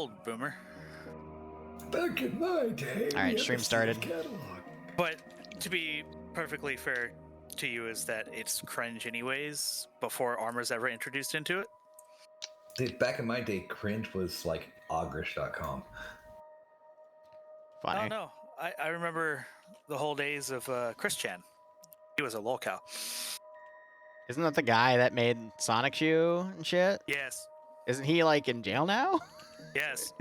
old, Boomer. Back in my day. All right, stream started. But to be perfectly fair to you, is that it's cringe anyways before armor's ever introduced into it. Dude, back in my day, cringe was like ogrish.com. Funny. Oh no, I remember the whole days of Chris Chan. He was a lolcow. Isn't that the guy that made Sonic Shoe and shit? Yes. Isn't he like in jail now? Yes.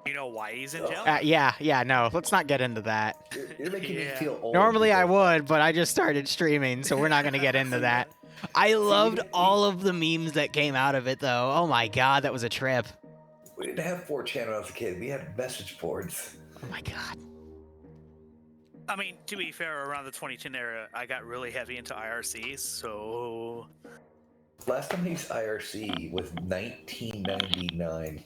You know why he's in jail? Yeah, no, let's not get into that. You're making me feel old. Normally I would, but I just started streaming, so we're not going to get into that. I loved all of the memes that came out of it, though. Oh my god, that was a trip. We didn't have 4chan when I was a kid. We had message boards. Oh my god. I mean, to be fair, around the 2010 era, I got really heavy into IRCs, so... Last time I used IRC was 1999.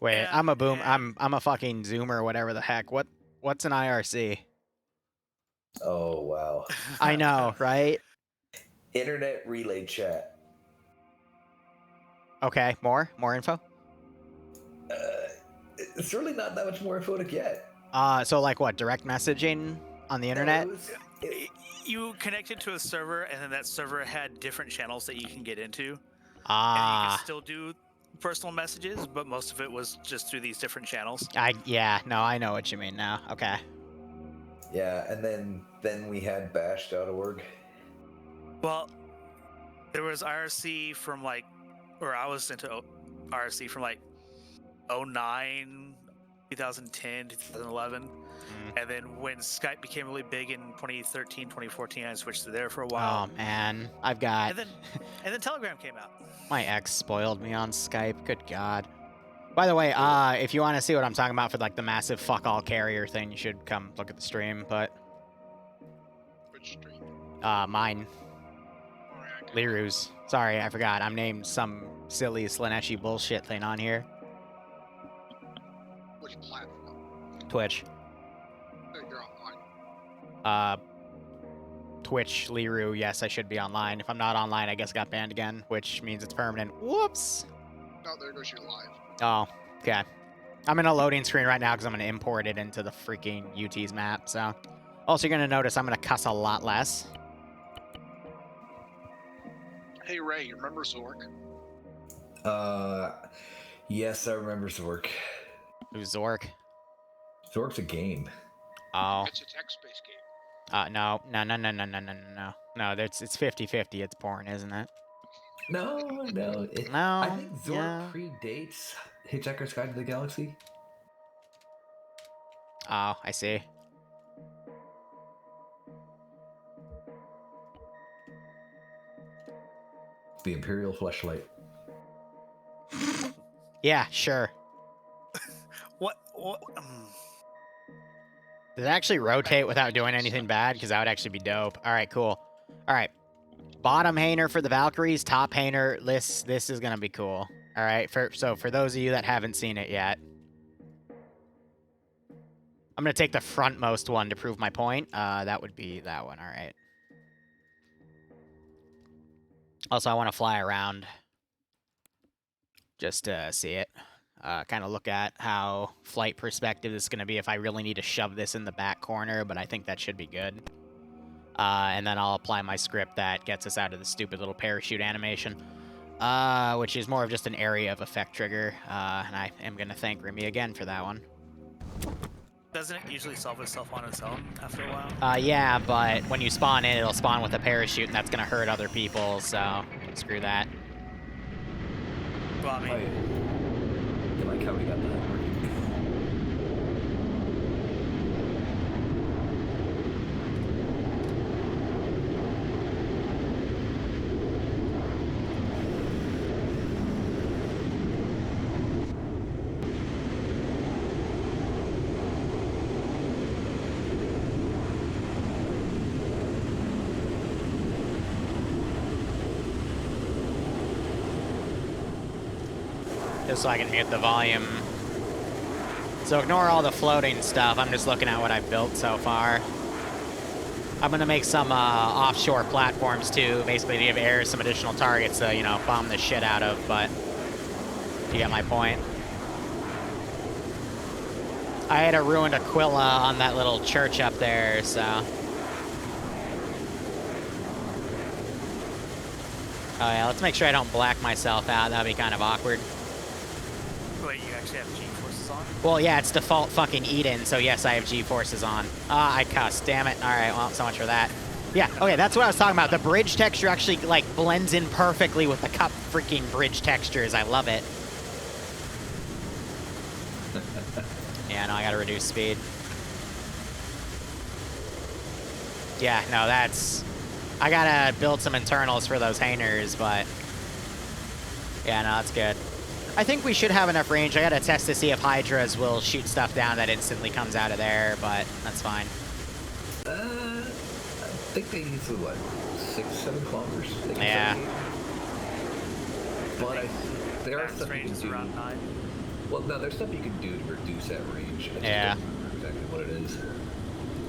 Wait, Yeah, I'm a boom. yeah. I'm a fucking zoomer, whatever the heck. What's an IRC? Oh, wow. I know, right? Internet relay chat. Okay, more info. It's really not that much more info to get. So like what? Direct messaging on the internet? You connected to a server, and then that server had different channels that you can get into. And you Ah, can still do personal messages, but most of it was just through these different channels. I know what you mean now. Okay. Yeah, and then we had bash.org. Well, there was IRC from like, or I was into IRC from like 09, 2010, 2011. And then when Skype became really big in 2013, 2014, I switched to there for a while. Oh man, I've got. And then Telegram came out. My ex spoiled me on Skype. Good God. By the way, if you want to see what I'm talking about for like the massive fuck all carrier thing, you should come look at the stream. But Which stream? mine, Oh, yeah, okay. Liru's. Sorry, I forgot. I'm named some silly Slaneshi bullshit thing on here. Which platform? Twitch. Oh, you're online. Twitch, Liru. Yes, I should be online. If I'm not online, I guess I got banned again, which means it's permanent. Whoops. No, there goes your live. Oh, okay. I'm in a loading screen right now because I'm going to import it into the freaking UT's map. So, also you're going to notice I'm going to cuss a lot less. Hey Ray, you remember Zork? Yes, I remember Zork. Who's Zork? Zork's a game. Oh. It's a text-based game. No, it's 50-50. It's porn, isn't it? No. No, I think Zork yeah. predates Hitchhiker's Guide to the Galaxy. Oh, I see. The Imperial Fleshlight. Yeah, sure. What? Does it actually rotate without doing anything bad? Because that would actually be dope. All right, cool. All right. Bottom hanger for the Valkyries, top hanger. This is going to be cool. All right. So for those of you that haven't seen it yet, I'm going to take the frontmost one to prove my point. That would be that one. All right. Also, I want to fly around just to see it. Kind of look at how flight perspective is going to be if I really need to shove this in the back corner, but I think that should be good. And then I'll apply my script that gets us out of the stupid little parachute animation, which is more of just an area of effect trigger, and I am going to thank Remy again for that one. Doesn't it usually solve itself on its own after a while? Yeah, but when you spawn in, it'll spawn with a parachute, and that's going to hurt other people, so screw that. Well, I mean... You like how we got that working? Just so I can mute the volume. So ignore all the floating stuff. I'm just looking at what I've built so far. I'm gonna make some offshore platforms too, basically to give air some additional targets to, you know, bomb the shit out of, but You get my point? I had a ruined Aquila on that little church up there, so... Oh yeah, let's make sure I don't black myself out. That'd be kind of awkward. Wait, you actually have G-forces on? Well, yeah, it's default fucking Eden, so yes, I have G-forces on. Ah, I cussed, damn it. Alright, well, so much for that. Yeah, okay, that's what I was talking about. The bridge texture actually, like, blends in perfectly with the cup freaking bridge textures. I love it. Yeah, no, I gotta reduce speed. Yeah, no, that's... I gotta build some internals for those hangers, but... Yeah, no, that's good. I think we should have enough range. I gotta test to see if Hydras will shoot stuff down that instantly comes out of there, but that's fine. I think they use, what, 6-7 kilometers? Yeah. But there are stuff you range can is do. around 9. Well, no, there's stuff you can do to reduce that range. I just Yeah. don't remember exactly what it is.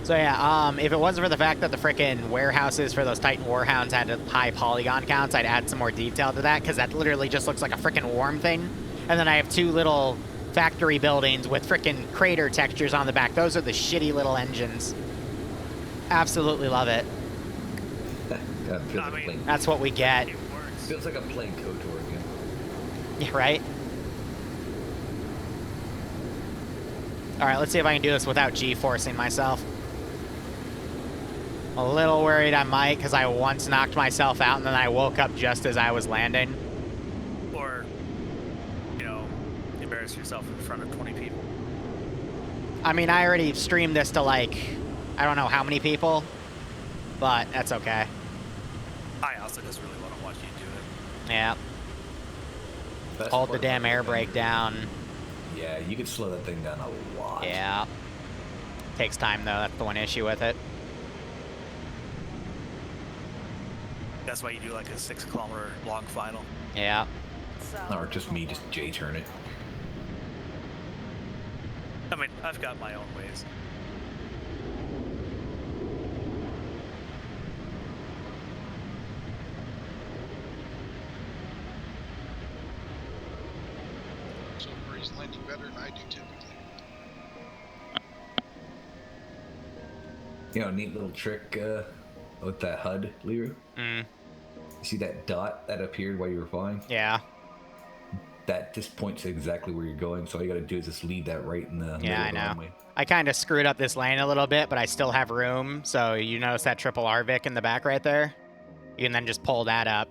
So yeah, if it wasn't for the fact that the frickin' warehouses for those Titan Warhounds had high polygon counts, I'd add some more detail to that, because that literally just looks like a frickin' worm thing. And then I have 2 little factory buildings with frickin' crater textures on the back. Those are the shitty little engines. Absolutely love it. God, feels like playing, That's what we get. It works. feels like I'm playing KOTOR again. Yeah, right? Alright, let's see if I can do this without G-forcing myself. A little worried I might, because I once knocked myself out and then I woke up just as I was landing. Or, you know, embarrass yourself in front of 20 people. I mean, I already streamed this to, like, I don't know how many people, but that's okay. I also just really want to watch you do it. Yeah. Best Hold the part damn about air it, brake down. Yeah, you can slow that thing down a lot. Yeah. Takes time, though. That's the one issue with it. That's why you do like a 6-kilometer long final. Yeah. Or just me, just J-turn it. I mean, I've got my own ways. So Bree's landing better than I do typically. You know, neat little trick with that HUD, Liru. Mm. You see that dot that appeared while you were flying? Yeah. That just points to exactly where you're going, so all you gotta do is just leave that right in the middle Yeah, I of the know. runway. I kind of screwed up this lane a little bit, but I still have room. So you notice that triple RVic in the back right there? You can then just pull that up.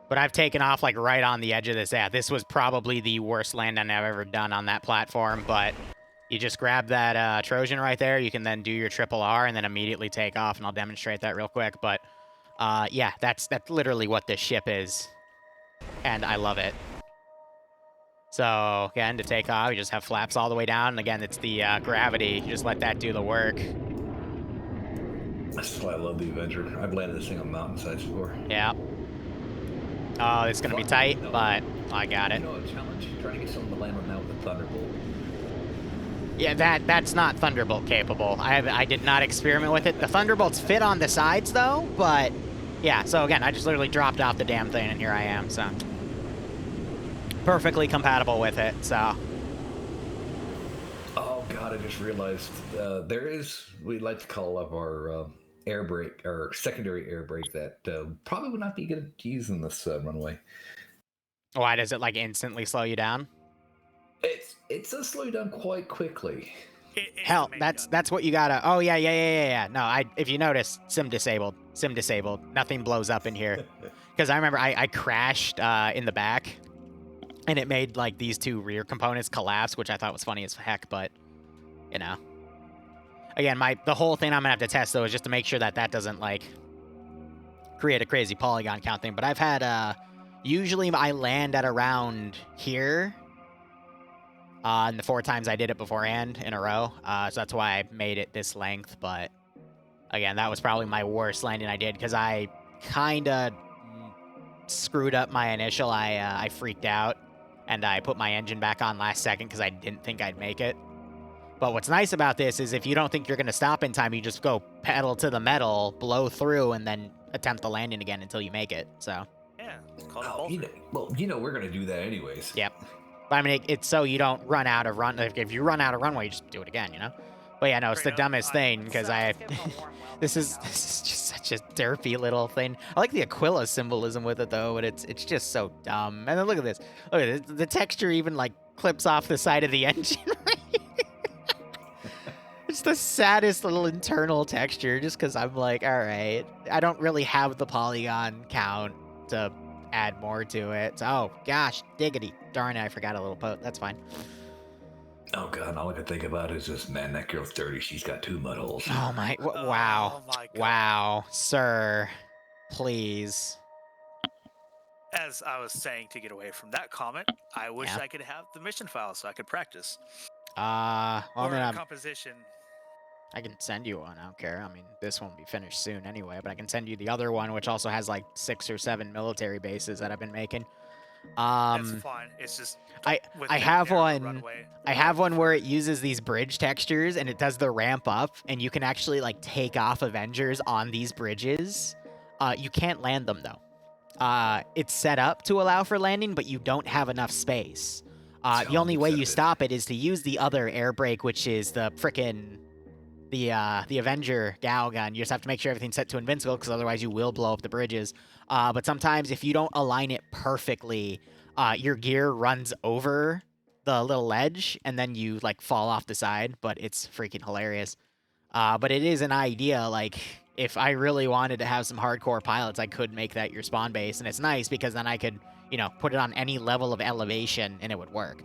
But I've taken off like right on the edge of this. Yeah, this was probably the worst landing I've ever done on that platform, but you just grab that Trojan right there. You can then do your triple R and then immediately take off, and I'll demonstrate that real quick. But yeah, that's literally what this ship is, and I love it. So again, to take off, you just have flaps all the way down, and again, it's the gravity. You just let that do the work. That's why I love the Avenger. I've landed this thing on mountainsides before. Yeah. Oh, it's gonna be tight, No. but I got it. You know, a challenge trying to get someone to land on that with a Thunderbolt. Yeah, that's not Thunderbolt capable. I did not experiment with it. The Thunderbolts fit on the sides though, but yeah. So again, I just literally dropped off the damn thing, and here I am. So perfectly compatible with it. So. Oh God, I just realized there is, we like to call up our air brake, or secondary air brake that probably would not be good to use in this runway. Why does it like instantly slow you down? It does slow you down quite quickly. It's Hell, the main gun. that's what you gotta. Oh yeah. No, if you notice, sim disabled. Nothing blows up in here. Because I remember I crashed in the back, and it made like these 2 rear components collapse, which I thought was funny as heck. But you know, again, the whole thing I'm gonna have to test though is just to make sure that doesn't like create a crazy polygon count thing. But I've had usually I land at around here. And the 4 times I did it beforehand in a row. So that's why I made it this length. But again, that was probably my worst landing I did, because I kind of screwed up my initial. I freaked out, and I put my engine back on last second because I didn't think I'd make it. But what's nice about this is if you don't think you're going to stop in time, you just go pedal to the metal, blow through, and then attempt the landing again until you make it. So Yeah. Call it a Oh, bolter. we're gonna do that anyways. Yep. But I mean, it's so you don't run out of run. Like, if you run out of runway, you just do it again, you know? But yeah, no, it's the Straight up, dumbest thing because this is just such a derpy little thing. I like the Aquila symbolism with it though, but it's just so dumb. And then look at this. Look at this. The texture even like clips off the side of the engine. It's the saddest little internal texture just because I'm like, all right, I don't really have the polygon count to add more to it. So, oh gosh, diggity. Darn it, I forgot a little pote. That's fine. Oh god, all I can think about is just, man, that girl's dirty. She's got 2 mud holes. Oh my, wow. Oh my god. Wow, sir. Please. As I was saying, to get away from that comment, I wish Yeah. I could have the mission file so I could practice. Well, I Or mean, a composition. I can send you one. I don't care. I mean, this won't be finished soon anyway, but I can send you the other one, which also has like 6 or 7 military bases that I've been making. That's fine. It's just I with I that have narrow one. runway. I have one where it uses these bridge textures and it does the ramp up, and you can actually like take off Avengers on these bridges. You can't land them though. It's set up to allow for landing, but you don't have enough space. The only way you stop it is to use the other air brake, which is the frickin' the Avenger Gal gun. You just have to make sure everything's set to invincible, because otherwise you will blow up the bridges. But sometimes if you don't align it perfectly, your gear runs over the little ledge, and then you like fall off the side. But it's freaking hilarious. But it is an idea. Like, if I really wanted to have some hardcore pilots, I could make that your spawn base, and it's nice because then I could, put it on any level of elevation and it would work.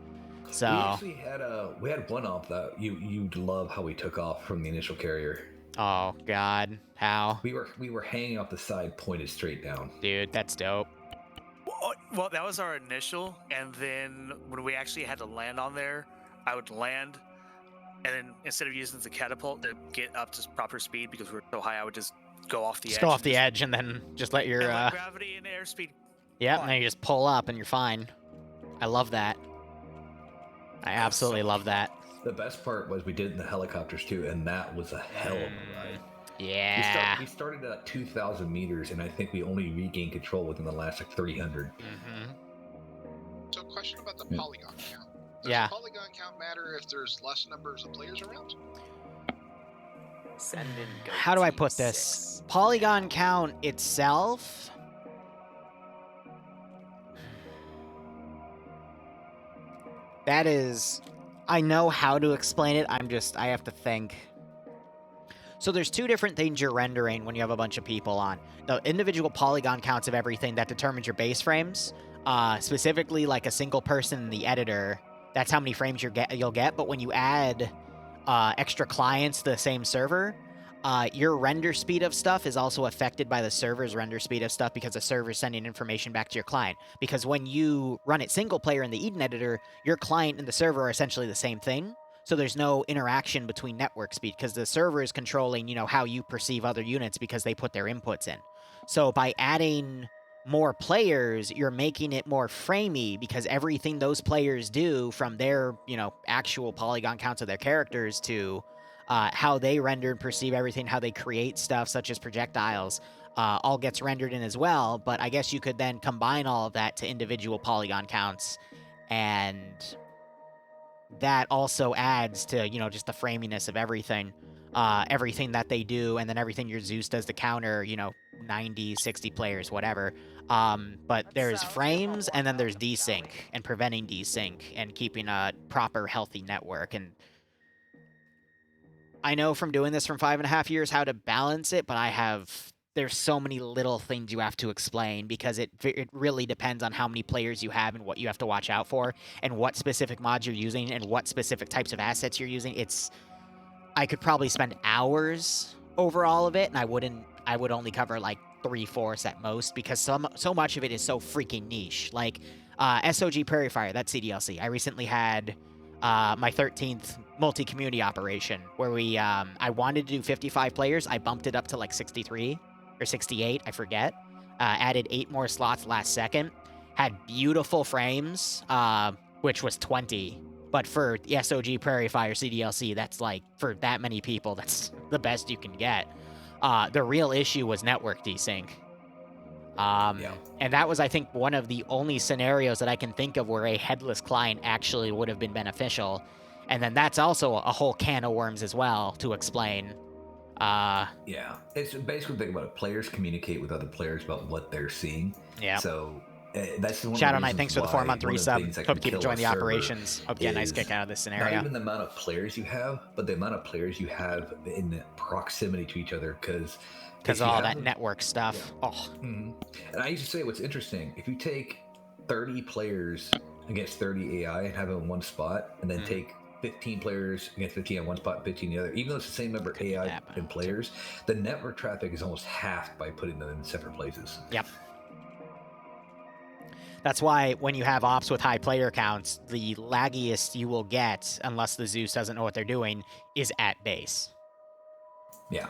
So we actually had one off that you'd love how we took off from the initial carrier. Oh god, how? We were hanging off the side, pointed straight down. Dude, that's dope. Well, that was our initial, and then when we actually had to land on there, I would land, and then instead of using the catapult to get up to proper speed because we were so high, I would just go off the edge. Go off the edge and then just let your let gravity and airspeed. Yep, and then you just pull up and you're fine. I love that. I absolutely love that. The best part was we did it in the helicopters too, and that was a hell of a ride. Yeah. We started at 2,000 meters, and I think we only regained control within the last 300. Mm-hmm. So, question about the polygon count. Does Yeah. the polygon count matter if there's less numbers of players around? How do I put this? Polygon count itself. That is, I know how to explain it. I have to think. So there's 2 different things you're rendering when you have a bunch of people on. The individual polygon counts of everything that determines your base frames. Specifically, like a single person in the editor, that's how many frames you'll get. But when you add extra clients to the same server, your render speed of stuff is also affected by the server's render speed of stuff, because the server's sending information back to your client. Because when you run it single player in the Eden editor, your client and the server are essentially the same thing. So there's no interaction between network speed, because the server is controlling, how you perceive other units because they put their inputs in. So by adding more players, you're making it more framey, because everything those players do, from their, actual polygon counts of their characters to how they render and perceive everything, how they create stuff such as projectiles, all gets rendered in as well. But I guess you could then combine all of that to individual polygon counts, and that also adds to, just the framiness of everything. Everything that they do, and then everything your Zeus does to counter, 90, 60 players, whatever. But there's frames, and then there's desync, and preventing desync, and keeping a proper, healthy network. And I know from doing this for 5.5 years how to balance it, but there's so many little things you have to explain, because it really depends on how many players you have and what you have to watch out for, and what specific mods you're using, and what specific types of assets you're using. I could probably spend hours over all of it, and I would only cover like 3/4 at most, because so much of it is so freaking niche. Like SOG Prairie Fire, that's CDLC. I recently had my 13th multi-community operation where I wanted to do 55 players. I bumped it up to like 63 or 68, I forget. Added 8 more slots last second. Had beautiful frames, which was 20. But for the SOG Prairie Fire CDLC, that's like, for that many people, that's the best you can get. The real issue was network desync. And that was, I think, one of the only scenarios that I can think of where a headless client actually would have been beneficial. And then that's also a whole can of worms as well to explain. Yeah, it's basically think about it. Players communicate with other players about what they're seeing. Yeah. So that's one Shadow of the Knight, thanks for the 4-month resub. Hope you enjoy the operations. Hope you get a nice kick out of this scenario. Not even the amount of players you have, but the amount of players you have in proximity to each other, because all that network stuff. Yeah. Oh. Mm-hmm. And I used to say what's interesting, if you take 30 players against 30 AI and have them in one spot, and then take 15 players against 15 on one spot, 15 the other, even though it's the same number of AI and players, the network traffic is almost halved by putting them in separate places. Yep. That's why when you have ops with high player counts, the laggiest you will get, unless the Zeus doesn't know what they're doing, is at base. Yeah.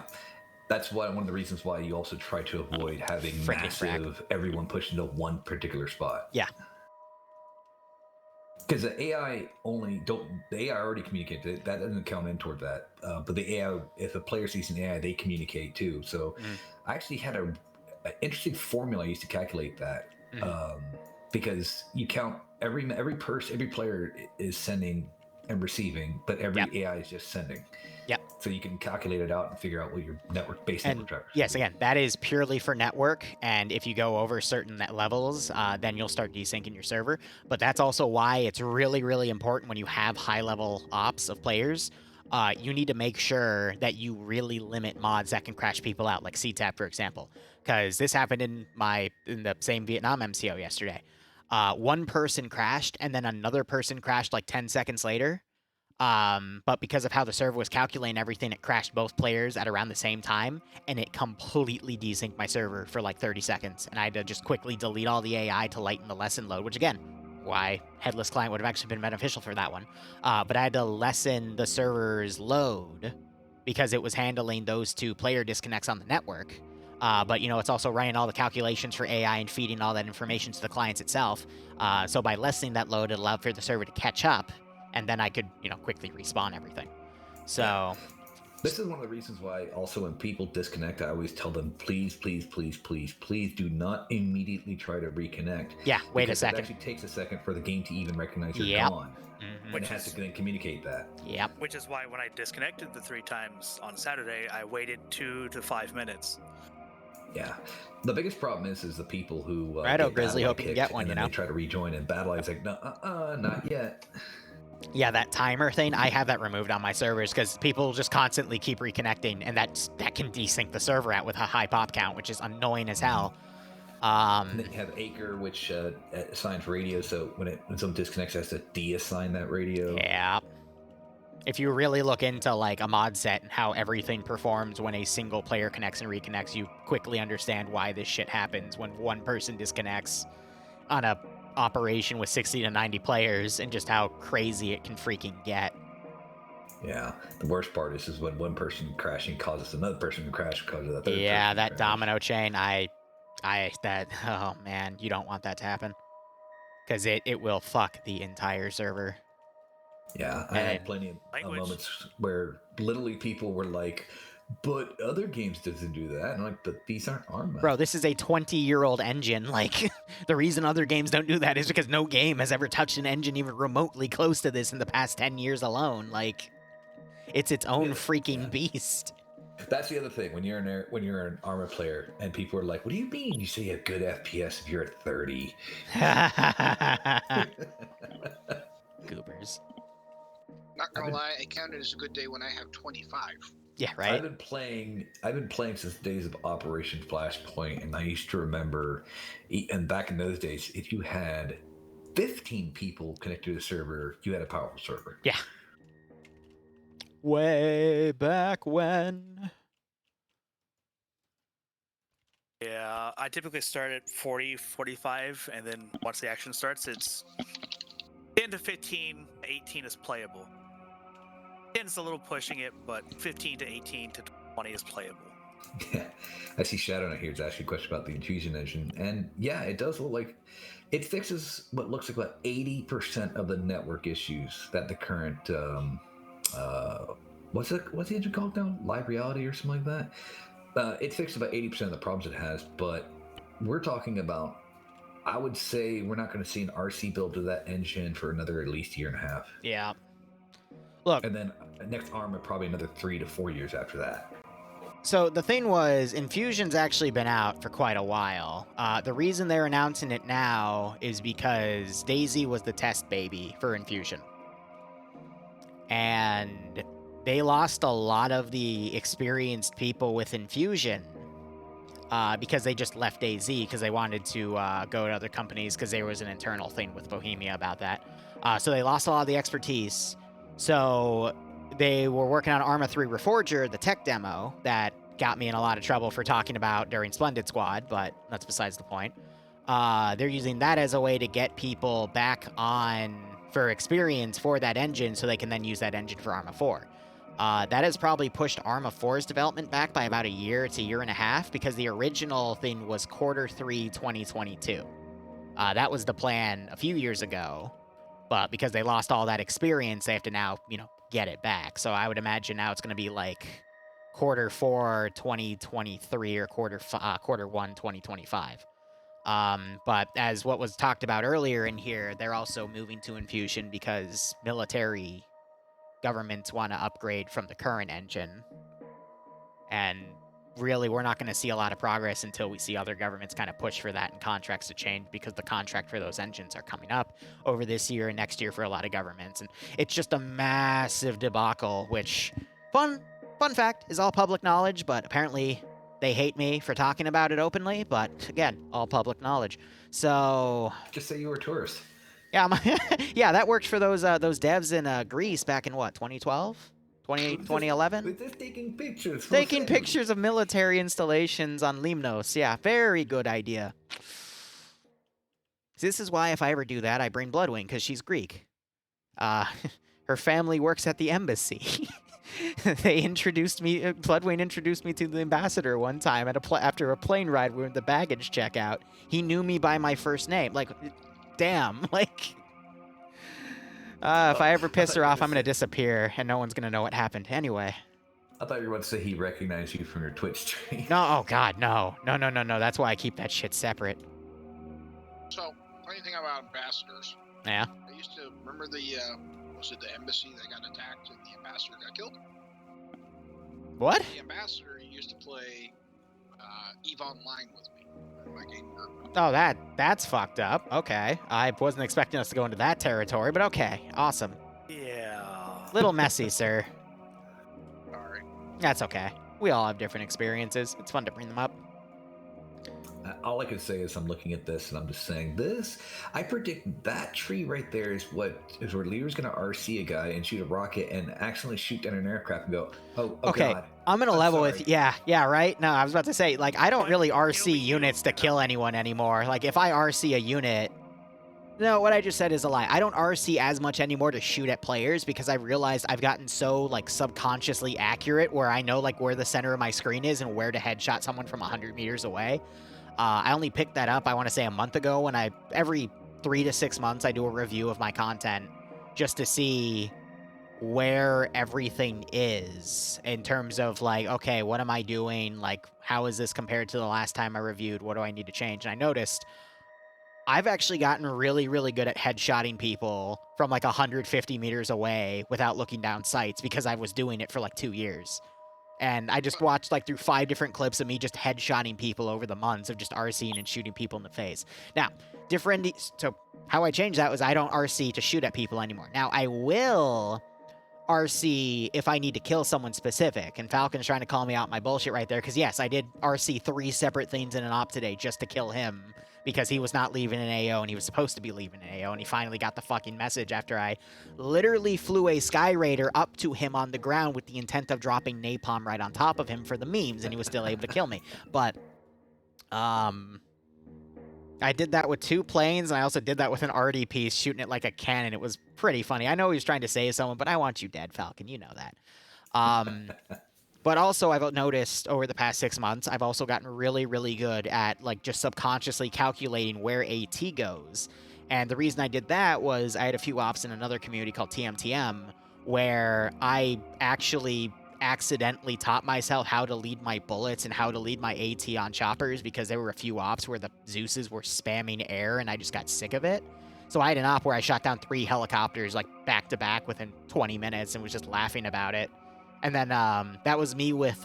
That's why one of the reasons why you also try to avoid having massive everyone pushed into one particular spot. Yeah. Because the AI already communicates. That doesn't count in toward that. But the AI, if a player sees an AI, they communicate too. So I actually had an interesting formula I used to calculate that. Because you count every player is sending and receiving, but every AI is just sending. Yep. So you can calculate it out and figure out what your network traffic. Yes, again, that is purely for network. And if you go over certain levels, then you'll start desyncing your server. But that's also why it's really, really important when you have high-level ops of players. You need to make sure that you really limit mods that can crash people out, like CTAP, for example. Because this happened in the same Vietnam MCO yesterday. One person crashed, and then another person crashed like 10 seconds later. But because of how the server was calculating everything, it crashed both players at around the same time, and it completely desynced my server for like 30 seconds. And I had to just quickly delete all the AI to lighten the lesson load, which again, why headless client would have actually been beneficial for that one. But I had to lessen the server's load because it was handling those two player disconnects on the network. But, it's also running all the calculations for AI and feeding all that information to the clients itself. So by lessening that load, it allowed for the server to catch up, and then I could, quickly respawn everything. So... This is one of the reasons why also when people disconnect, I always tell them, please, please, please, please, please do not immediately try to reconnect. Yeah, wait a second. It actually takes a second for the game to even recognize you're gone. Which it has to then communicate that. Yep. Which is why when I disconnected the 3 times on Saturday, I waited 2 to 5 minutes. Yeah. The biggest problem is the people who... Grizzly, hope you can get one, and then they try to rejoin, and Battle Eye's like, no, not yet. Yeah, that timer thing, I have that removed on my servers because people just constantly keep reconnecting, and that can desync the server out with a high pop count, which is annoying as hell. And then you have Acre, which assigns radio, so when someone disconnects, it has to deassign that radio. Yeah. If you really look into like a mod set and how everything performs when a single player connects and reconnects, you quickly understand why this shit happens when one person disconnects on a operation with 60 to 90 players, and just how crazy it can freaking get. Yeah, the worst part is when one person crashing causes another person to crash because of that. Yeah, that domino chain. Oh man, you don't want that to happen because it will fuck the entire server. Yeah, I had plenty of moments where literally people were like, but other games doesn't do that. And I'm like, but these aren't ARMA. Bro, this is a 20-year-old engine. Like, the reason other games don't do that is because no game has ever touched an engine even remotely close to this in the past 10 years alone. Like, it's its own freaking beast. That's the other thing. When you're an ARMA player and people are like, what do you mean you say a good FPS if you're at 30? Goobers. Not gonna lie, I count it as a good day when I have 25. Yeah, right. I've been playing since the days of Operation Flashpoint, and I used to remember, and back in those days, if you had 15 people connected to the server, you had a powerful server. Yeah. Way back when. Yeah, I typically start at 40, 45, and then once the action starts, it's 10 to 15, 18 is playable. 10 is a little pushing it, but 15 to 18 to 20 is playable. Yeah, I see Shadow Knight here is asking a question about the Infusion Engine, and yeah, it does look like it fixes what looks like about 80% of the network issues that the current what's the engine called now? Live Reality or something like that. It fixed about 80% of the problems it has, but we're talking about, I would say we're not going to see an RC build to that engine for another at least year and a half. Yeah. Look. And then next Arma probably another 3 to 4 years after that. So the thing was, Infusion's actually been out for quite a while. The reason they're announcing it now is because DayZ was the test baby for Infusion. And they lost a lot of the experienced people with Infusion because they just left DayZ because they wanted to go to other companies because there was an internal thing with Bohemia about that. So they lost a lot of the expertise. So they were working on Arma 3 Reforger, the tech demo, that got me in a lot of trouble for talking about during Splendid Squad, but that's besides the point. They're using that as a way to get people back on for experience for that engine so they can then use that engine for Arma 4. That has probably pushed Arma 4's development back by about a year to a year and a half because the original thing was Q3 2022. That was the plan a few years ago, but because they lost all that experience, they have to now, get it back. So I would imagine now it's going to be like Q4 2023 or Q1 2025. But as what was talked about earlier in here, they're also moving to Infusion because military governments want to upgrade from the current engine. And really, we're not going to see a lot of progress until we see other governments kind of push for that and contracts to change because the contract for those engines are coming up over this year and next year for a lot of governments. And it's just a massive debacle, which, fun fact, is all public knowledge, but apparently they hate me for talking about it openly, but again, all public knowledge. So just say you were a tourist. Yeah, yeah, that worked for those devs in Greece back in what, 2012? 2011? We're just taking pictures. Taking pictures of military installations on Limnos. Yeah, very good idea. This is why if I ever do that, I bring Bloodwing, because she's Greek. Her family works at the embassy. Bloodwing introduced me to the ambassador one time after a plane ride. We were in the baggage checkout. He knew me by my first name. Like, damn, like... if I ever piss her off, I'm going to disappear, and no one's going to know what happened. Anyway. I thought you were about to say he recognized you from your Twitch stream. No, oh god, no. No. That's why I keep that shit separate. So, funny thing about ambassadors. Yeah? I used to remember the embassy that got attacked and the ambassador got killed? What? The ambassador used to play EVE Online with me in my game group. Oh, that's fucked up. Okay. I wasn't expecting us to go into that territory, but okay. Awesome. Yeah. Little messy, sir. Sorry. That's okay. We all have different experiences. It's fun to bring them up. All I can say is I'm looking at this and I'm just saying this. I predict that tree right there is where Liru's going to RC a guy and shoot a rocket and accidentally shoot down an aircraft and go, oh okay. God. I'm going to level sorry. with, yeah, right? No, I was about to say, like, I don't really RC units to kill anyone anymore. Like, if I RC a unit... No, what I just said is a lie. I don't RC as much anymore to shoot at players because I've realized I've gotten so, like, subconsciously accurate where I know, like, where the center of my screen is and where to headshot someone from 100 meters away. I only picked that up, I want to say, a month ago when every 3 to 6 months, I do a review of my content just to see where everything is in terms of, like, okay, what am I doing? Like, how is this compared to the last time I reviewed? What do I need to change? And I noticed I've actually gotten really, really good at headshotting people from, like, 150 meters away without looking down sights because I was doing it for, like, 2 years. And I just watched, like, through 5 different clips of me just headshotting people over the months of just RCing and shooting people in the face. Now, so how I changed that was I don't RC to shoot at people anymore. Now, I will RC if I need to kill someone specific. And Falcon's trying to call me out my bullshit right there. Because, yes, I did RC 3 separate things in an op today just to kill him. Because he was not leaving an AO, and he was supposed to be leaving an AO, and he finally got the fucking message after I literally flew a Sky Raider up to him on the ground with the intent of dropping napalm right on top of him for the memes, and he was still able to kill me. But, I did that with 2 planes, and I also did that with an RD piece, shooting it like a cannon. It was pretty funny. I know he was trying to save someone, but I want you dead, Falcon. You know that. But also, I've noticed over the past 6 months, I've also gotten really, really good at, like, just subconsciously calculating where AT goes. And the reason I did that was I had a few ops in another community called TMTM, where I actually accidentally taught myself how to lead my bullets and how to lead my AT on choppers because there were a few ops where the Zeuses were spamming air and I just got sick of it. So I had an op where I shot down 3 helicopters like back to back within 20 minutes and was just laughing about it. And then that was me with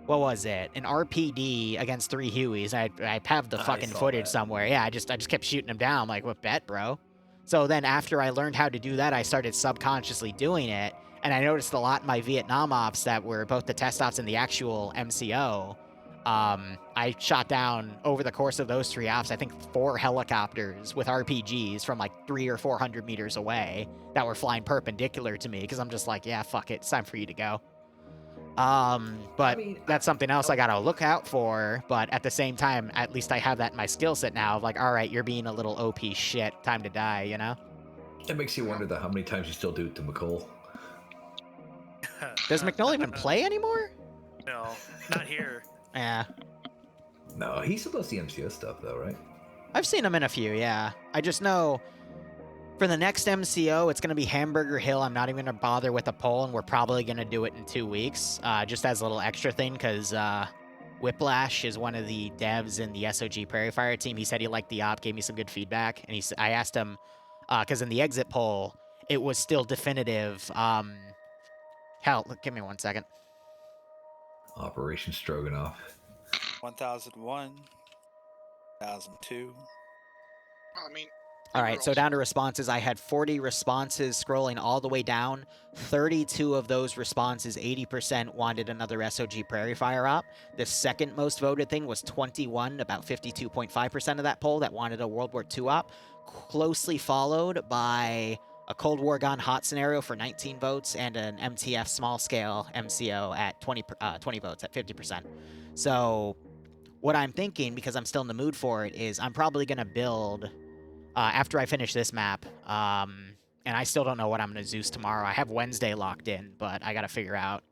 what was it? An RPD against 3 Hueys. I have the fucking footage somewhere. Yeah, I just kept shooting them down. I'm like, what bet, bro? So then after I learned how to do that, I started subconsciously doing it. And I noticed a lot in my Vietnam ops that were both the test ops and the actual MCO. I shot down over the course of those 3 ops, I think 4 helicopters with RPGs from like 300 or 400 meters away that were flying perpendicular to me because I'm just like, yeah, fuck it, it's time for you to go. But that's something else I gotta look out for. But at the same time, at least I have that in my skill set now. Of like, all right, you're being a little OP shit. Time to die, you know? It makes you wonder how many times you still do it to McCole. Does McNull even play anymore? No, not here. Yeah. No, he still does the MCO stuff though, right? I've seen him in a few, yeah. I just know for the next MCO, it's going to be Hamburger Hill. I'm not even going to bother with a poll, and we're probably going to do it in 2 weeks, just as a little extra thing, because Whiplash is one of the devs in the SOG Prairie Fire team. He said he liked the op, gave me some good feedback, and I asked him, because in the exit poll, it was still definitive. Hell, give me 1 second. Operation Stroganoff. 1001, 1002. I mean, All right, so down to responses. I had 40 responses scrolling all the way down. 32 of those responses, 80% wanted another SOG Prairie Fire op. The second most voted thing was 21, about 52.5% of that poll that wanted a World War II op. Closely followed by a Cold War Gone Hot scenario for 19 votes and an MTF small scale MCO at 20 votes at 50%. So what I'm thinking, because I'm still in the mood for it, is I'm probably going to build... after I finish this map, and I still don't know what I'm going to Zeus tomorrow. I have Wednesday locked in, but I got to figure out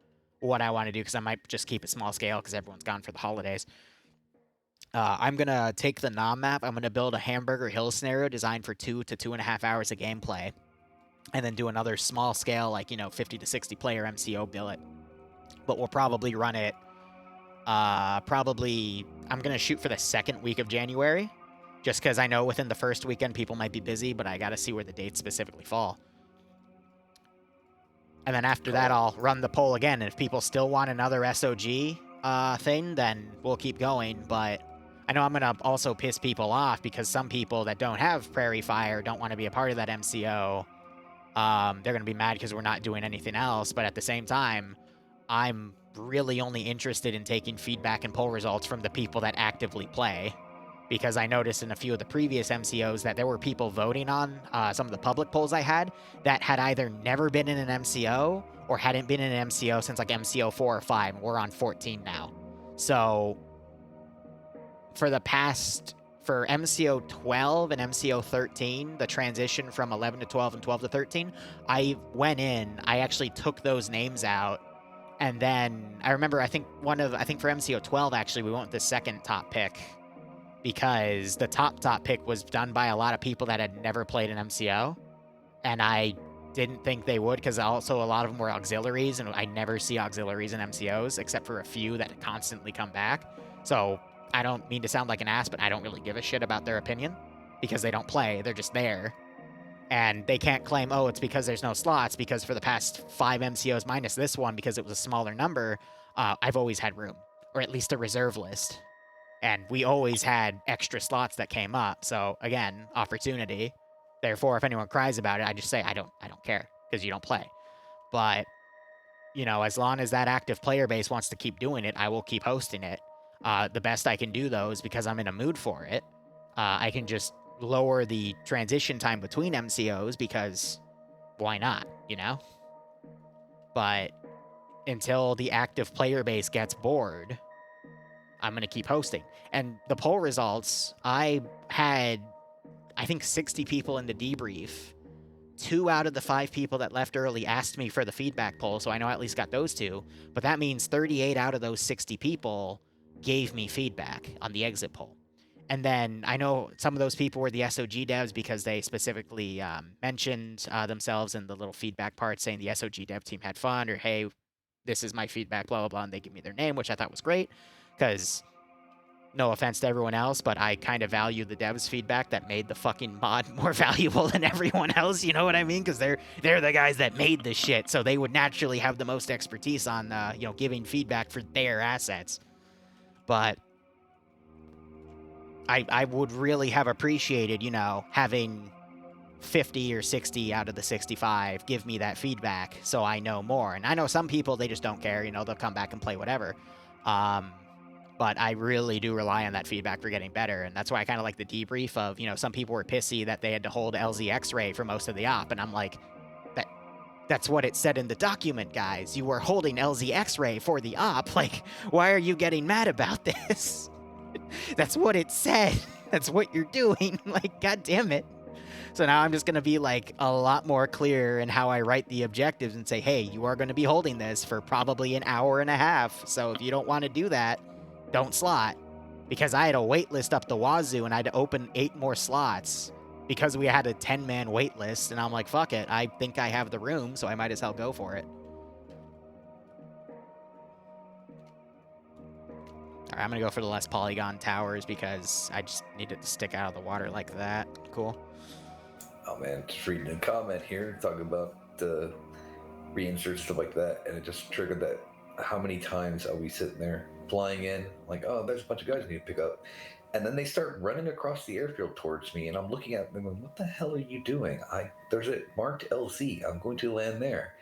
what I want to do, because I might just keep it small scale, because everyone's gone for the holidays. I'm going to take the Nam map. I'm going to build a Hamburger Hill scenario designed for 2 to 2.5 hours of gameplay, and then do another small scale, like, 50 to 60 player MCO billet. But we'll probably run it, I'm going to shoot for the second week of January, just because I know within the first weekend people might be busy, but I got to see where the dates specifically fall. And then after that, I'll run the poll again, and if people still want another SOG thing, then we'll keep going. But I know I'm going to also piss people off, because some people that don't have Prairie Fire don't want to be a part of that MCO. They're going to be mad because we're not doing anything else, but at the same time, I'm really only interested in taking feedback and poll results from the people that actively play. Because I noticed in a few of the previous MCOs that there were people voting on some of the public polls I had that had either never been in an MCO or hadn't been in an MCO since like MCO 4 or 5. We're on 14 now. So for MCO 12 and MCO 13, the transition from 11 to 12 and 12 to 13, I went in, I actually took those names out. And then I remember, I think for MCO 12, actually, we went with the second top pick, because the top pick was done by a lot of people that had never played an MCO, and I didn't think they would, because also a lot of them were auxiliaries, and I never see auxiliaries in MCOs, except for a few that constantly come back. So I don't mean to sound like an ass, but I don't really give a shit about their opinion, because they don't play, they're just there. And they can't claim, oh, it's because there's no slots, because for the past 5 MCOs minus this one, because it was a smaller number, I've always had room, or at least a reserve list. And we always had extra slots that came up. So again, opportunity. Therefore, if anyone cries about it, I just say I don't care, because you don't play. But as long as that active player base wants to keep doing it, I will keep hosting it. The best I can do though is, because I'm in a mood for it, I can just lower the transition time between MCOs, because why not? But until the active player base gets bored, I'm going to keep hosting. And the poll results, I had, I think, 60 people in the debrief. 2 out of the 5 people that left early asked me for the feedback poll, so I know I at least got those 2. But that means 38 out of those 60 people gave me feedback on the exit poll. And then I know some of those people were the SOG devs, because they specifically mentioned themselves in the little feedback part, saying the SOG dev team had fun, or hey, this is my feedback, blah, blah, blah, and they give me their name, which I thought was great, because no offense to everyone else, but I kind of value the devs' feedback that made the fucking mod more valuable than everyone else, you know what I mean? Because they're the guys that made this shit, so they would naturally have the most expertise on, giving feedback for their assets. But I would really have appreciated, having 50 or 60 out of the 65 give me that feedback so I know more. And I know some people, they just don't care, they'll come back and play whatever. But I really do rely on that feedback for getting better. And that's why I kind of like the debrief of, some people were pissy that they had to hold LZ X-Ray for most of the op. And I'm like, that's what it said in the document, guys. You were holding LZ X-Ray for the op. Like, why are you getting mad about this? That's what it said. That's what you're doing. Like, God damn it. So now I'm just going to be like a lot more clear in how I write the objectives and say, hey, you are going to be holding this for probably an hour and a half. So if you don't want to do that, don't slot. Because I had a wait list up the wazoo and I had to open 8 more slots because we had a 10-man wait list. And I'm like, fuck it. I think I have the room, so I might as hell go for it. All right, I'm going to go for the less polygon towers because I just need it to stick out of the water like that. Cool. Oh man, just reading a comment here talking about the reinserts, stuff like that, and it just triggered that. How many times are we sitting there flying in, like, oh, there's a bunch of guys I need to pick up, and then they start running across the airfield towards me, and I'm looking at them going, what the hell are you doing? There's a marked LZ. I'm going to land there.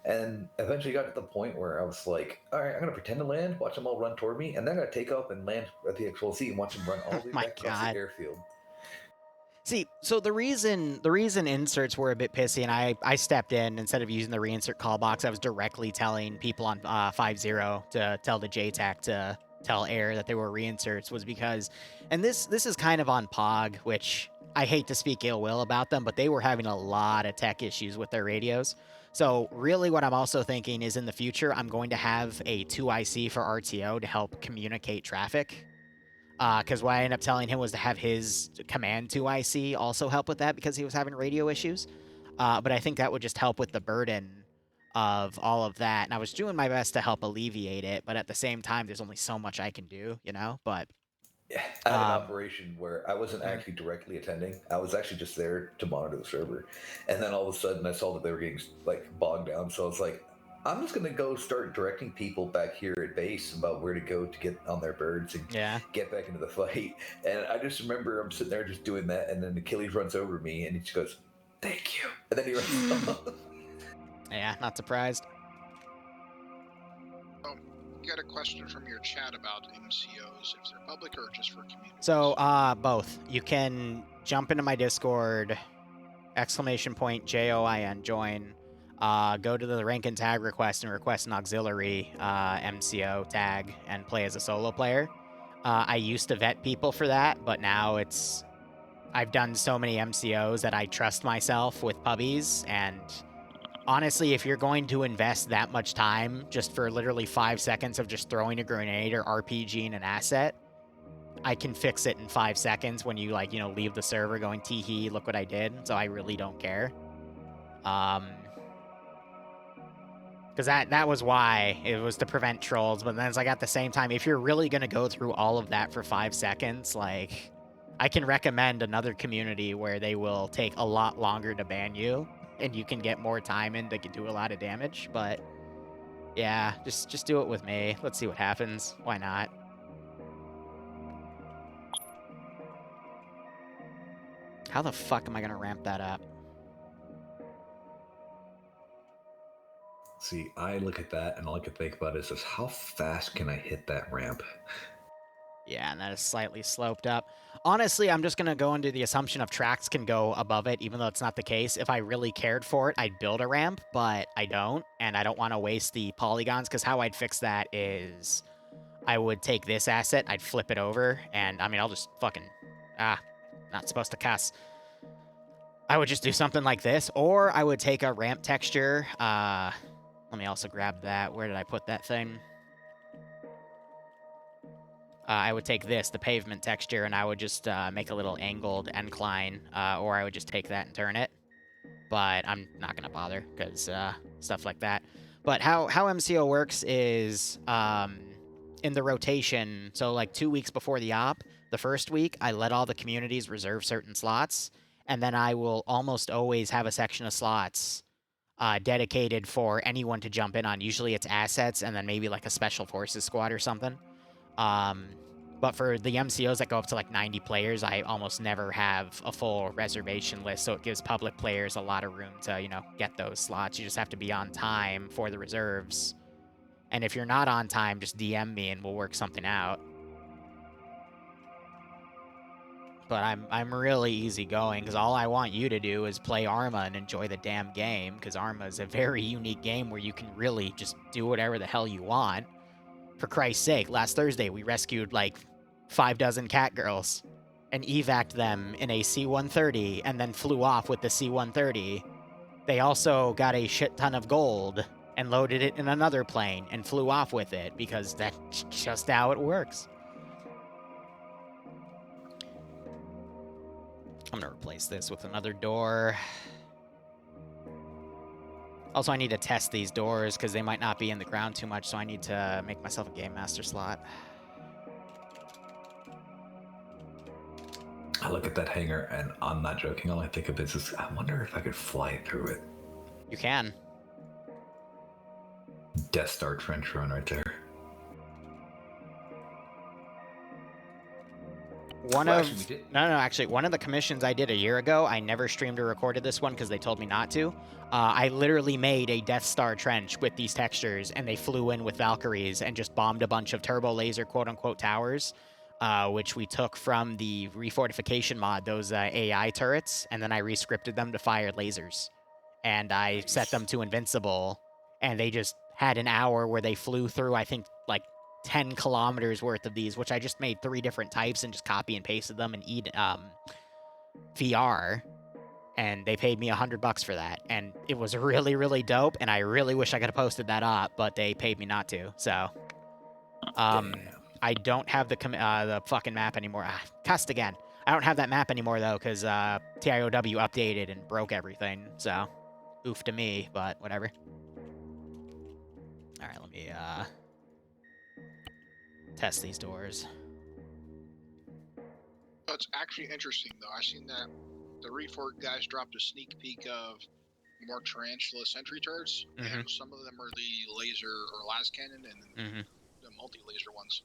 And eventually got to the point where I was like, all right, I'm going to pretend to land, watch them all run toward me, and then I take off and land at the actual LZ and watch them run all the way back across the airfield. See, so the reason inserts were a bit pissy, and I stepped in instead of using the reinsert call box. I was directly telling people on 5-0 to tell the JTAC to tell Air that they were reinserts, was because, and this is kind of on POG, which I hate to speak ill will about them, but they were having a lot of tech issues with their radios. So really what I'm also thinking is in the future, I'm going to have a 2IC for RTO to help communicate traffic. Because what I ended up telling him was to have his command 2IC also help with that because he was having radio issues. But I think that would just help with the burden of all of that. And I was doing my best to help alleviate it, but at the same time, there's only so much I can do, But yeah, I had an operation where I wasn't actually directly attending. I was actually just there to monitor the server. And then all of a sudden I saw that they were getting bogged down. So I was like, I'm just going to go start directing people back here at base about where to go to get on their birds and get back into the fight. And I just remember I'm sitting there just doing that. And then Achilles runs over me and he just goes, thank you. And then he runs off. Yeah, not surprised. Got a question from your chat about MCOs, if they're public or just for community. So, both. You can jump into my Discord, !JOIN, join, go to the rank and tag request and request an auxiliary MCO tag and play as a solo player. I used to vet people for that, but now I've done so many MCOs that I trust myself with puppies, and honestly, if you're going to invest that much time just for literally 5 seconds of just throwing a grenade or RPGing an asset, I can fix it in 5 seconds when you leave the server going, tee-hee, look what I did. So I really don't care. Because that was why. It was to prevent trolls. But then it's like at the same time, if you're really going to go through all of that for 5 seconds, like, I can recommend another community where they will take a lot longer to ban you. And you can get more time in to do a lot of damage, but yeah, just do it with me. Let's see what happens. Why not? How the fuck am I gonna ramp that up? See, I look at that and all I can think about is just how fast can I hit that ramp? Yeah, and that is slightly sloped up. Honestly, I'm just going to go into the assumption of tracks can go above it, even though it's not the case. If I really cared for it, I'd build a ramp, but I don't, and I don't want to waste the polygons, because how I'd fix that is I would take this asset, I'd flip it over, and, I mean, I'll just fucking... not supposed to cuss. I would just do something like this, or I would take a ramp texture. Let me also grab that. Where did I put that thing? I would take this, the pavement texture, and I would just make a little angled incline, or I would just take that and turn it. But I'm not going to bother, because stuff like that. But how MCO works is in the rotation, so like 2 weeks before the op, the first week, I let all the communities reserve certain slots, and then I will almost always have a section of slots dedicated for anyone to jump in on. Usually it's assets and then maybe like a special forces squad or something. But for the MCOs that go up to like 90 players, I almost never have a full reservation list, so it gives public players a lot of room to, you know, get those slots. You just have to be on time for the reserves. And if you're not on time, just DM me and we'll work something out. But I'm really easygoing because all I want you to do is play Arma and enjoy the damn game, because Arma is a very unique game where you can really just do whatever the hell you want. For Christ's sake, last Thursday we rescued like 5 dozen cat girls and evac'd them in a C-130 and then flew off with the C-130. They also got a shit ton of gold and loaded it in another plane and flew off with it, because that's just how it works. I'm gonna replace this with another door. Also, I need to test these doors because they might not be in the ground too much, so I need to make myself a Game Master slot. I look at that hangar, and I'm not joking. All I think of is, I wonder if I could fly through it. You can. Death Star trench run right there. Actually, one of the commissions I did a year ago, I never streamed or recorded this one because they told me not to. I literally made a Death Star trench with these textures, and they flew in with Valkyries and just bombed a bunch of turbo laser quote-unquote towers, which we took from the refortification mod, those AI turrets, and then I rescripted them to fire lasers. And I set them to invincible, and they just had an hour where they flew through, I think, like 10 kilometers worth of these, which I just made 3 different types and just copy and pasted them in VR, and they paid me $100 for that, and it was really, really dope, and I really wish I could have posted that up, but they paid me not to, so I don't have the fucking map anymore. Cussed again. I don't have that map anymore, though, because TIOW updated and broke everything, so oof to me, but whatever. Alright, let me test these doors. Oh, it's actually interesting, though. I seen that the Reforged guys dropped a sneak peek of more tarantula sentry turrets, and some of them are the laser or las cannon and the multi-laser ones.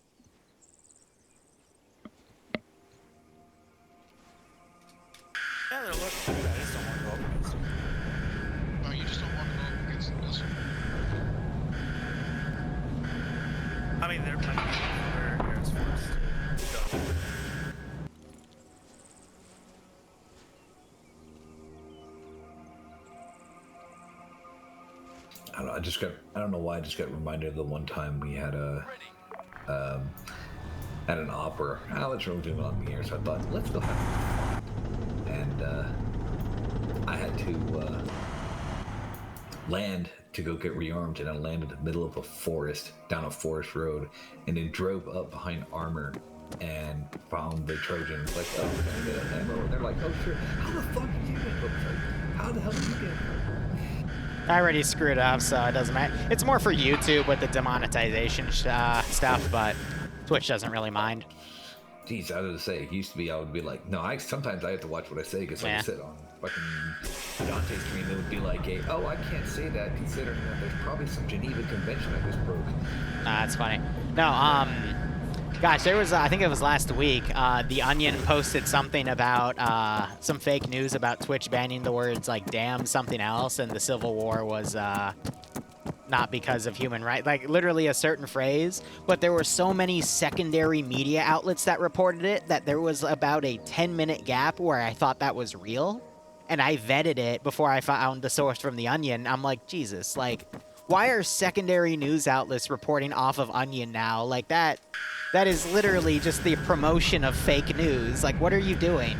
Yeah, they're looking good. I just don't want to go up against them. Oh, you just don't want to go up against the missile. I mean, they're playing where it's forced to go. I don't know. I don't know why I just got reminded of the one time we had at an opera. Alex Rome doing on me here, so I thought, let's go have fun. And I had to land to go get rearmed, and I landed in the middle of a forest, down a forest road, and then drove up behind armor and found the Trojans. Like, oh, can I get an ammo? And they're like, oh, sure. How the fuck did you get it? How the hell did you get it? I already screwed up, so it doesn't matter. It's more for YouTube with the demonetization stuff, but Twitch doesn't really mind. Jeez, I was gonna say, it used to be I would be like, no, sometimes I have to watch what I say, because like I said on fucking Dante's stream, it would be like, oh, I can't say that considering that there's probably some Geneva Convention I just broke. That's funny. No, gosh, there was, I think it was last week, The Onion posted something about some fake news about Twitch banning the words like damn something else, and the Civil War was not because of human rights, like literally a certain phrase, but there were so many secondary media outlets that reported it that there was about a 10-minute gap where I thought that was real, and I vetted it before I found the source from The Onion. I'm like, Jesus, like, why are secondary news outlets reporting off of Onion now? Like, that is literally just the promotion of fake news. Like, what are you doing?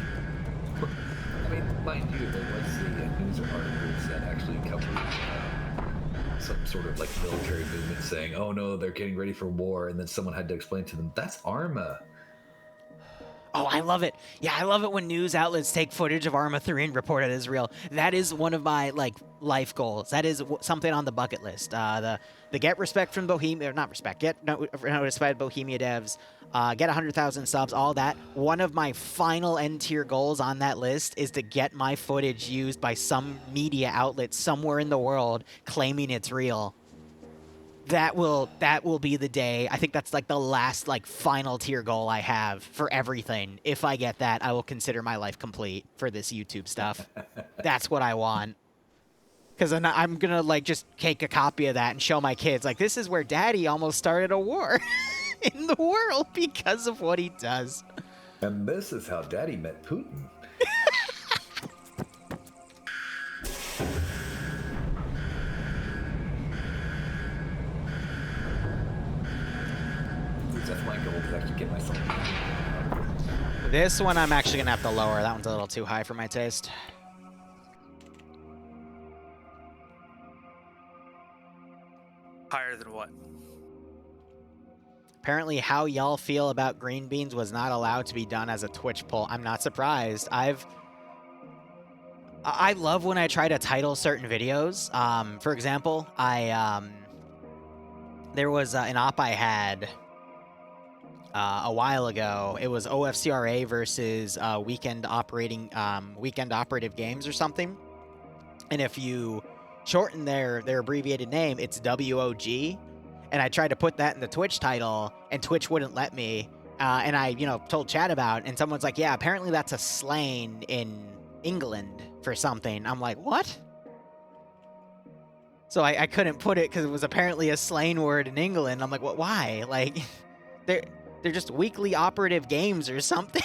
I mean, mind you, there was the news articles that actually covered some sort of like military movement saying, oh no, they're getting ready for war, and then someone had to explain to them, that's Arma. Oh, I love it. Yeah, I love it when news outlets take footage of Arma 3 and report it as real. That is one of my like life goals. That is something on the bucket list. The get respect from Bohemia, or not respect, get noticed by Bohemia devs, get 100,000 subs, all that. One of my final end tier goals on that list is to get my footage used by some media outlet somewhere in the world claiming it's real. That will be the day. I think that's like the last like final tier goal I have for everything. If I get that, I will consider my life complete for this YouTube stuff. That's what I want. Because then I'm gonna like just take a copy of that and show my kids like this is where Daddy almost started a war in the world because of what he does. And this is how Daddy met Putin. That's my goal, to actually get myself. This one I'm actually gonna have to lower. That one's a little too high for my taste. Higher than what? Apparently, how y'all feel about green beans was not allowed to be done as a Twitch poll. I'm not surprised. I love when I try to title certain videos. For example, there was an op I had a while ago. It was OFCRA versus weekend operative games or something. And if you shorten their abbreviated name, it's WOG. And I tried to put that in the Twitch title, and Twitch wouldn't let me. And I, told chat about it, and someone's like, yeah, apparently that's a slang in England for something. I'm like, what? So I couldn't put it because it was apparently a slang word in England. I'm like, what? Why? Like, they're just weekly operative games or something.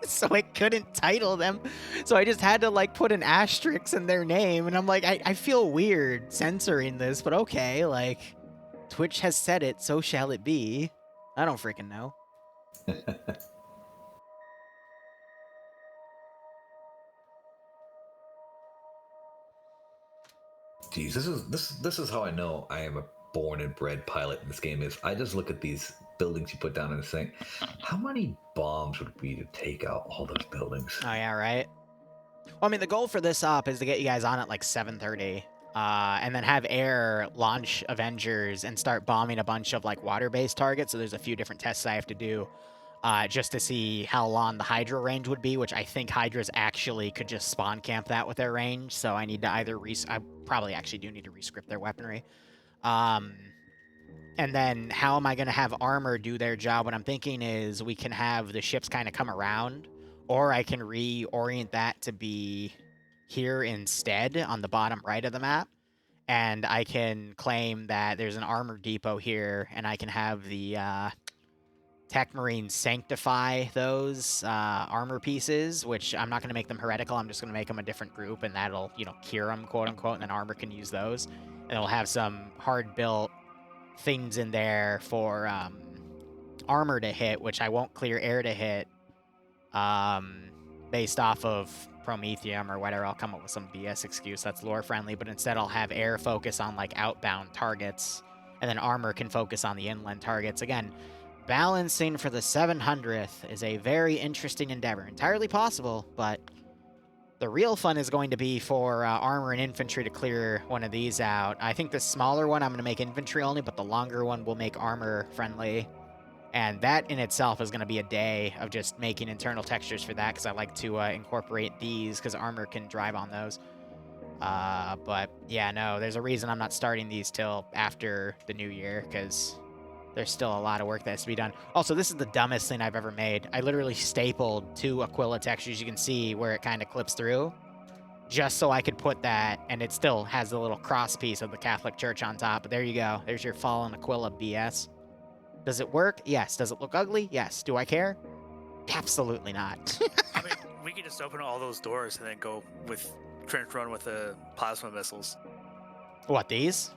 So I couldn't title them. So I just had to like put an asterisk in their name, and I'm like, I feel weird censoring this, but okay, like. Twitch has said it, so shall it be. I don't freaking know. Geez, this is how I know I am a born and bred pilot in this game. Is I just look at these buildings you put down and think, how many bombs would it be to take out all those buildings? Oh yeah, right. Well, I mean, the goal for this op is to get you guys on at like 7:30. And then have Air launch Avengers and start bombing a bunch of like water-based targets. So there's a few different tests I have to do just to see how long the Hydra range would be, which I think Hydras actually could just spawn camp that with their range. So I need to either I probably actually do need to rescript their weaponry. And then how am I going to have armor do their job? What I'm thinking is we can have the ships kind of come around, or I can reorient that to be here instead on the bottom right of the map, and I can claim that there's an armor depot here, and I can have the Tech Marines sanctify those armor pieces, which I'm not going to make them heretical. I'm just going to make them a different group, and that'll, cure them, quote unquote, and then armor can use those. And it'll have some hard-built things in there for armor to hit, which I won't clear air to hit based off of Prometheum or whatever. I'll come up with some BS excuse that's lore friendly, but instead I'll have air focus on like outbound targets, and then armor can focus on the inland targets. Again, balancing for the 700th is a very interesting endeavor. Entirely possible, but the real fun is going to be for armor and infantry to clear one of these out. I think the smaller one I'm going to make infantry only, but the longer one will make armor friendly. And that in itself is going to be a day of just making internal textures for that, because I like to incorporate these, because armor can drive on those. But yeah, no, there's a reason I'm not starting these till after the new year, because there's still a lot of work that has to be done. Also, this is the dumbest thing I've ever made. I literally stapled 2 Aquila textures. You can see where it kind of clips through, just so I could put that, and it still has the little cross piece of the Catholic Church on top. But there you go. There's your fallen Aquila BS. Does it work? Yes. Does it look ugly? Yes. Do I care? Absolutely not. I mean, we could just open all those doors and then go with trench run with the plasma missiles. What, these?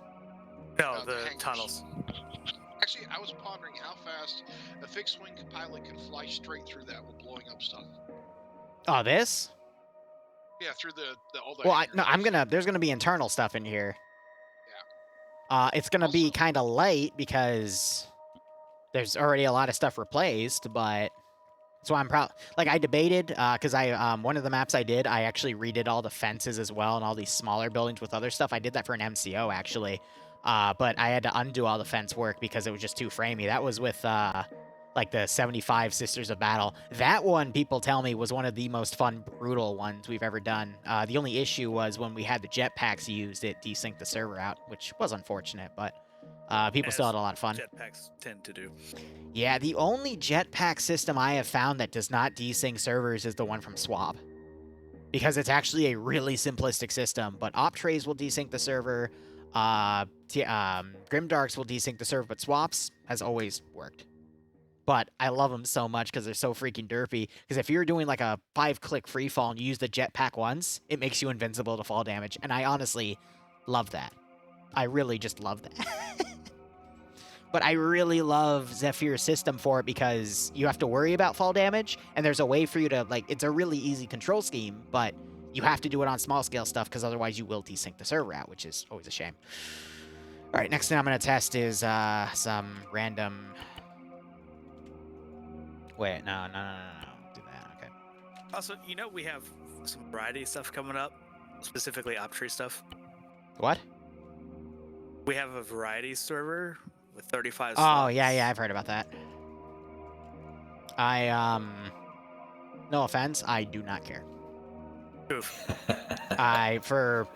No, the hangars. tunnels. Actually, I was pondering how fast a fixed-wing pilot can fly straight through that with blowing up stuff. Oh, this? Yeah, through all the. Well, there's gonna be internal stuff in here. Yeah. It's gonna be Also- kind of light because there's already a lot of stuff replaced, but So I'm proud. Like I debated, because one of the maps I did, I actually redid all the fences as well and all these smaller buildings with other stuff. I did that for an MCO actually, but I had to undo all the fence work because it was just too framey. That was with like the 75 Sisters of Battle. That one, people tell me, was one of the most fun, brutal ones we've ever done. The only issue was when we had the jetpacks used, it desynced the server out, which was unfortunate, but people still had a lot of fun. Jetpacks tend to do. Yeah, the only jetpack system I have found that does not desync servers is the one from Swab. Because it's actually a really simplistic system, but Optrays will desync the server, Grimdarks will desync the server, but Swaps has always worked. But I love them so much because they're so freaking derpy. Because if you're doing like a 5-click freefall and you use the jetpack once, it makes you invincible to fall damage. And I honestly love that. I really just love that. But I really love Zephyr's system for it because you have to worry about fall damage, and there's a way for you to, like, it's a really easy control scheme, but you have to do it on small scale stuff because otherwise you will desync the server out, which is always a shame. All right, next thing I'm going to test is some random... Wait, no. Do that, okay. Also, you know we have some variety stuff coming up, specifically Optree stuff. What? We have a variety server with 35 Oh, slots. yeah, I've heard about that. No offense, I do not care. Oof. For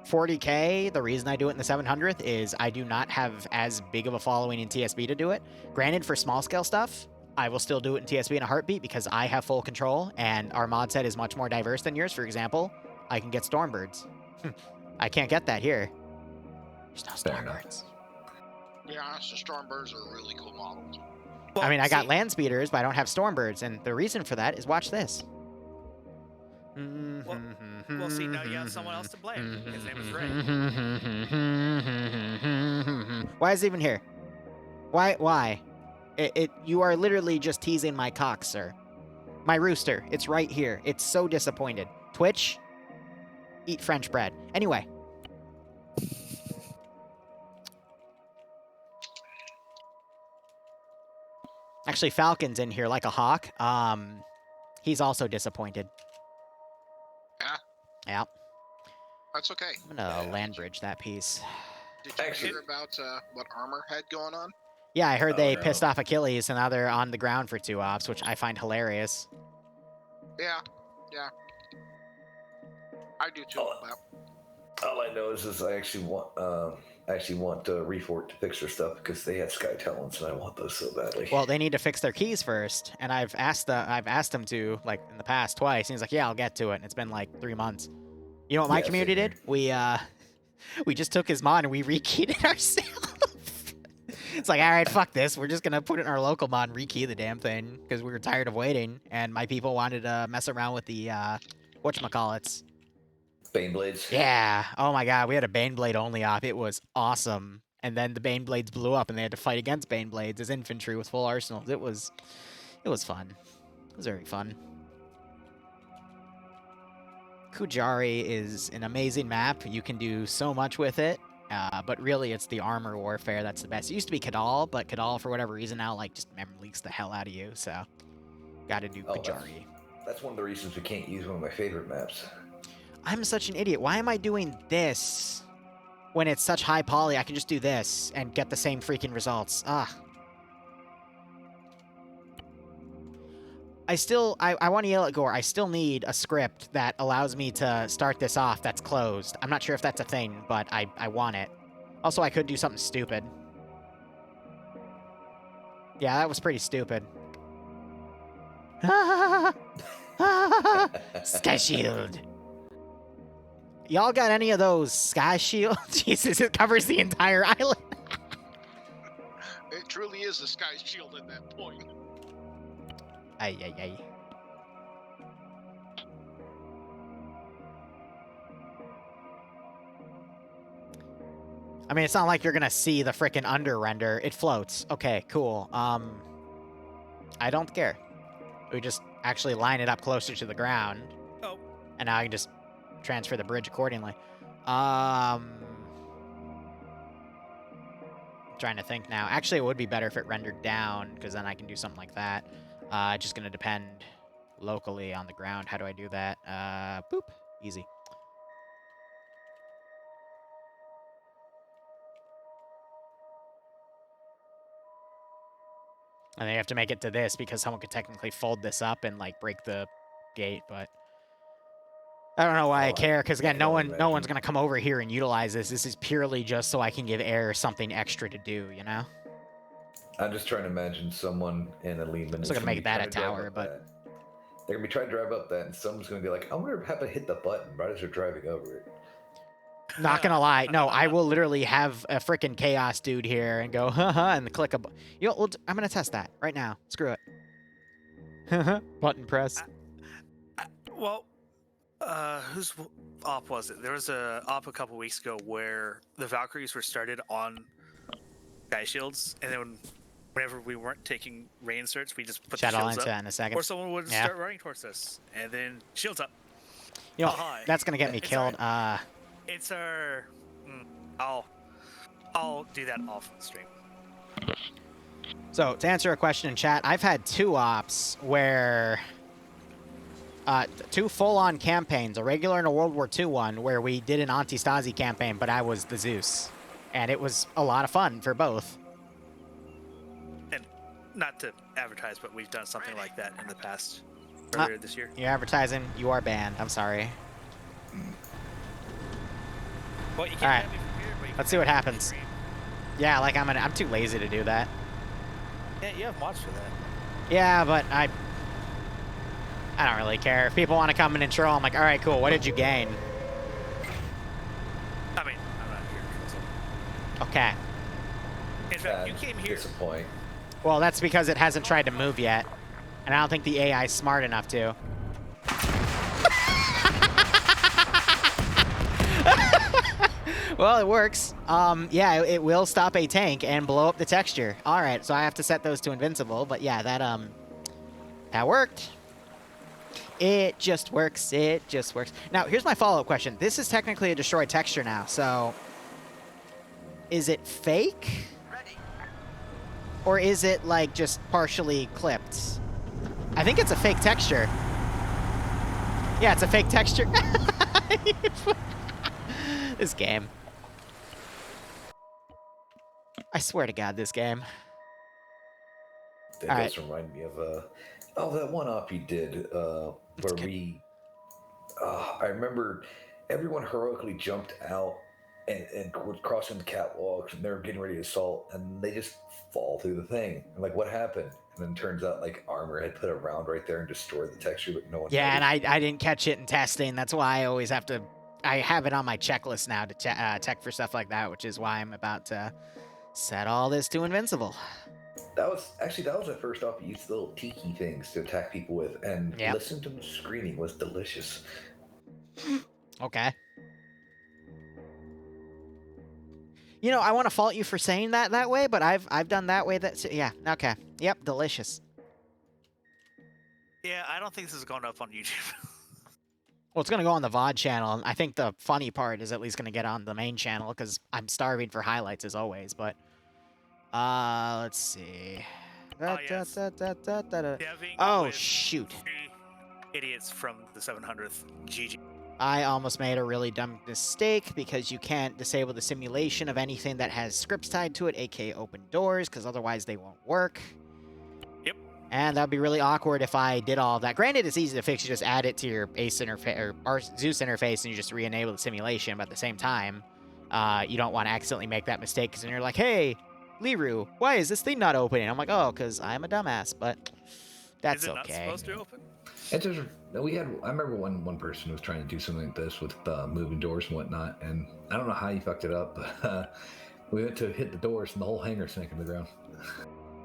40K, the reason I do it in the 700th is I do not have as big of a following in TSB to do it. Granted, for small scale stuff, I will still do it in TSB in a heartbeat because I have full control and our mod set is much more diverse than yours. For example, I can get Stormbirds. I can't get that here. There's no Stormbirds. To be honest, the Stormbirds are a really cool model. Well, I mean, I got land speeders, but I don't have Stormbirds, and the reason for that is watch this. Well, see, now you have someone else to blame. His name is Ray. Why is it even here? Why? You are literally just teasing my cock, sir. My rooster, it's right here. It's so disappointed. Twitch, eat French bread. Anyway. Actually, Falcon's in here like a hawk. He's also disappointed. Yeah? Yeah. That's okay. I'm gonna land bridge that piece. Did you hear about what Armor had going on? Yeah, I heard they pissed off Achilles, and now they're on the ground for 2 ops, which I find hilarious. Yeah. I do too. All I know is I actually want Refort to fix their stuff because they had Sky Talents and I want those so badly. Well, they need to fix their keys first, and I've asked them to, like, in the past twice. And he's like, yeah, I'll get to it, and it's been like 3 months. You know what my community did? We just took his mod and we rekeyed it ourselves. It's like, all right, fuck this. We're just gonna put it in our local mod and rekey the damn thing because we were tired of waiting, and my people wanted to mess around with the whatchamacallits. Baneblades. Yeah. Oh my god, we had a Baneblade only op. It was awesome. And then the Baneblades blew up and they had to fight against Baneblades as infantry with full arsenals. It was fun. It was very fun. Kujari is an amazing map. You can do so much with it. But really it's the armor warfare that's the best. It used to be Kadal, but Kadal for whatever reason now like just memory leaks the hell out of you. So gotta do Kujari. That's one of the reasons we can't use one of my favorite maps. I'm such an idiot. Why am I doing this when it's such high poly? I can just do this and get the same freaking results. Ugh. I want to yell at Gore. I still need a script that allows me to start this off that's closed. I'm not sure if that's a thing, but I want it. Also, I could do something stupid. Yeah, that was pretty stupid. Sky Shield. Y'all got any of those Sky Shield? Jesus, it covers the entire island. It truly is a Sky Shield at that point. Ay. I mean, it's not like you're gonna see the frickin' under render. It floats. Okay, cool. I don't care. We just actually line it up closer to the ground. Oh. And now I can just transfer the bridge accordingly. Trying to think now. Actually, it would be better if it rendered down, because then I can do something like that. Just gonna depend locally on the ground. How do I do that? Boop. Easy. And then you have to make it to this because someone could technically fold this up and like break the gate, but I don't know why I care, because again, no one's gonna come over here and utilize this. This is purely just so I can give air something extra to do, you know? I'm just trying to imagine someone in a Lehman. So gonna make that a tower, but they're gonna be trying to drive up that, and someone's gonna be like, "I wonder how to hit the button right as they're driving over it." Not gonna lie, no, I will literally have a freaking chaos dude here and go, haha, and click a button. You know, I'm gonna test that right now. Screw it. Button press. Well, whose op was it? There was a op a couple weeks ago where the Valkyries were started on Sky Shields, and then whenever we weren't taking rain inserts, we just put Chat, the I'll shields answer up, that in a second. or someone would start running towards us, and then shields up. You know, hi. that's gonna get me killed. It's our. I'll do that off stream. So to answer a question in chat, I've had 2 ops where 2 full-on campaigns, a regular and a World War II one, where we did an anti-Stasi campaign, but I was the Zeus, and it was a lot of fun for both. And not to advertise, but we've done something like that in the past, earlier this year. You're advertising. You are banned. I'm sorry. Well, you can't Alright. ban me from here, but you Let's can see what ban me happens. from stream. Yeah, like I'm too lazy to do that. Yeah, you have mods for that. Yeah, but I don't really care. If people want to come in and troll, I'm like, all right, cool. What did you gain? I mean, I'm not here. So. Okay. In fact, you came here. Disappoint. Well, that's because it hasn't tried to move yet, and I don't think the AI is smart enough to. Well, it works. Yeah, it will stop a tank and blow up the texture. All right, so I have to set those to invincible, but yeah, that worked. It just works. It just works. Now, here's my follow-up question. This is technically a destroyed texture now, so is it fake? Or is it, like, just partially clipped? I think it's a fake texture. Yeah, it's a fake texture. This game. I swear to God, this game. That All does remind me of that one op you did where we. I remember everyone heroically jumped out and was crossing the catwalks, and they were getting ready to assault, and they just fall through the thing. I'm like, what happened? And then turns out like Armor had put a round right there and destroyed the texture, but no one. Yeah, noticed. and I didn't catch it in testing. That's why I always have to. I have it on my checklist now to check for stuff like that, which is why I'm about to set all this to invincible. That was the first op you used little tiki things to attack people with, and Yep. listen to them screaming was delicious. Okay. You know, I want to fault you for saying that way, but I've done that way. Yeah. Okay. Yep. Delicious. Yeah, I don't think this is going up on YouTube. Well, it's gonna go on the VOD channel. And I think the funny part is at least gonna get on the main channel because I'm starving for highlights as always. But let's see. Oh, yes. Oh Deving shoot! with 3 idiots from the 700th. GG. I almost made a really dumb mistake because you can't disable the simulation of anything that has scripts tied to it, aka open doors, because otherwise they won't work. Yep. And that would be really awkward if I did all of that. Granted, it's easy to fix. You just add it to your Ace interface or Zeus interface, and you just re-enable the simulation. But at the same time, you don't want to accidentally make that mistake because then you're like, "Hey, Liru, why is this thing not opening?" I'm like, "Oh, because I'm a dumbass." But that's Is it not okay. supposed to open? It's just, I remember one person was trying to do something like this with moving doors and whatnot, and I don't know how he fucked it up, but we went to hit the doors and the whole hanger sank in the ground.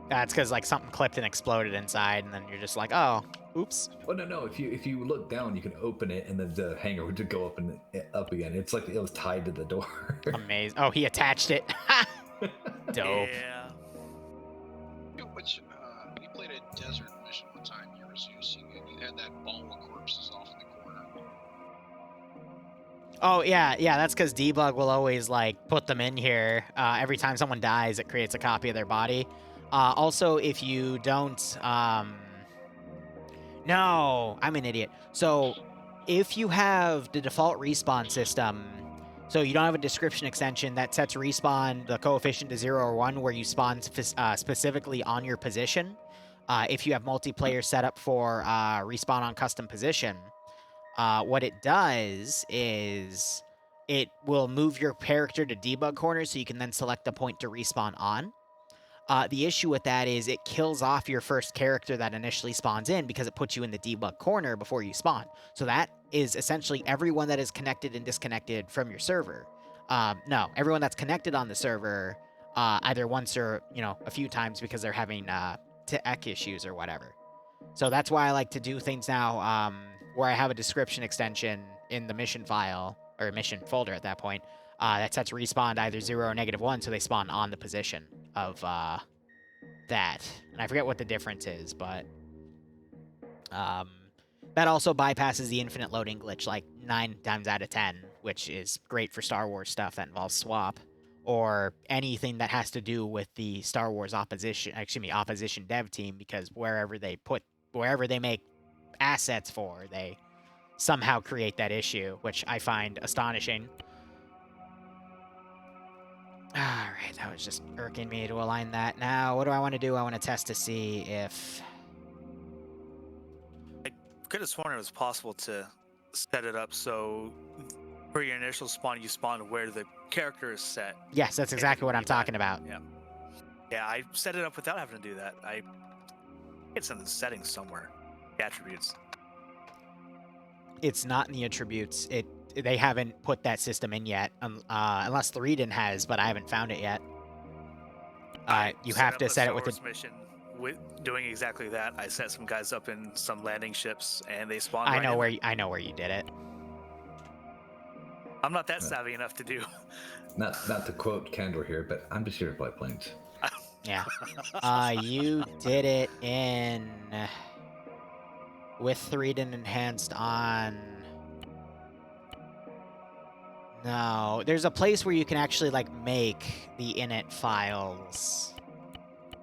That's because like something clipped and exploded inside, and then you're just like, "Oh, oops." Well, no. If you look down, you can open it, and then the hanger would just go up and up again. It's like it was tied to the door. Amazing. Oh, he attached it. Dope. Yeah. Which, we played a desert mission one time. You were Zeus, and you had that ball of corpses off in the corner. Oh, yeah. That's because Debug will always, like, put them in here. Every time someone dies, it creates a copy of their body. Also, if you don't, No, I'm an idiot. So, if you have the default respawn system, so you don't have a description extension that sets respawn the coefficient to 0 or 1 where you spawn specifically on your position, if you have multiplayer set up for respawn on custom position, what it does is it will move your character to debug corner so you can then select a point to respawn on. The issue with that is it kills off your first character that initially spawns in because it puts you in the debug corner before you spawn. So that is essentially everyone that is connected and disconnected from your server. No, everyone that's connected on the server either once or, a few times because they're having tech issues or whatever. So that's why I like to do things now where I have a description extension in the mission file, or mission folder at that point, that sets respawn to either 0 or -1, so they spawn on the position of that. And I forget what the difference is, but that also bypasses the infinite loading glitch like 9 times out of 10, which is great for Star Wars stuff that involves swap, or anything that has to do with the Star Wars opposition dev team, because wherever they make assets for, they somehow create that issue, which I find astonishing. Alright, that was just irking me to align that. Now, what do I want to do? I want to test to see if... I could have sworn it was possible to set it up so for your initial spawn, you spawn where the character is set. Yes, that's exactly what I'm talking about. Yeah. Yeah, I set it up without having to do that. It's in the settings somewhere. The attributes. It's not in the attributes. They haven't put that system in yet, unless Threeden has, but I haven't found it yet. You have to set it with a mission with doing exactly that. I set some guys up in some landing ships, and they spawned. I know where you did it. I'm not that savvy enough to do. Not to quote Candor here, but I'm just here to play planes. Yeah. You did it in with Threeden enhanced on. No, there's a place where you can actually make the init files.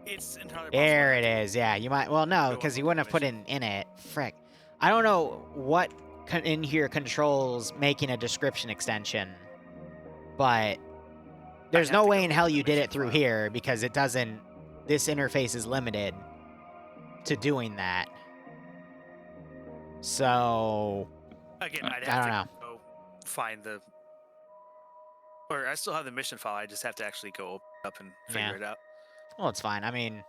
It's entirely there it is. Yeah, you might. Well, no, because you wouldn't have put in init. Frick. I don't know what in here controls making a description extension, but there's no way in hell you did it through here because it doesn't. This interface is limited to doing that. So again, I'd I have don't know. Go find the. Or I still have the mission file. I just have to actually go up and figure it out. Well, it's fine. I mean,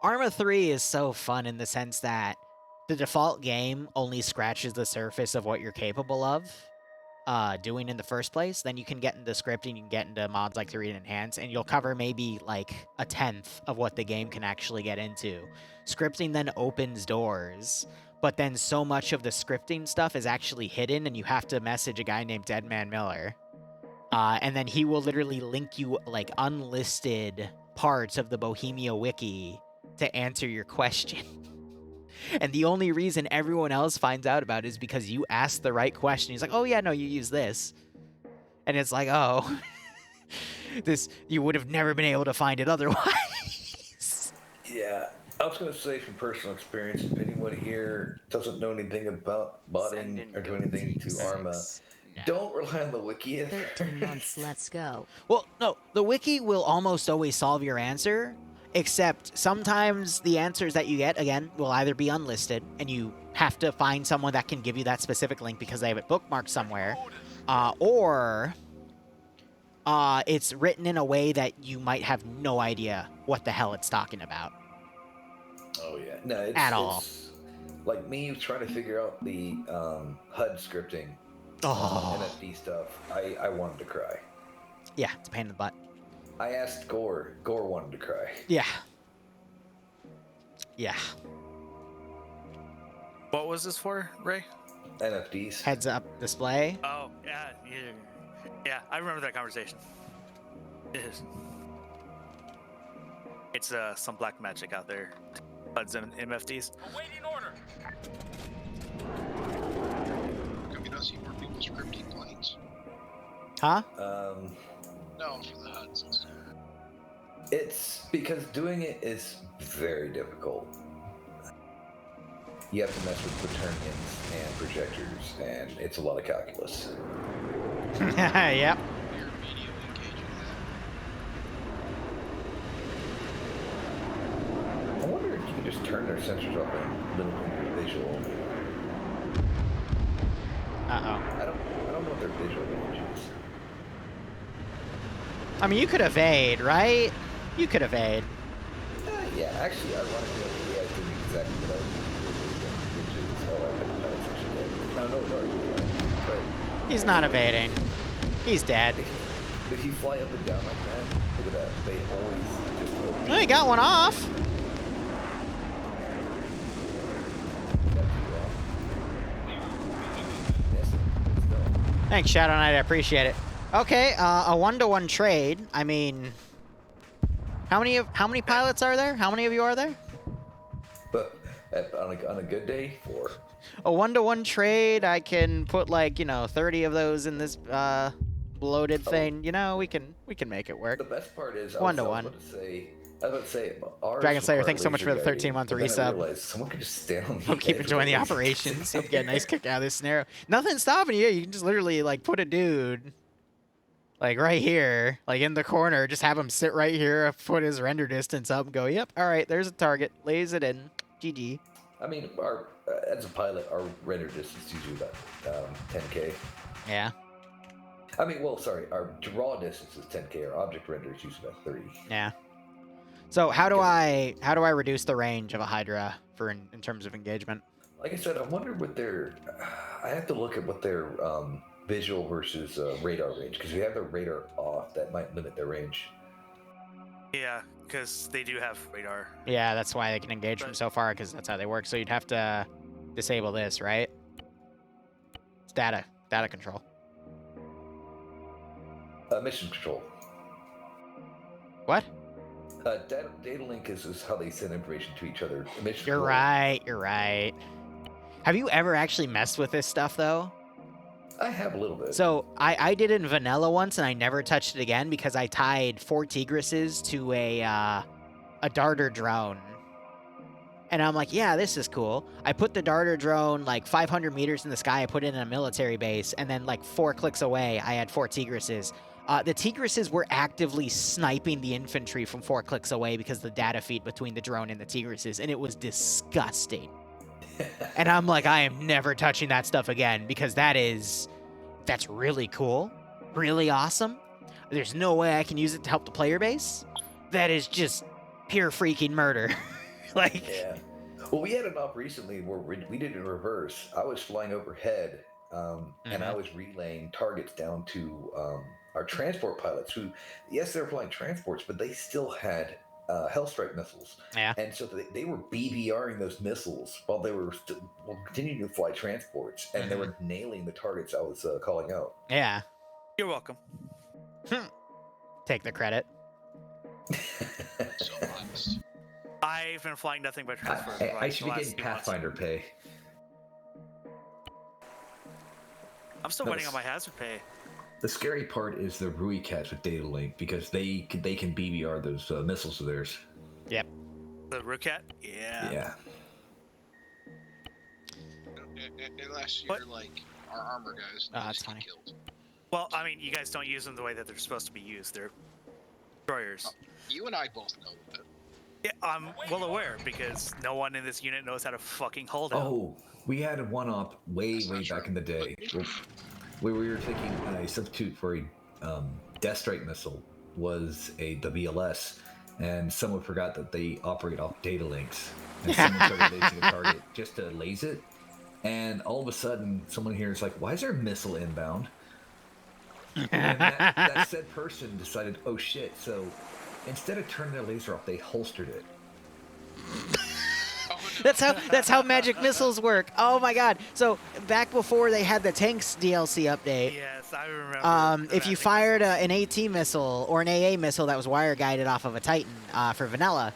Arma 3 is so fun in the sense that the default game only scratches the surface of what you're capable of doing in the first place. Then you can get into scripting, you can get into mods like 3 and Enhance, and you'll cover maybe like 1/10 of what the game can actually get into. Scripting then opens doors, but then so much of the scripting stuff is actually hidden, and you have to message a guy named Deadman Miller. And then he will literally link you like unlisted parts of the Bohemia wiki to answer your question. And the only reason everyone else finds out about it is because you asked the right question. He's like, oh yeah, no, you use this. And it's like, oh, you would have never been able to find it otherwise. Yeah, I was going to say from personal experience, if anyone here doesn't know anything about botting or doing anything to Arma, don't rely on the wiki. 13 months, let's go. Well, no, the wiki will almost always solve your answer, except sometimes the answers that you get, again, will either be unlisted, and you have to find someone that can give you that specific link because they have it bookmarked somewhere, or it's written in a way that you might have no idea what the hell it's talking about. Oh, yeah. No, it's like me trying to figure out the HUD scripting. NFT stuff. I wanted to cry. Yeah, it's a pain in the butt. I asked Gore. Gore wanted to cry. Yeah. Yeah. What was this for, Ray? NFTs. Heads up display. Oh, yeah. Yeah, I remember that conversation. It's some black magic out there. HUDs and MFTs. Awaiting order. Can we not see more people scripting planes? Huh? No, for the HUDs. It's because doing it is very difficult. you have to mess with quaternions and projectors, and it's a lot of calculus. Yep. You're immediately engaging that. I wonder if you can just turn their sensors off and limit them to visual only. Uh-oh. I don't know what their visual range is. I mean, you could evade, right? You could evade. Yeah, actually, ironically, the AI is doing exactly what I was doing, which is how I had the pilot section dead. No, right. He's not evading. He's dead. If you fly up and down like that, look at that. They always just go. Oh, he got one off. Thanks, Shadow Knight. I appreciate it. Okay, a 1-to-1 trade. I mean, how many pilots are there? How many of you are there? But on a good day, 4. A 1-to-1 trade. I can put like 30 of those in this bloated thing. You know, we can make it work. The best part is 1-to-1. I was about to say ours Dragon Slayer, require thanks so much for the laser 13-month guiding, but then I resub. realized someone could just stand on the Hope keep edge enjoying the of operations. Hope get a nice kick out of this scenario. Nothing's stopping you. You can just literally like put a dude like right here, like in the corner, just have him sit right here, put his render distance up and go, yep, all right, there's a target. Lays it in. GG. I mean, our as a pilot, our render distance is usually about 10K. Yeah. I mean, well, sorry, our draw distance is 10K. Our object render is usually about 30. Yeah. So how do I reduce the range of a Hydra for in terms of engagement? Like I said, I wonder what their. I have to look at what their visual versus radar range, because if you have their radar off, that might limit their range. Yeah, because they do have radar. Yeah, that's why they can engage from so far, because that's how they work. So you'd have to disable this, right? It's data control. Mission control. What? Data link is how they send information to each other. Mission You're control. right. You're right. Have you ever actually messed with this stuff though? I have a little bit. So I did it in vanilla once, and I never touched it again because I tied 4 Tigrises to a darter drone. And I'm like, yeah, this is cool. I put the darter drone like 500 meters in the sky. I put it in a military base, and then like 4 clicks away, I had 4 Tigrises. The Tigrises were actively sniping the infantry from 4 clicks away because of the data feed between the drone and the Tigrises, and it was disgusting. And I'm like, I am never touching that stuff again because that's really cool, really awesome. There's no way I can use it to help the player base. That is just pure freaking murder. Like, yeah. Well, we had an op recently where we did it in reverse. I was flying overhead, and I was relaying targets down to our transport pilots who, yes, they were flying transports, but they still had Hellstrike missiles. Yeah. And so they were BBRing those missiles while they were continuing to fly transports, and they were nailing the targets I was calling out. Yeah. You're welcome. Take the credit. So honest. I've been flying nothing but transfer. I should be getting Pathfinder pay. I'm still waiting on my hazard pay. The scary part is the Rui cats with data link, because they can BBR those missiles of theirs. Yep. The Rukat? Yeah. Yeah. Unless you're like our armor guys. That's funny. Killed. Well, I mean, you guys don't use them the way that they're supposed to be used. They're destroyers. You and I both know that. Yeah, I'm well aware because no one in this unit knows how to fucking hold it. Oh, we had one op way back in the day where we were taking a substitute for a Death Strike missile was the VLS, and someone forgot that they operate off data links, and someone started lasing a target just to laze it, and all of a sudden someone here is like, why is there a missile inbound? And that said person decided, oh shit, so instead of turning their laser off, they holstered it. That's how magic missiles work. Oh my god. So back before they had the tanks DLC update, yes, I remember. if you fired an AT missile or an AA missile that was wire guided off of a Titan for vanilla,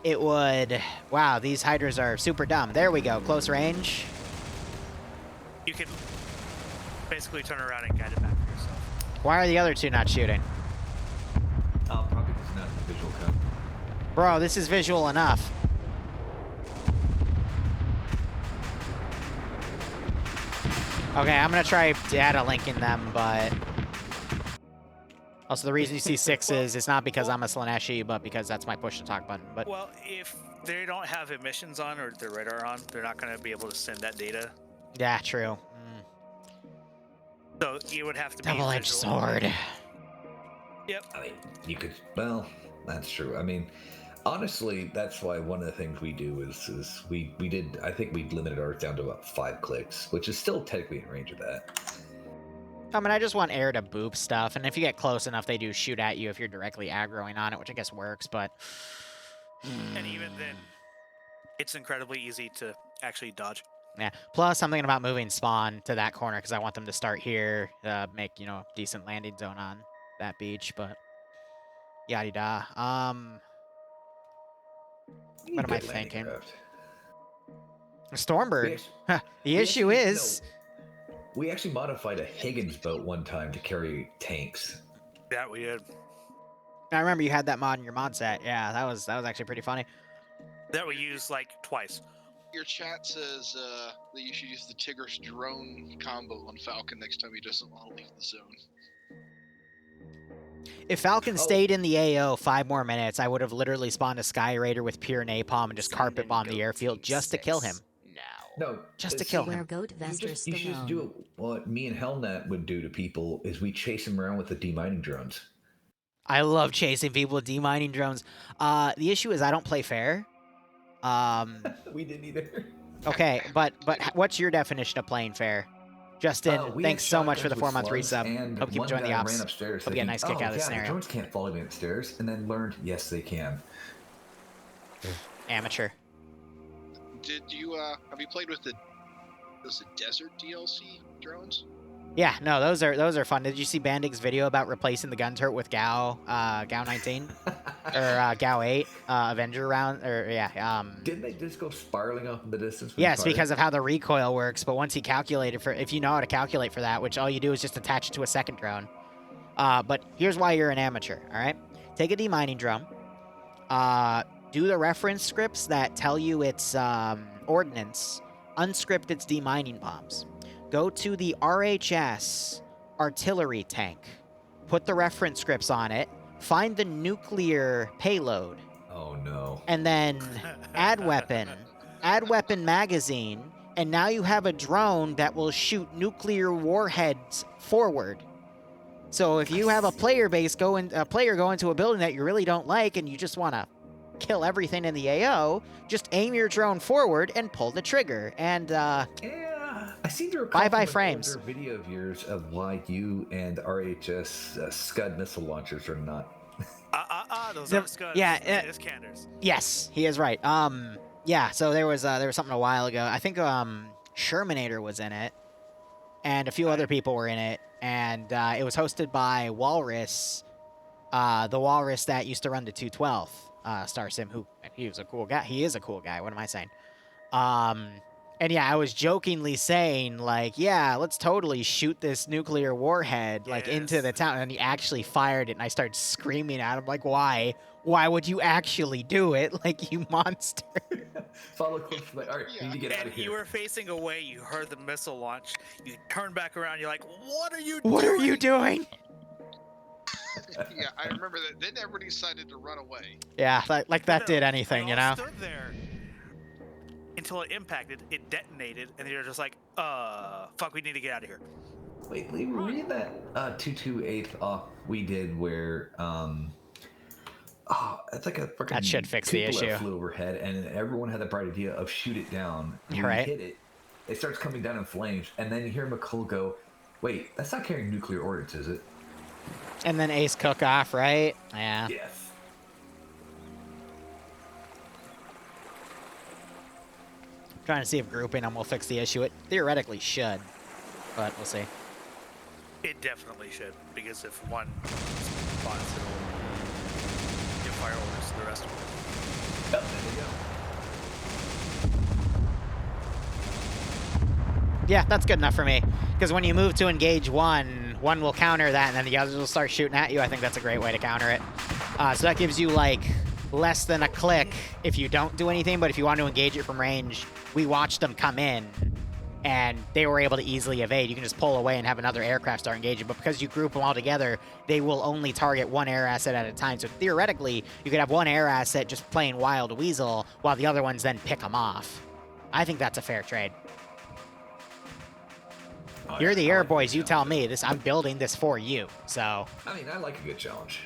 it would, wow, these Hydras are super dumb. There we go, close range. You can basically turn around and guide it back for yourself. Why are the other 2 not shooting? Probably because it's not the visual cut. Bro, this is visual enough. Okay, I'm gonna try data linking them, but also the reason you see 6s is not because I'm a Slaneshi, but because that's my push to talk button. But Well, if they don't have emissions on or their radar on, they're not going to be able to send that data. yeah, true. So you would have to be Double-edged visual. sword. Yep. I mean, you could. Well, that's true. I mean, honestly, that's why one of the things we do is we did. I think we limited ours down to about 5 clicks, which is still technically in range of that. I mean, I just want air to boop stuff, and if you get close enough, they do shoot at you if you're directly aggroing on it, which I guess works, but... And even then, it's incredibly easy to actually dodge. Yeah, plus I'm thinking about moving spawn to that corner, because I want them to start here, make, you know, decent landing zone on that beach, but... Yada-da. What am I thinking? Stormbird. The issue is... We actually modified a Higgins boat one time to carry tanks. That we did. I remember you had that mod in your mod set. Yeah, that was actually pretty funny. That we used like twice. Your chat says that you should use the Tigris drone combo on Falcon next time he doesn't want to leave the zone. If Falcon stayed in the AO 5 more minutes, I would have literally spawned a Sky Raider with pure napalm and just carpet bombed the airfield just to kill him. No, just to kill Where him. Goat You Vester just do what me and Hellnet would do to people is we chase them around with the demining drones. I love chasing people with demining drones. The issue is I don't play fair. We didn't either. Okay, but what's your definition of playing fair? Justin, thanks so much for the 4-month resub. Hope you enjoy the ops. Ran upstairs. Hope you get a nice kick out of the The scenario. drones can't follow me upstairs, and then learned yes they can. Amateur. Did you have you played with the desert DLC drones? Yeah, no, those are fun. Did you see Bandig's video about replacing the gun turret with Gao 19 or Gao 8 Avenger round? Or yeah, Didn't they just go spiraling off in the distance? yes, because of how the recoil works. But once he calculated for, if you know how to calculate for that, which all you do is just attach it to a second drone. But here's why you're an amateur. All right, take a demining drone. Do the reference scripts that tell you it's ordnance. Unscript its demining bombs. Go to the RHS artillery tank. Put the reference scripts on it. Find the nuclear payload. Oh no. And then add weapon. Add weapon magazine. And now you have a drone that will shoot nuclear warheads forward. So if you have a player go into a building that you really don't like and you just want to kill everything in the AO, just aim your drone forward and pull the trigger. And yeah, I seem to recall bye-bye from frames. an older video of yours of why you and RHS Scud missile launchers are not. Those aren't Scuds. Yeah, it's Candors. Yes, he is right. Yeah. So there was something a while ago. I think Shermanator was in it, and a few other people were in it, and it was hosted by Walrus, the Walrus that used to run the 212 Star Sim. He was a cool guy. He is a cool guy. What am I saying? And yeah, I was jokingly saying, like, yeah, let's totally shoot this nuclear warhead, like, into the town. And he actually fired it, and I started screaming at him, like, why? Why would you actually do it? Like, you monster. Follow close, like, all right, you need to get out And of here. you were facing away, you heard the missile launch, you turn back around, you're like, what are you doing? What are you doing? Yeah, I remember that. Then everybody decided to run away. Yeah, like that No, did anything, we you all know? stood there until it impacted, it detonated, and you're just like, fuck, we need to get out of here. Wait, Lee, were you in that 228th off we did where it's like a freaking That should fix the cupola issue. flew overhead, and everyone had the bright idea of shoot it down. When Right. you hit it, it starts coming down in flames, and then you hear McCall go, "Wait, that's not carrying nuclear ordnance, is it?" And then Ace cook off, right? Yeah. Yes. Trying to see if grouping them will fix the issue. It theoretically should, but we'll see. It definitely should, because if one spots, it'll give fire orders to the rest of them. Oh, there you go. Yeah, that's good enough for me. Because when you move to engage one will counter that, and then the others will start shooting at you. I think that's a great way to counter it. So that gives you, like, less than a click if you don't do anything, but if you want to engage it from range, we watch them come in, and they were able to easily evade. You can just pull away and have another aircraft start engaging, but because you group them all together, they will only target one air asset at a time. So theoretically, you could have one air asset just playing Wild Weasel, while the other ones then pick them off. I think that's a fair trade. Oh, You're yeah, the I air like boys. the You tell challenge. me. I'm building this for you. So I mean, I like a good challenge.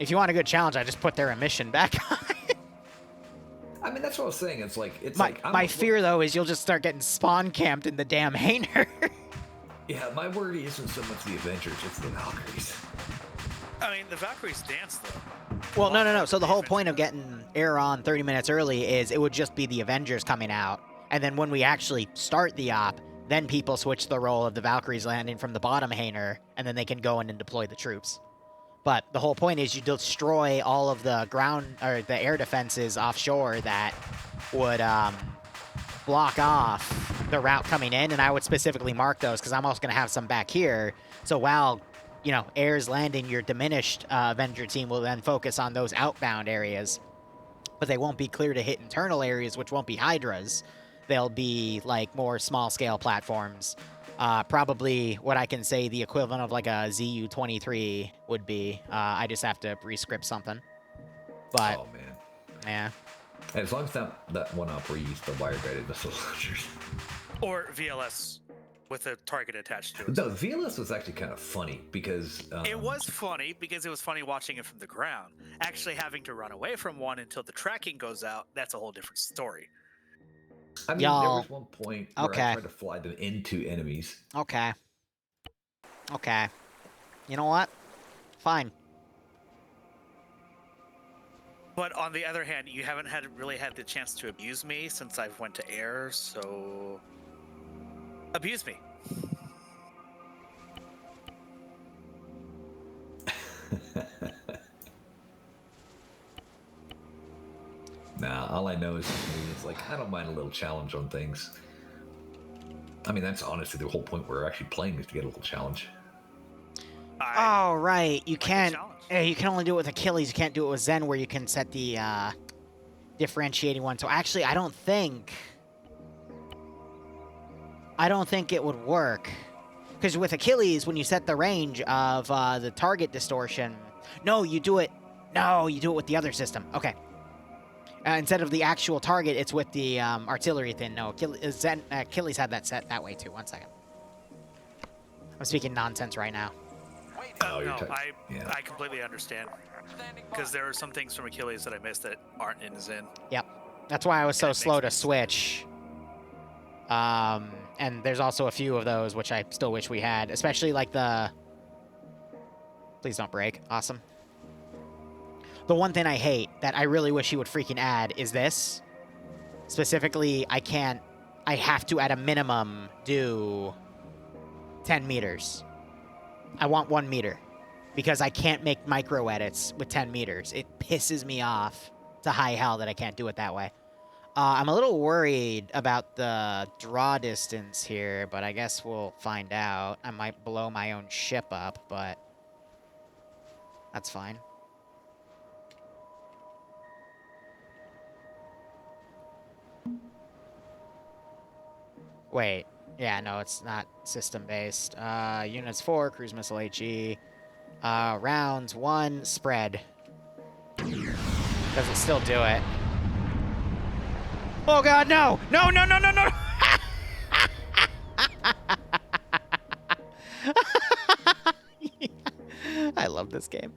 if you want a good challenge, I just put their emission back on. I mean, that's what I was saying. It's like My fear, though, is you'll just start getting spawn camped in the damn hangar. Yeah, my worry isn't so much the Avengers, it's the Valkyries. I mean, the Valkyries dance though. Well, no. So the whole point of getting air on 30 minutes early is it would just be the Avengers coming out. And then when we actually start the op, then people switch the role of the Valkyries landing from the bottom hangar, and then they can go in and deploy the troops. But the whole point is you destroy all of the ground or the air defenses offshore that would block off the route coming in, and I would specifically mark those because I'm also going to have some back here. So while, you know, air's landing, your diminished Avenger team will then focus on those outbound areas, but they won't be clear to hit internal areas, which won't be Hydras. They'll be like more small-scale platforms. Probably what I can say the equivalent of like a ZU-23 would be. I just have to re-script something. But, Oh, man. yeah. As long as that one up where you use the wire-guided missile launchers. Or VLS with a target attached to it. No, VLS was actually kind of funny because... It was funny because it was funny watching it from the ground. Actually having to run away from one until the tracking goes out, that's a whole different story. I mean, there was one point where I tried to fly them into enemies. Okay. You know what? Fine. But on the other hand, you haven't really had the chance to abuse me since I've went to air, so abuse me. Nah, all I know is it's like I don't mind a little challenge on things. I mean, that's honestly the whole point we're actually playing is to get a little challenge. Oh, right. You can't. challenge. You can only do it with Achilles. You can't do it with Zen, where you can set the differentiating one. So actually, I don't think it would work, because with Achilles, when you set the range of the target distortion, you do it with the other system. Okay. Instead of the actual target, it's with the artillery thing. No, Achilles had that set that way too. 1 second. I'm speaking nonsense right now. Oh, No, I completely understand. Because there are some things from Achilles that I missed that aren't in Zen. Yep. That's why I was so That slow to makes switch. And there's also a few of those which I still wish we had, especially like the... Please don't break. Awesome. The one thing I hate that I really wish he would freaking add is this. Specifically, I have to at a minimum do 10 meters. I want 1 meter because I can't make micro edits with 10 meters. It pisses me off to high hell that I can't do it that way. I'm a little worried about the draw distance here, but I guess we'll find out. I might blow my own ship up, but that's fine. Wait. Yeah, no, it's not system-based. Units 4, cruise missile HE. Rounds 1, spread. Does it still do it? Oh god, no! No! I love this game.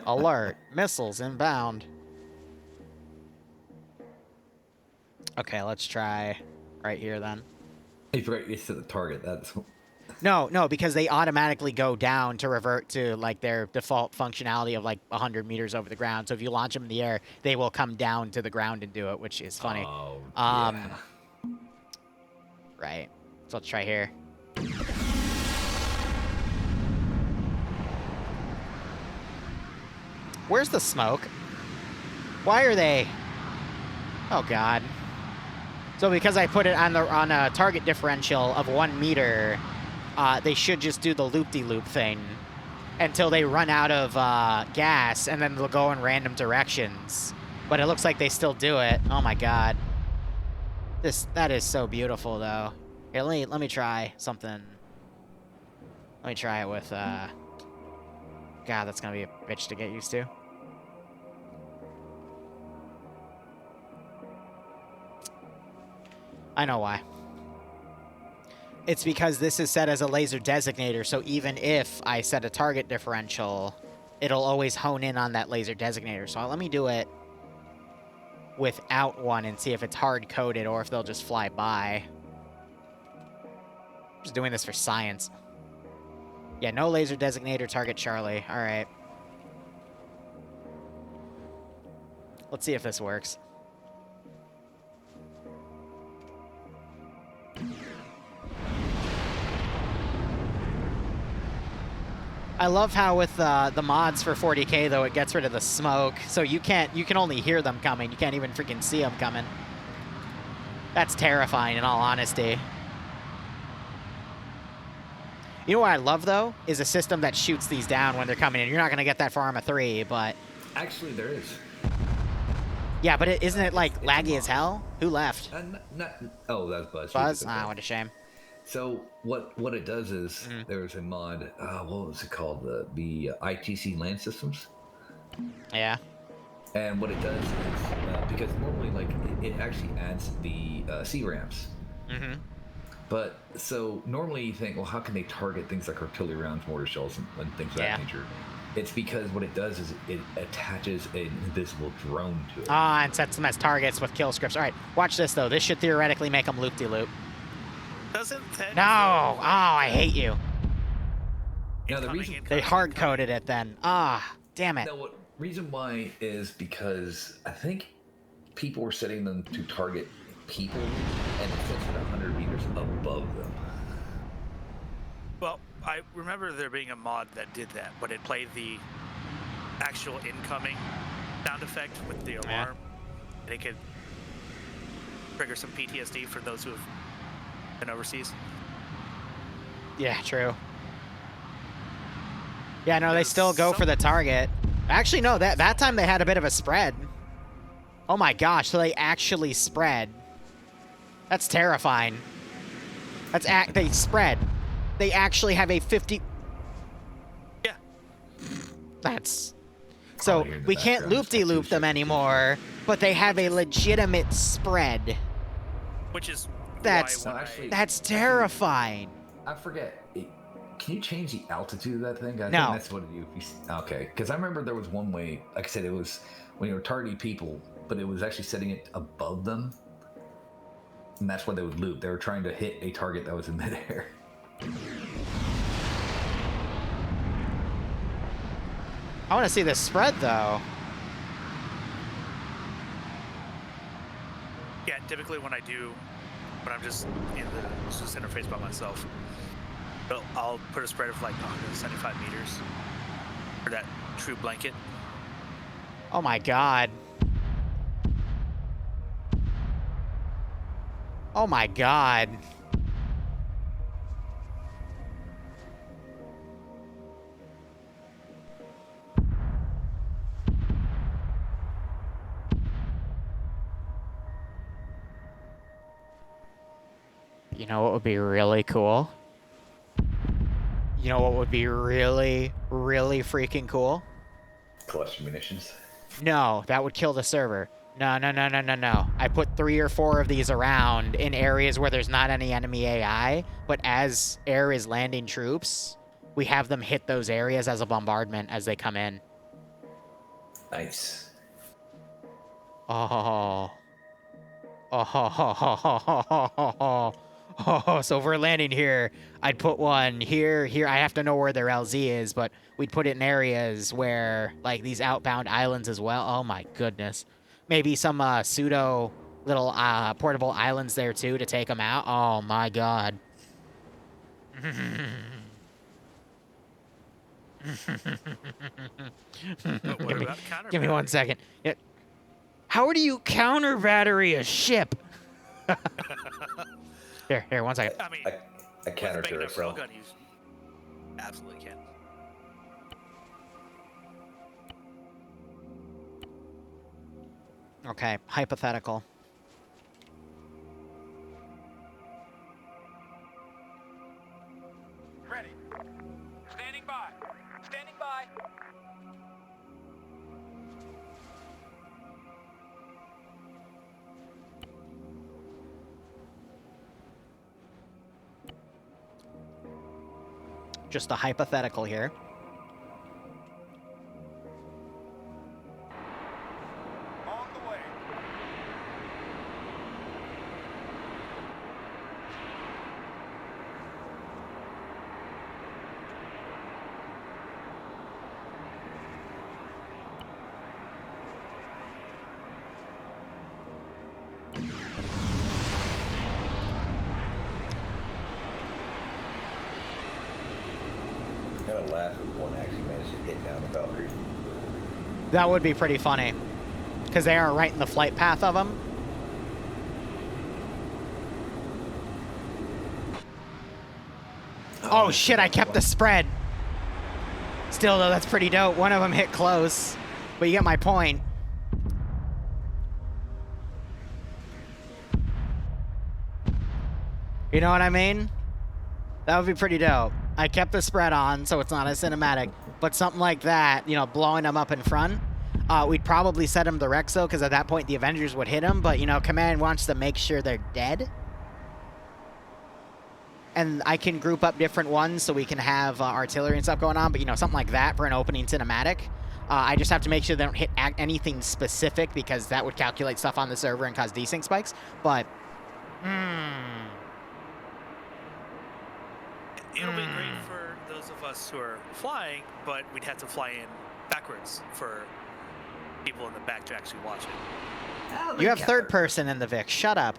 Alert. Missiles inbound. Okay, let's try right here then. You forgot you set the target. That's No, because they automatically go down to revert to like their default functionality of like 100 meters over the ground. So if you launch them in the air, they will come down to the ground and do it, which is funny. Oh, yeah. Right. So let's try here. Where's the smoke? Why are they... Oh, God. So because I put it on a target differential of 1 meter, they should just do the loop-de-loop thing until they run out of gas, and then they'll go in random directions. But it looks like they still do it. Oh, my God. That is so beautiful, though. Here, let me try something. Let me try it with, God, that's gonna be a bitch to get used to. I know why. It's because this is set as a laser designator, so even if I set a target differential, it'll always hone in on that laser designator. So let me do it without one and see if it's hard-coded or if they'll just fly by. Just doing this for science. Yeah, no laser designator, target Charlie. All right. Let's see if this works. I love how with the mods for 40K though, it gets rid of the smoke, so you can only hear them coming. You can't even freaking see them coming. That's terrifying, in all honesty. You know what I love though is a system that shoots these down when they're coming in. You're not gonna get that for Arma 3, but Actually, there is. yeah, but isn't it like laggy as hell? Who left? Oh, that's Buzz. Buzz? Ah, what a shame. So what it does is there's a mod. What was it called? The ITC land systems. Yeah. And what it does is because normally like it actually adds the C ramps. Mm-hmm. But so normally you think, well, how can they target things like artillery rounds, mortar shells, and things of that nature? It's because what it does is it attaches an invisible drone to it. Ah, and sets them as targets with kill scripts. All right, watch this though. This should theoretically make them loop-de-loop. Doesn't that? No! Oh, I hate you. Now the reason They hard-coded it then. Ah, damn it. No, what reason why is because I think people were setting them to target people, and it sets it 100 meters above them. Well, I remember there being a mod that did that, but it played the actual incoming sound effect with the alarm, and it could trigger some PTSD for those who have been overseas. Yeah, true. Yeah, no, they still go for the target. Actually, no, that time they had a bit of a spread. Oh my gosh, so they actually spread. That's terrifying. They spread. They actually have a 50... Yeah. That's... So, we can't loop-de-loop them anymore, but they have a legitimate spread. Which is That's terrifying. I forget. Can you change the altitude of that thing? I No. think that's what you... Okay, because I remember there was one way, like I said, it was when you were targeting people, but it was actually setting it above them. And that's why they would loop. They were trying to hit a target that was in midair. I want to see this spread, though. Yeah, typically when I'm just in the SUS interface by myself, I'll put a spread of like 175 meters for that true blanket. Oh my god. Oh my god. You know what would be really cool? You know what would be really, really freaking cool? Cluster munitions. No, that would kill the server. No. I put 3 or 4 of these around in areas where there's not any enemy AI, but as air is landing troops, we have them hit those areas as a bombardment as they come in. Nice. Oh, so if we're landing here, I'd put one here. I have to know where their LZ is, but we'd put it in areas where, like, these outbound islands as well. Oh my goodness. Maybe some pseudo little portable islands there too to take them out. Oh my god. Give me 1 second. How do you counter battery a ship? Here, 1 second. I mean, I counter with a big enough carousel. railgun, you absolutely can. Okay, hypothetical. ready. Standing by. Standing by. Just a hypothetical here. On the way. I'm gonna laugh if one actually managed to hit down the Valkyrie. That would be pretty funny. Because they are right in the flight path of them. Oh shit, I kept the spread. Still though, that's pretty dope. One of them hit close. But you get my point. You know what I mean? That would be pretty dope. I kept the spread on, so it's not as cinematic. But something like that, you know, blowing them up in front, we'd probably set them to Rex, though, because at that point the Avengers would hit them. But, you know, Command wants to make sure they're dead. And I can group up different ones so we can have artillery and stuff going on. But, you know, something like that for an opening cinematic. I just have to make sure they don't hit anything specific, because that would calculate stuff on the server and cause desync spikes. But, It'll be great for those of us who are flying, but we'd have to fly in backwards for people in the back to actually watch it. you have third person in the Vic. Shut up.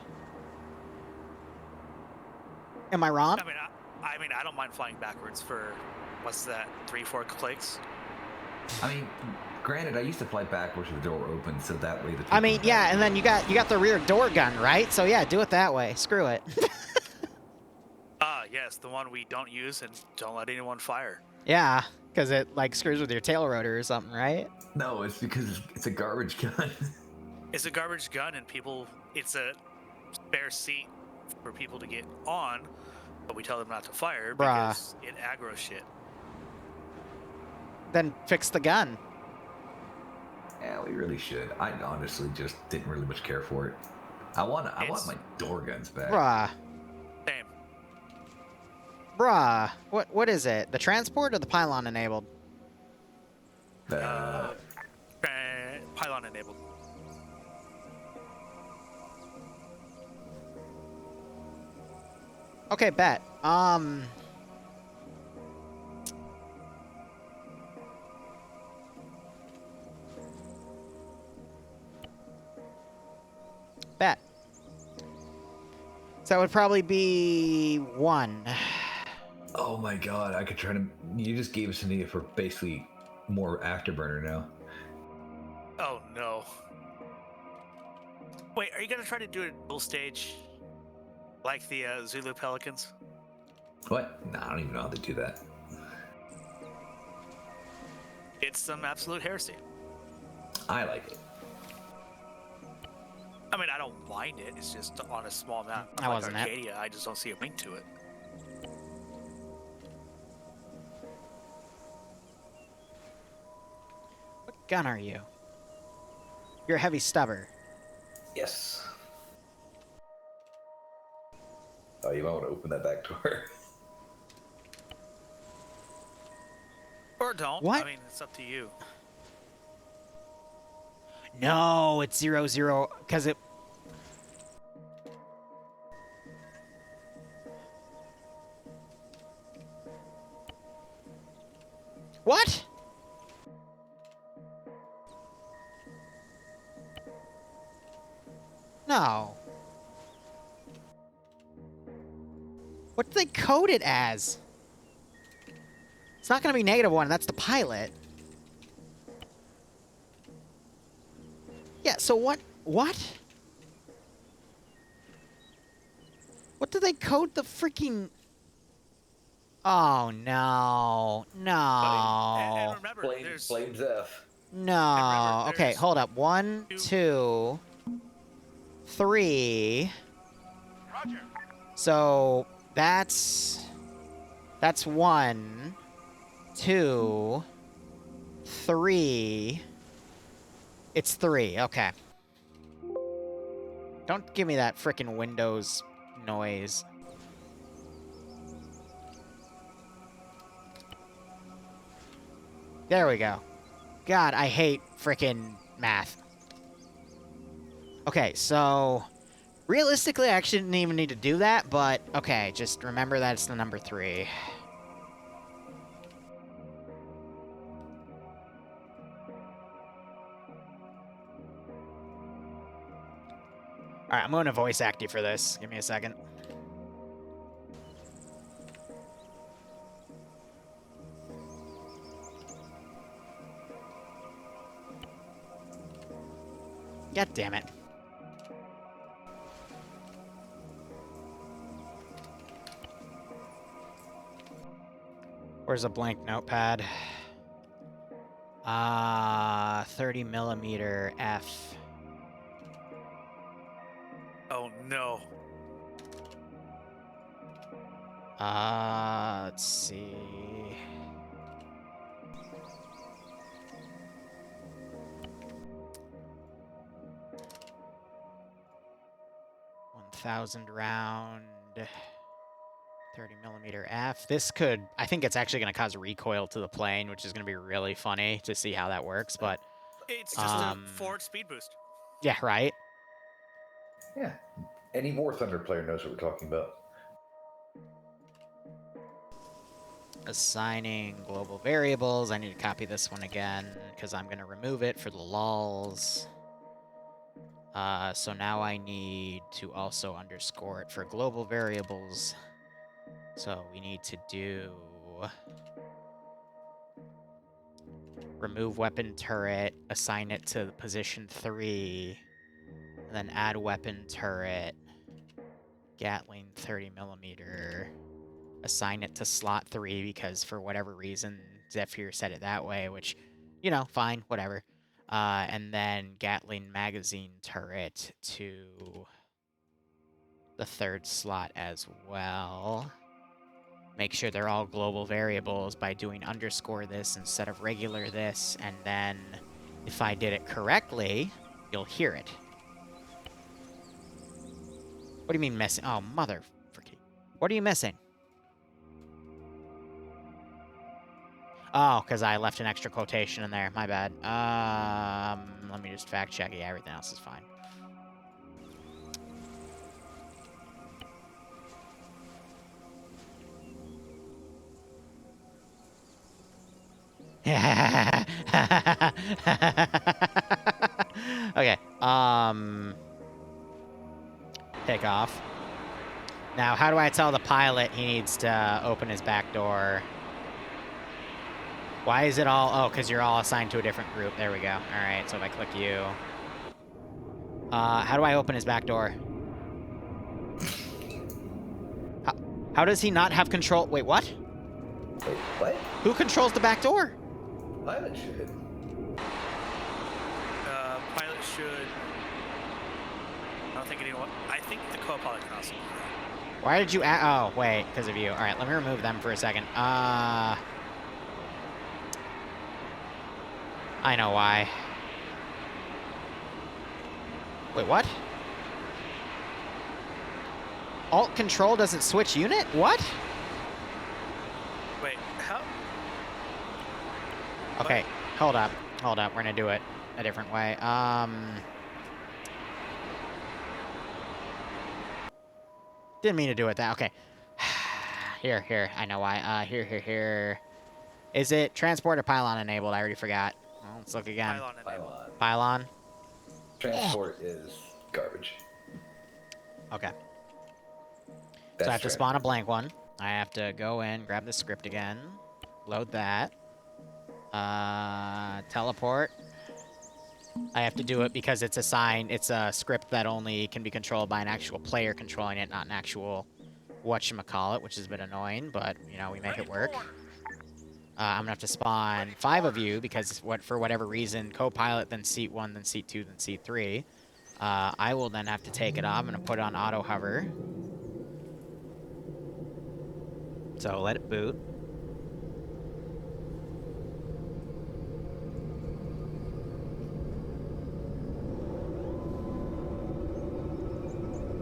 Am I wrong? I mean, I don't mind flying backwards for, what's that, 3-4 clicks? I mean, granted, I used to fly backwards with the door open, so that way the. I mean, yeah, and then you got the rear door gun, right? So yeah, do it that way. Screw it. Yes, the one we don't use and don't let anyone fire. Yeah, because it like screws with your tail rotor or something, right? No, it's because it's a garbage gun. It's a garbage gun, and it's a spare seat for people to get on, but we tell them not to fire because it aggro shit. Then fix the gun. Yeah, we really should. I honestly just didn't really much care for it. I want my door guns back. Bruh. Same. Bruh. What is it? The transport or the pylon enabled? Pylon enabled. Okay, bet. Bet. So that would probably be 1. Oh my god, I could try to. You just gave us an idea for basically more afterburner now. Oh no. Wait, are you gonna try to do a dual stage like the Zulu Pelicans? What? Nah, I don't even know how to do that. It's some absolute heresy. I like it. I mean, I don't mind it. It's just on a small map. That Like wasn't it. Arcadia, I just don't see a link to it. What gun are you? You're a heavy stubber. Yes. Oh, you might want to open that back door. Or don't. What? I mean, it's up to you. No, it's 0-0 because it. What? No. What do they code it as? It's not going to be -1. That's the pilot. Yeah, so what? What? What do they code the freaking... Oh, no. No. And remember, there's... Flames F. No. remember, Okay, there's hold up. 1, 2, 3. Roger. So that's That's 1, 2, 3. It's 3, okay. Don't give me that frickin' Windows noise. There we go. God, I hate frickin' math. Okay, so realistically, I actually didn't even need to do that, but okay, just remember that it's the number 3. Alright, I'm going to voice act you for this. Give me a second. God damn it. Where's a blank notepad? 30mm F. Oh no. Let's see. $1,000 round. 30mm F. This could, I think it's actually going to cause recoil to the plane, which is going to be really funny to see how that works, but... It's just a forward speed boost. Yeah, right? Yeah. Any War Thunder player knows what we're talking about. Assigning global variables. I need to copy this one again, because I'm going to remove it for the lulz. So now I need to also underscore it for global variables. So we need to do... remove weapon turret, assign it to position 3, and then add weapon turret, Gatling 30mm, assign it to slot 3 because for whatever reason Zephyr said it that way, which, you know, fine, whatever. And then Gatling magazine turret to the 3rd slot as well. Make sure they're all global variables by doing underscore this instead of regular this, and then if I did it correctly, you'll hear it. What do you mean missing? Oh, mother freaking. What are you missing? Oh, because I left an extra quotation in there. My bad. Let me just fact check. Yeah, everything else is fine. Okay, take off. Now, how do I tell the pilot he needs to open his back door? Why is it all... Oh, because you're all assigned to a different group. There we go. All right, so if I click you... how do I open his back door? How does he not have control... Wait, what? Wait, what? Who controls the back door? Pilot should. Pilot should. I don't think anyone. I think the co-pilot can also do that. Why did you add... Oh, wait, because of you. All right, let me remove them for a second. I know why. Wait, what? Alt control doesn't switch unit? What? Wait, how? Okay, hold up. Hold up. We're going to do it a different way. Didn't mean to do it that. Okay. Here. I know why. Here. Is it transport or pylon enabled? I already forgot. Well, let's look again. Pylon enabled. Pylon? Transport is garbage. Okay. That's So I have to right. spawn a blank one. I have to go in, grab the script again, load that. Teleport. I have to do it because it's assigned. It's a script that only can be controlled by an actual player controlling it, not an actual whatchamacallit, which is a bit annoying, but, you know, we make it work. I'm gonna have to spawn 5 of you because for whatever reason, co-pilot, then seat 1, then seat 2, then seat 3. I will then have to take it off. I'm gonna put it on auto hover. So let it boot.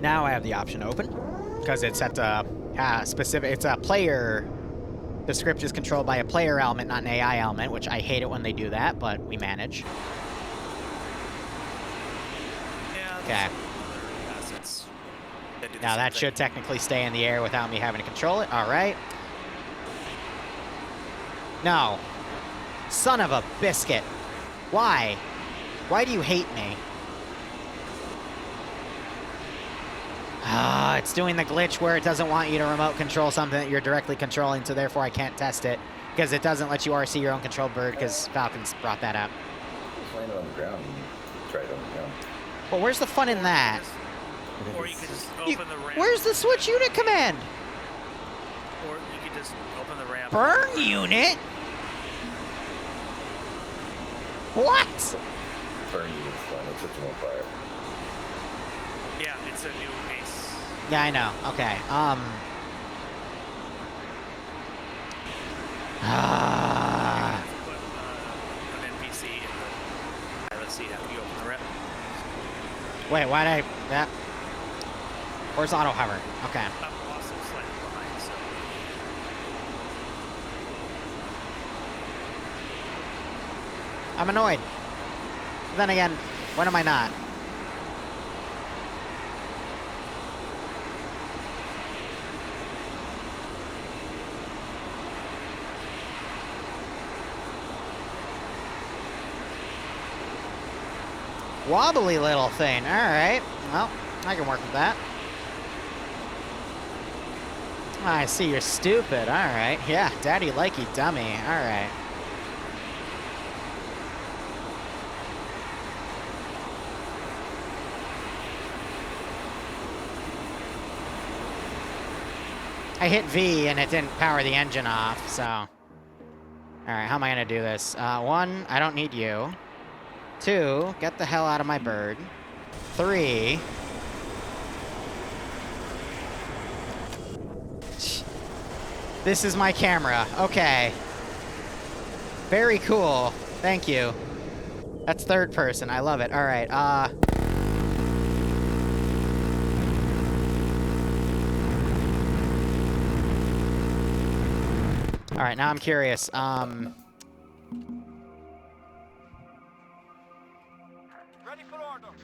Now I have the option open because it's set to specific. It's a player. The script is controlled by a player element, not an AI element, which I hate it when they do that, but we manage. Yeah. Okay. Now that should technically stay in the air without me having to control it. All right. No. Son of a biscuit. Why? Why do you hate me? Ah, it's doing the glitch where it doesn't want you to remote control something that you're directly controlling, so therefore I can't test it. Because it doesn't let you RC your own control bird, because Falcon's brought that up. Just land it on the ground and try it on the ground. Well, where's the fun in that? Or you could just open the ramp. Where's the switch unit command? Or you could just open the ramp. Burn unit? What? Burn unit's fun. It sets them on fire. Yeah, it's a new base. Yeah, I know. Okay. Put an NPC in the pilot seat after you open the ramp. Wait, why'd I... That... Where's auto hover? Okay. I'm also slightly behind, so... I'm annoyed. Then again, when am I not? Wobbly little thing. All right. Well, I can work with that. I see you're stupid. All right. Yeah, daddy like you, dummy. All right. I hit V and it didn't power the engine off, so... All right, how am I gonna do this? One, I don't need you. Two, get the hell out of my bird. Three... This is my camera. Okay. Very cool. Thank you. That's third person. I love it. All right, All right, now I'm curious. Ready for orders.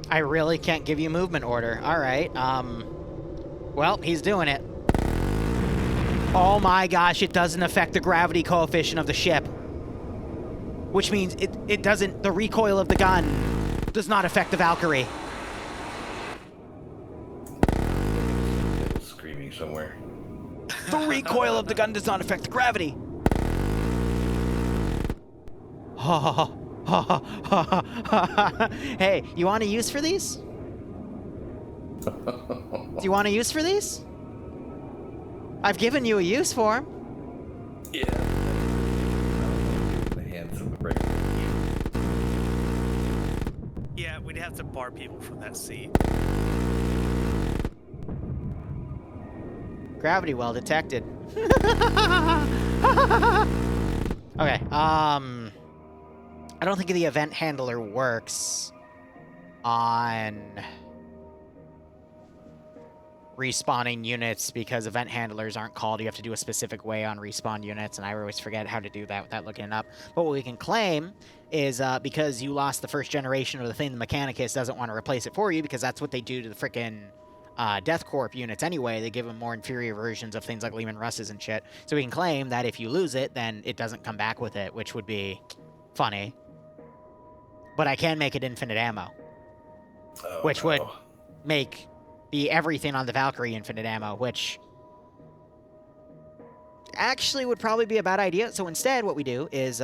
I really can't give you movement order. All right, well, he's doing it. Oh my gosh, it doesn't affect the gravity coefficient of the ship. Which means it doesn't, the recoil of the gun does not affect the Valkyrie. Screaming somewhere. The recoil of the gun does not affect the gravity. Hey, you want a use for these? Do you want a use for these? I've given you a use for them. Yeah. The hands of the break. Yeah, we'd have to bar people from that seat. Gravity well detected. Okay, I don't think the event handler works on respawning units because event handlers aren't called. You have to do a specific way on respawn units, and I always forget how to do that without looking it up. But what we can claim is because you lost the first generation of the thing, the Mechanicus doesn't want to replace it for you because that's what they do to the frickin' Death Corp units anyway. They give them more inferior versions of things like Lehman Russes and shit. So we can claim that if you lose it, then it doesn't come back with it, which would be funny. But I can make it infinite ammo, which would make the everything on the Valkyrie infinite ammo, which actually would probably be a bad idea. So instead, what we do is,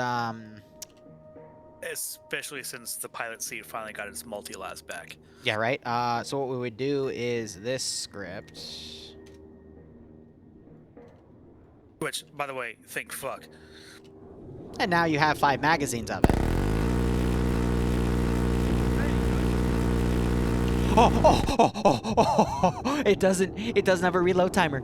especially since the pilot seat finally got its multi-las back. yeah, right. So what we would do is this script. Which, by the way, think fuck. And now you have 5 magazines of it. Oh. It doesn't have a reload timer.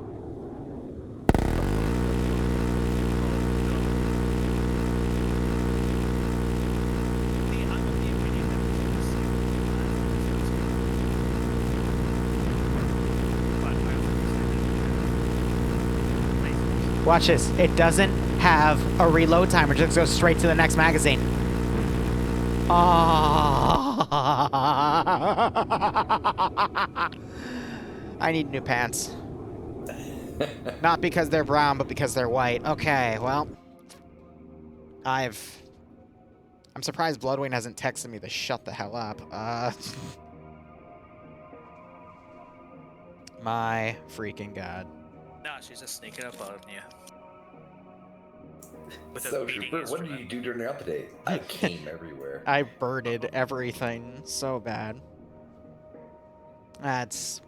Watch this. It doesn't have a reload timer. It just goes straight to the next magazine. Oh. I need new pants. Not because they're brown, but because they're white. Okay, well. I'm surprised Bloodwing hasn't texted me to shut the hell up. My freaking god. No, she's just sneaking up on you. With a So, beating Bert, what did instrument. you do during the update? I came everywhere. I birded everything so bad. That's...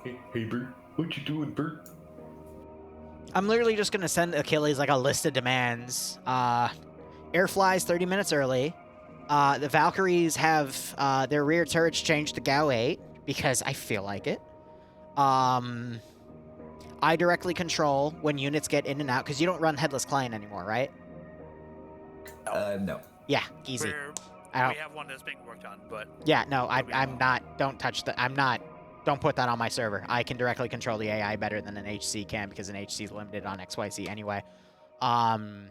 Hey, Bert, what you doing, Bert? I'm literally just gonna send Achilles like a list of demands. Air flies 30 minutes early. The Valkyries have their rear turrets changed to GAU 8 because I feel like it. I directly control when units get in and out because you don't run headless client anymore, right? No. Yeah, easy. We have one that's being worked on, but Yeah, no, I'm not. Don't touch the. I'm not. Don't put that on my server. I can directly control the AI better than an HC can because an HC is limited on XYZ anyway.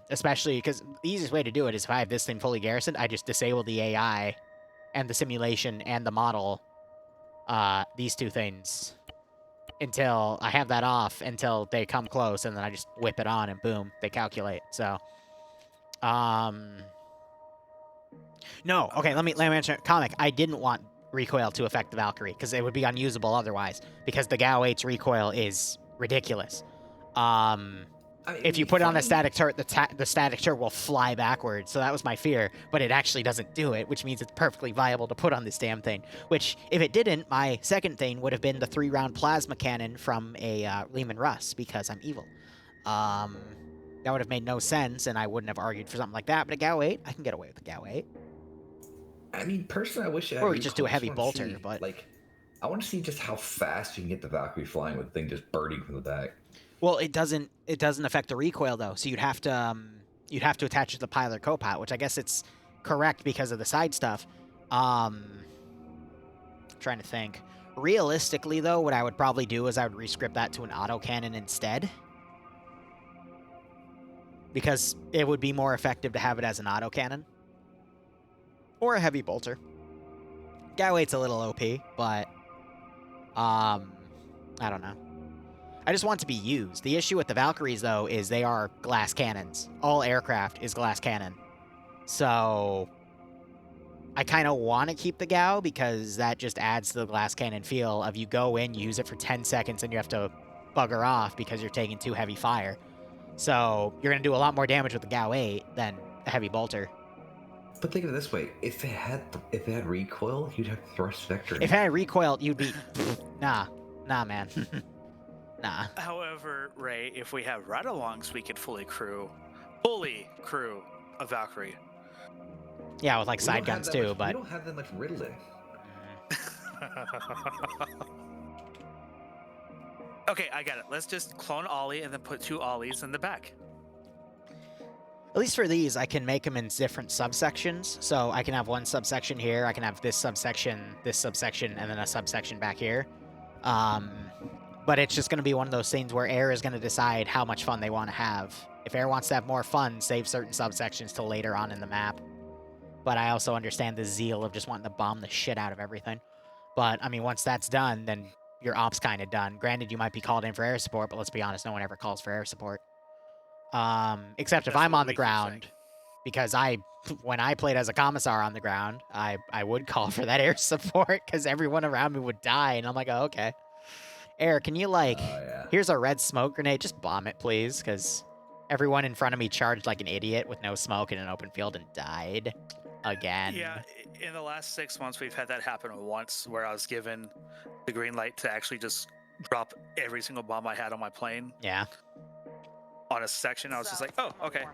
Especially because the easiest way to do it is if I have this thing fully garrisoned, I just disable the AI and the simulation and the model, these two things, until I have that off until they come close, and then I just whip it on and boom, they calculate. So, no, okay, let me answer. Comic, I didn't want recoil to affect the Valkyrie because it would be unusable otherwise because the GAU 8's recoil is ridiculous. If you put it on a static turret, the static turret will fly backwards. So that was my fear, but it actually doesn't do it, which means it's perfectly viable to put on this damn thing. Which, if it didn't, my second thing would have been the 3-round plasma cannon from a Lehman Russ, because I'm evil. That would have made no sense, and I wouldn't have argued for something like that. But a GAU 8, I can get away with a GAU 8. I mean, personally, I wish I had Or we just do a heavy recoil. bolter, but... Like, I want to see just how fast you can get the Valkyrie flying with the thing just birding from the back. Well, it doesn't affect the recoil though, so you'd have to attach it to the pilot copilot, which I guess it's correct because of the side stuff. Trying to think. Realistically though, what I would probably do is I would rescript that to an autocannon instead. Because it would be more effective to have it as an autocannon. Or a heavy bolter. GAU 8's a little OP, but I don't know. I just want it to be used. The issue with the Valkyries, though, is they are glass cannons. All aircraft is glass cannon. So I kind of want to keep the GAU because that just adds to the glass cannon feel of you go in, you use it for 10 seconds, and you have to bugger off because you're taking too heavy fire. So you're going to do a lot more damage with the GAU 8 than a heavy bolter. But think of it this way: if it had recoil, you'd have thrust vector. If it had recoil, you'd be nah, man. Nah. However, Ray, if we have ride-alongs, we could fully crew a Valkyrie. Yeah, with like side guns too, but we don't have that much Ritalin. Okay, I got it. Let's just clone Ollie and then put 2 Ollies in the back. At least for these, I can make them in different subsections. So I can have one subsection here, I can have this subsection, and then a subsection back here. But it's just going to be one of those things where Air is going to decide how much fun they want to have. If Air wants to have more fun, save certain subsections till later on in the map. But I also understand the zeal of just wanting to bomb the shit out of everything. But, I mean, once that's done, then your op's kind of done. Granted, you might be called in for air support, but let's be honest, no one ever calls for air support. Except if I'm on the ground. Because when I played as a commissar on the ground, I would call for that air support because everyone around me would die. And I'm like, oh, okay. Air, can you, like, here's a red smoke grenade, just bomb it, please, because everyone in front of me charged like an idiot with no smoke in an open field and died again. Yeah, in the last 6 months, we've had that happen once where I was given the green light to actually just drop every single bomb I had on my plane Yeah. on a section. I was just like, oh, okay,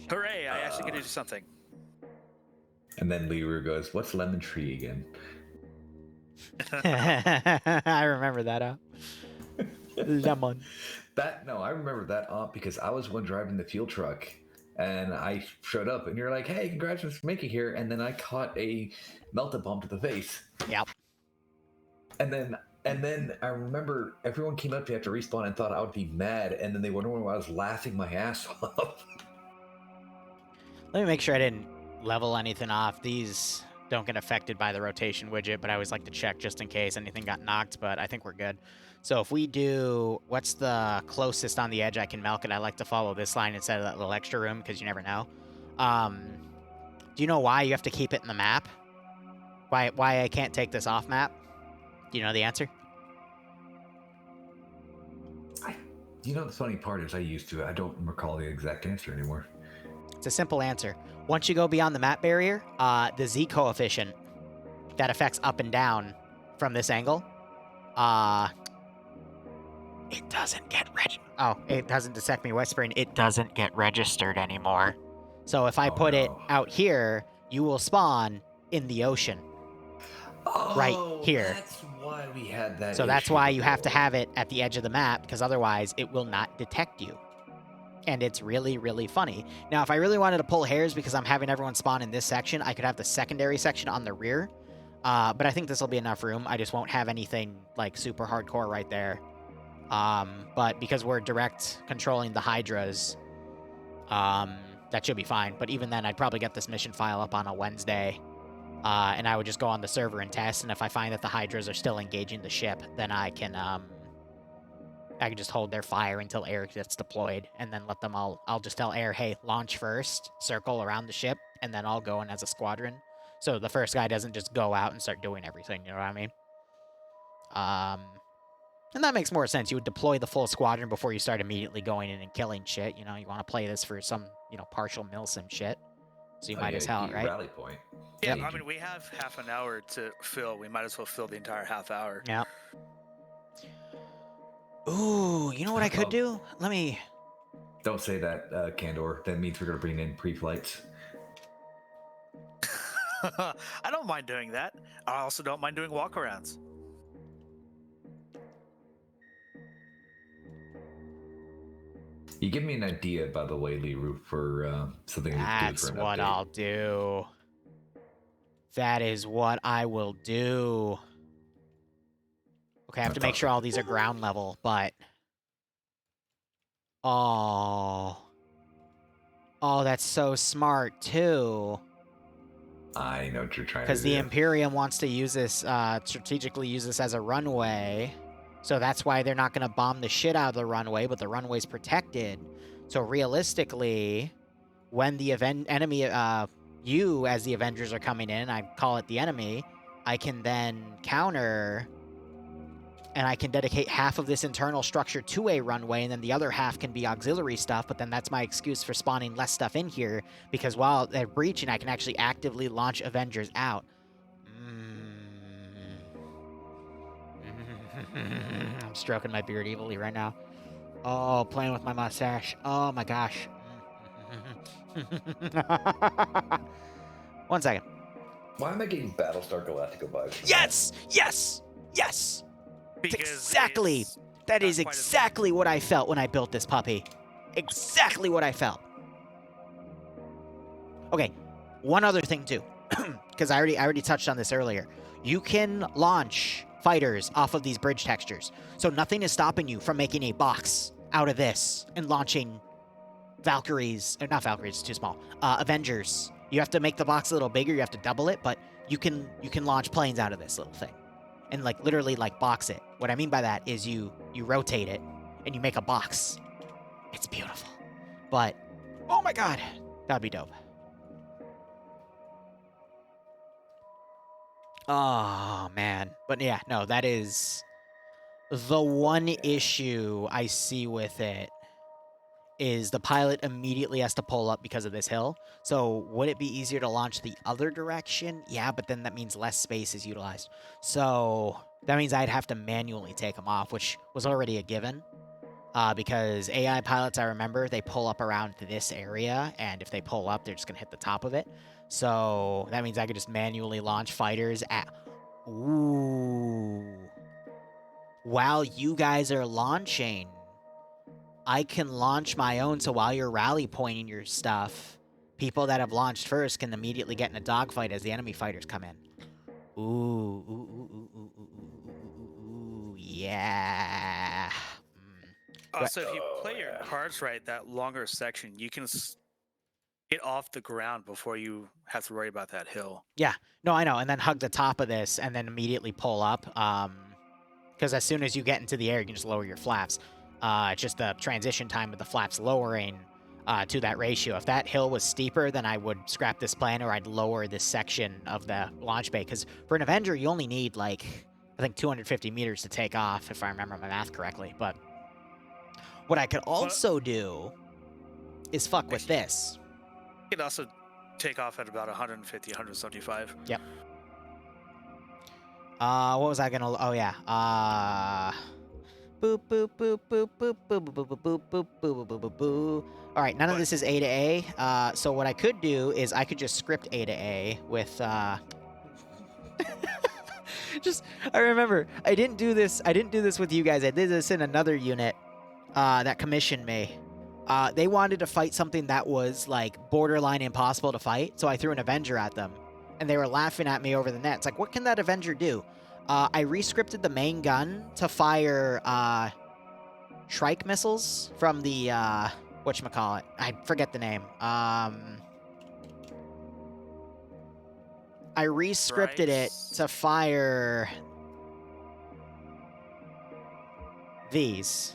hooray! I actually get to do something. And then Liru goes, "What's lemon tree again?" I remember that. Lemon. I remember that because I was one driving the fuel truck, and I showed up, and you're like, "Hey, congratulations for making here," and then I caught a melted bomb to the face. Yep. And then I remember everyone came up to me after respawn and thought I would be mad, and then they wondered why I was laughing my ass off. Let me make sure I didn't level anything off. These don't get affected by the rotation widget, but I always like to check just in case anything got knocked, but I think we're good. So if we do, what's the closest on the edge I can milk it? I like to follow this line instead of that little extra room, because you never know. Do you know why you have to keep it in the map? Why I can't take this off map? Do you know the answer? The funny part is I don't recall the exact answer anymore. It's a simple answer. Once you go beyond the map barrier, the Z coefficient that affects up and down from this angle, it doesn't get it doesn't detect me whispering. It doesn't get registered anymore. So if I put it out here, you will spawn in the ocean. Right here. That's why we had that. So that's why you have to have it at the edge of the map, because otherwise it will not detect you. And it's really, really funny. Now, if I really wanted to pull hairs because I'm having everyone spawn in this section, I could have the secondary section on the rear. But I think this will be enough room. I just won't have anything like super hardcore right there. But because we're direct controlling the Hydras, that should be fine. But even then, I'd probably get this mission file up on a Wednesday. And I would just go on the server and test. And if I find that the Hydras are still engaging the ship, then I can just hold their fire until air gets deployed, and then let them I'll just tell air, hey, launch first, circle around the ship, and then I'll go in as a squadron. So the first guy doesn't just go out and start doing everything, you know what I mean? And that makes more sense. You would deploy the full squadron before you start immediately going in and killing shit. You want to play this for some, partial milsim shit. So you might as hell, right? Rally point. Yeah, I mean, we have half an hour to fill. We might as well fill the entire half hour. Yeah. Ooh, you know what I could do? Let me... Don't say that, Candor. That means we're going to bring in pre-flights. I don't mind doing that. I also don't mind doing walkarounds. You give me an idea, by the way, Liru, for something we can do for an update. That's what I'll do. That is what I will do. Okay, I have to make sure all these are ground level, but... Oh, that's so smart, too. I know what you're trying to do. Because the Imperium wants to use this, strategically use this as a runway. So that's why they're not going to bomb the shit out of the runway, but the runway's protected. So realistically, when the enemy, you as the Avengers are coming in, I call it the enemy, I can then counter... And I can dedicate half of this internal structure to a runway, and then the other half can be auxiliary stuff, but then that's my excuse for spawning less stuff in here, because while they're breaching, I can actually actively launch Avengers out. I'm stroking my beard evilly right now. Oh, playing with my mustache. Oh my gosh. 1 second. Why am I getting Battlestar Galactica vibes? Yes! Yes! Yes! Because that is exactly what I felt when I built this puppy. Exactly what I felt. Okay, one other thing too, because I already touched on this earlier. You can launch fighters off of these bridge textures, so nothing is stopping you from making a box out of this and launching Valkyries, or not Valkyries, it's too small. Avengers. You have to make the box a little bigger. You have to double it, but you can launch planes out of this little thing. And literally box it. What I mean by that is you rotate it and you make a box. It's beautiful. But, oh my god, that'd be dope. Oh, man. But yeah, no, that is the one issue I see with it is the pilot immediately has to pull up because of this hill. So would it be easier to launch the other direction? Yeah, but then that means less space is utilized. So that means I'd have to manually take them off, which was already a given. Because AI pilots, I remember, they pull up around this area, and if they pull up, they're just going to hit the top of it. So that means I could just manually launch fighters at... Ooh. While you guys are launching, I can launch my own, so while you're rally pointing your stuff, people that have launched first can immediately get in a dogfight as the enemy fighters come in. Ooh, yeah. Also, if you play your cards right, that longer section, you can get off the ground before you have to worry about that hill. Yeah, no, I know, and then hug the top of this and then immediately pull up. Because as soon as you get into the air, you can just lower your flaps. It's just the transition time of the flaps lowering to that ratio. If that hill was steeper, then I would scrap this plan, or I'd lower this section of the launch bay. Because for an Avenger, you only need, like, I think 250 meters to take off, if I remember my math correctly. But what I could also do is fuck with this. You can also take off at about 150, 175. Yep. What was I gonna... Oh, yeah. Boop, boop, boop, boop, boop, boop, boop, boop, boop, boop, boop, boop, boop, boop. All right, none of this is A to A. So what I could do is I could just script A to A with... I remember, I didn't do this with you guys. I did this in another unit that commissioned me. They wanted to fight something that was, like, borderline impossible to fight, so I threw an Avenger at them. And they were laughing at me over the net. It's like, what can that Avenger do? I rescripted the main gun to fire Shrike missiles from the, whatchamacallit? I forget the name. I rescripted it to fire these.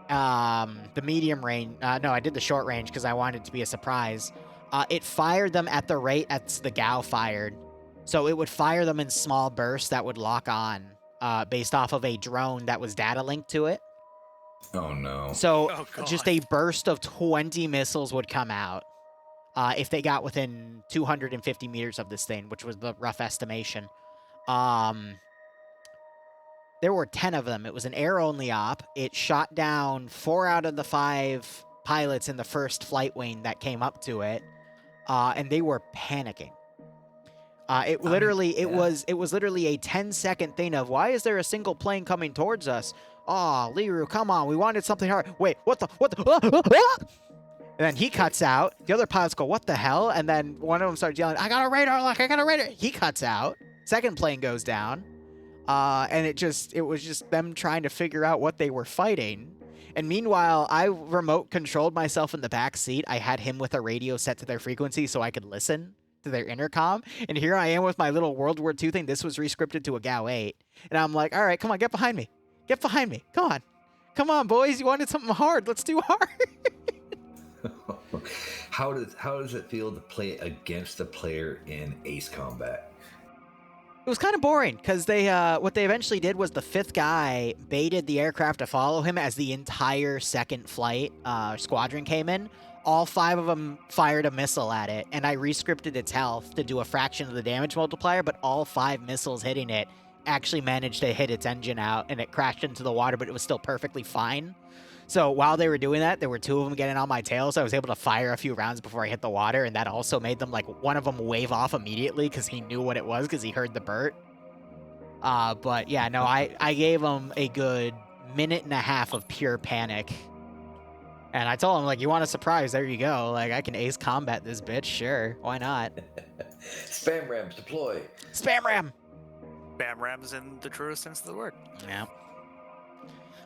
The medium range. No, I did the short range because I wanted it to be a surprise. It fired them at the rate that's the Gao fired. So it would fire them in small bursts that would lock on based off of a drone that was data linked to it. Oh, no. So just a burst of 20 missiles would come out if they got within 250 meters of this thing, which was the rough estimation. There were 10 of them. It was an air-only op. It shot down 4 out of the 5 pilots in the first flight wing that came up to it, and they were panicking. It was literally a 10-second thing of, why is there a single plane coming towards us? Oh, Liru, come on, we wanted something hard. Wait, what the? And then he cuts out. The other pilots go, what the hell? And then one of them starts yelling, I got a radar lock, I got a radar. He cuts out. Second plane goes down. And it was just them trying to figure out what they were fighting. And meanwhile, I remote controlled myself in the back seat. I had him with a radio set to their frequency so I could listen to their intercom. And here I am with my little World War II thing. This was rescripted to a Gao 8. And I'm like, all right, come on, get behind me. Get behind me. Come on. Come on, boys. You wanted something hard. Let's do hard. How does it feel to play against a player in Ace Combat? It was kind of boring because what they eventually did was the 5th guy baited the aircraft to follow him as the entire second flight squadron came in. All 5 of them fired a missile at it, and I rescripted its health to do a fraction of the damage multiplier, but all 5 missiles hitting it actually managed to hit its engine out, and it crashed into the water, but it was still perfectly fine. So while they were doing that, there were 2 of them getting on my tail, so I was able to fire a few rounds before I hit the water, and that also made them, like, one of them wave off immediately because he knew what it was because he heard the Burt. But yeah, no, I gave him a good minute and a half of pure panic. And I told him, like, you want a surprise? There you go. Like, I can ace combat this bitch. Sure. Why not? Spam rams deploy. Spam ram! Spam rams in the truest sense of the word. Yeah.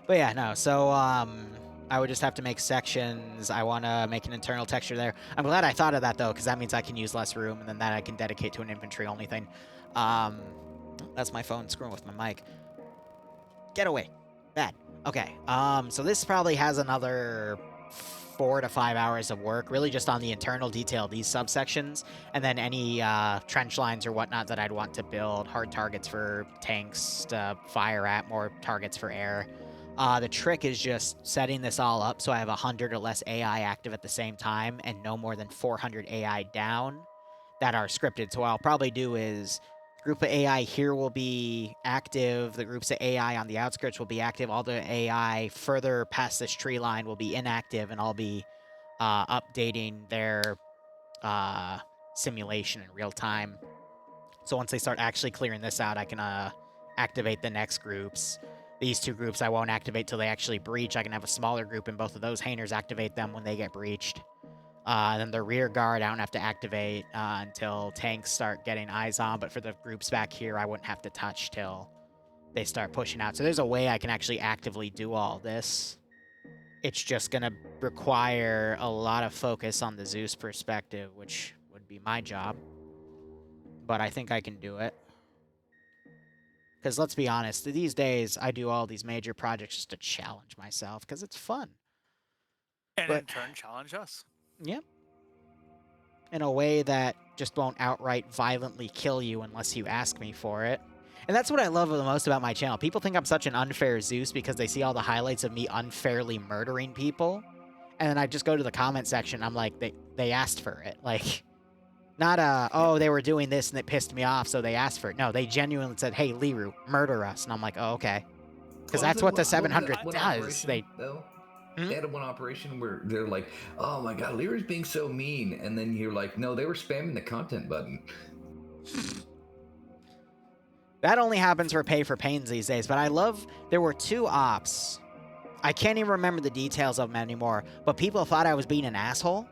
But yeah, no, so I would just have to make sections. I want to make an internal texture there. I'm glad I thought of that, though, because that means I can use less room, and then that I can dedicate to an infantry-only thing. That's my phone screwing with my mic. Get away. Bad. Okay, so this probably has another 4 to 5 hours of work, really just on the internal detail of these subsections, and then any trench lines or whatnot that I'd want to build, hard targets for tanks to fire at, more targets for air. The trick is just setting this all up so I have 100 or less AI active at the same time and no more than 400 AI down that are scripted. So what I'll probably do is group of AI here will be active. The groups of AI on the outskirts will be active. All the AI further past this tree line will be inactive, and I'll be updating their simulation in real time. So once they start actually clearing this out, I can activate the next groups. These two groups I won't activate till they actually breach. I can have a smaller group in both of those hangars, activate them when they get breached. Then the rear guard I don't have to activate until tanks start getting eyes on, but for the groups back here, I wouldn't have to touch till they start pushing out. So there's a way I can actually actively do all this. It's just going to require a lot of focus on the Zeus perspective, which would be my job. But I think I can do it. Because let's be honest, these days I do all these major projects just to challenge myself, because it's fun. And in turn, challenge us. Yep. In a way that just won't outright violently kill you unless you ask me for it. And that's what I love the most about my channel. People think I'm such an unfair Zeus because they see all the highlights of me unfairly murdering people. And then I just go to the comment section, I'm like, they asked for it. Like, not oh, they were doing this and it pissed me off, so they asked for it. No, they genuinely said, hey, Liru, murder us. And I'm like, oh, okay. Because that's what the 700 does. They had one operation where they're like, oh my god, Liru's being so mean. And then you're like, no, they were spamming the content button. That only happens for pay for pains these days, but I love, there were 2 ops. I can't even remember the details of them anymore, but people thought I was being an asshole.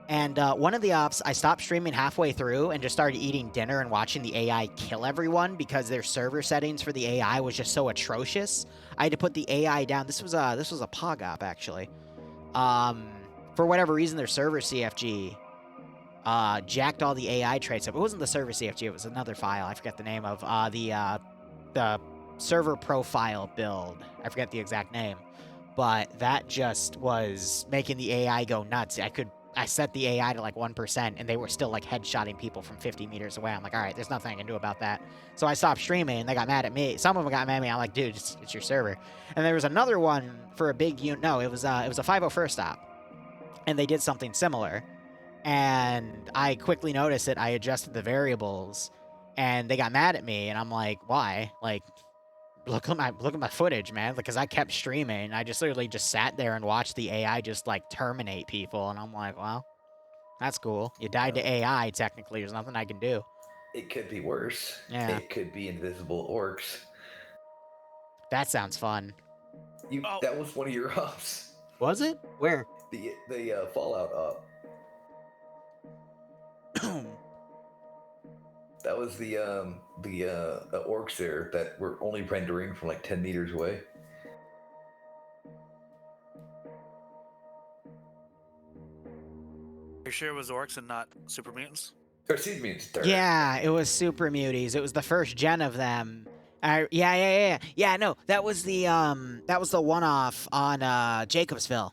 And one of the ops, I stopped streaming halfway through and just started eating dinner and watching the AI kill everyone because their server settings for the AI was just so atrocious. I had to put the AI down. This was a POG op, actually. For whatever reason, their server CFG jacked all the AI traits up. It wasn't the server CFG, it was another file. I forget the name of the server profile build. I forget the exact name. But that just was making the AI go nuts. I set the AI to like 1%, and they were still like headshotting people from 50 meters away. I'm like, all right, there's nothing I can do about that. So I stopped streaming, and they got mad at me. Some of them got mad at me. I'm like, dude, it's your server. And there was another one for a big unit. No, it was a 501st stop, and they did something similar. And I quickly noticed it. I adjusted the variables, and they got mad at me. And I'm like, why? Like, look at my footage, man. Because I kept streaming. I just literally just sat there and watched the AI just like terminate people. And I'm like, well, that's cool. You died to AI, technically. There's nothing I can do. It could be worse. Yeah. It could be invisible orcs. That sounds fun. That was one of your ops. Was it? Where? The Fallout op. That was the orcs there that were only rendering from like 10 meters away. You sure it was orcs and not super mutants? Or super mutants. Yeah, it was super muties. It was the first gen of them. Yeah. No, that was the one-off on Jacobsville,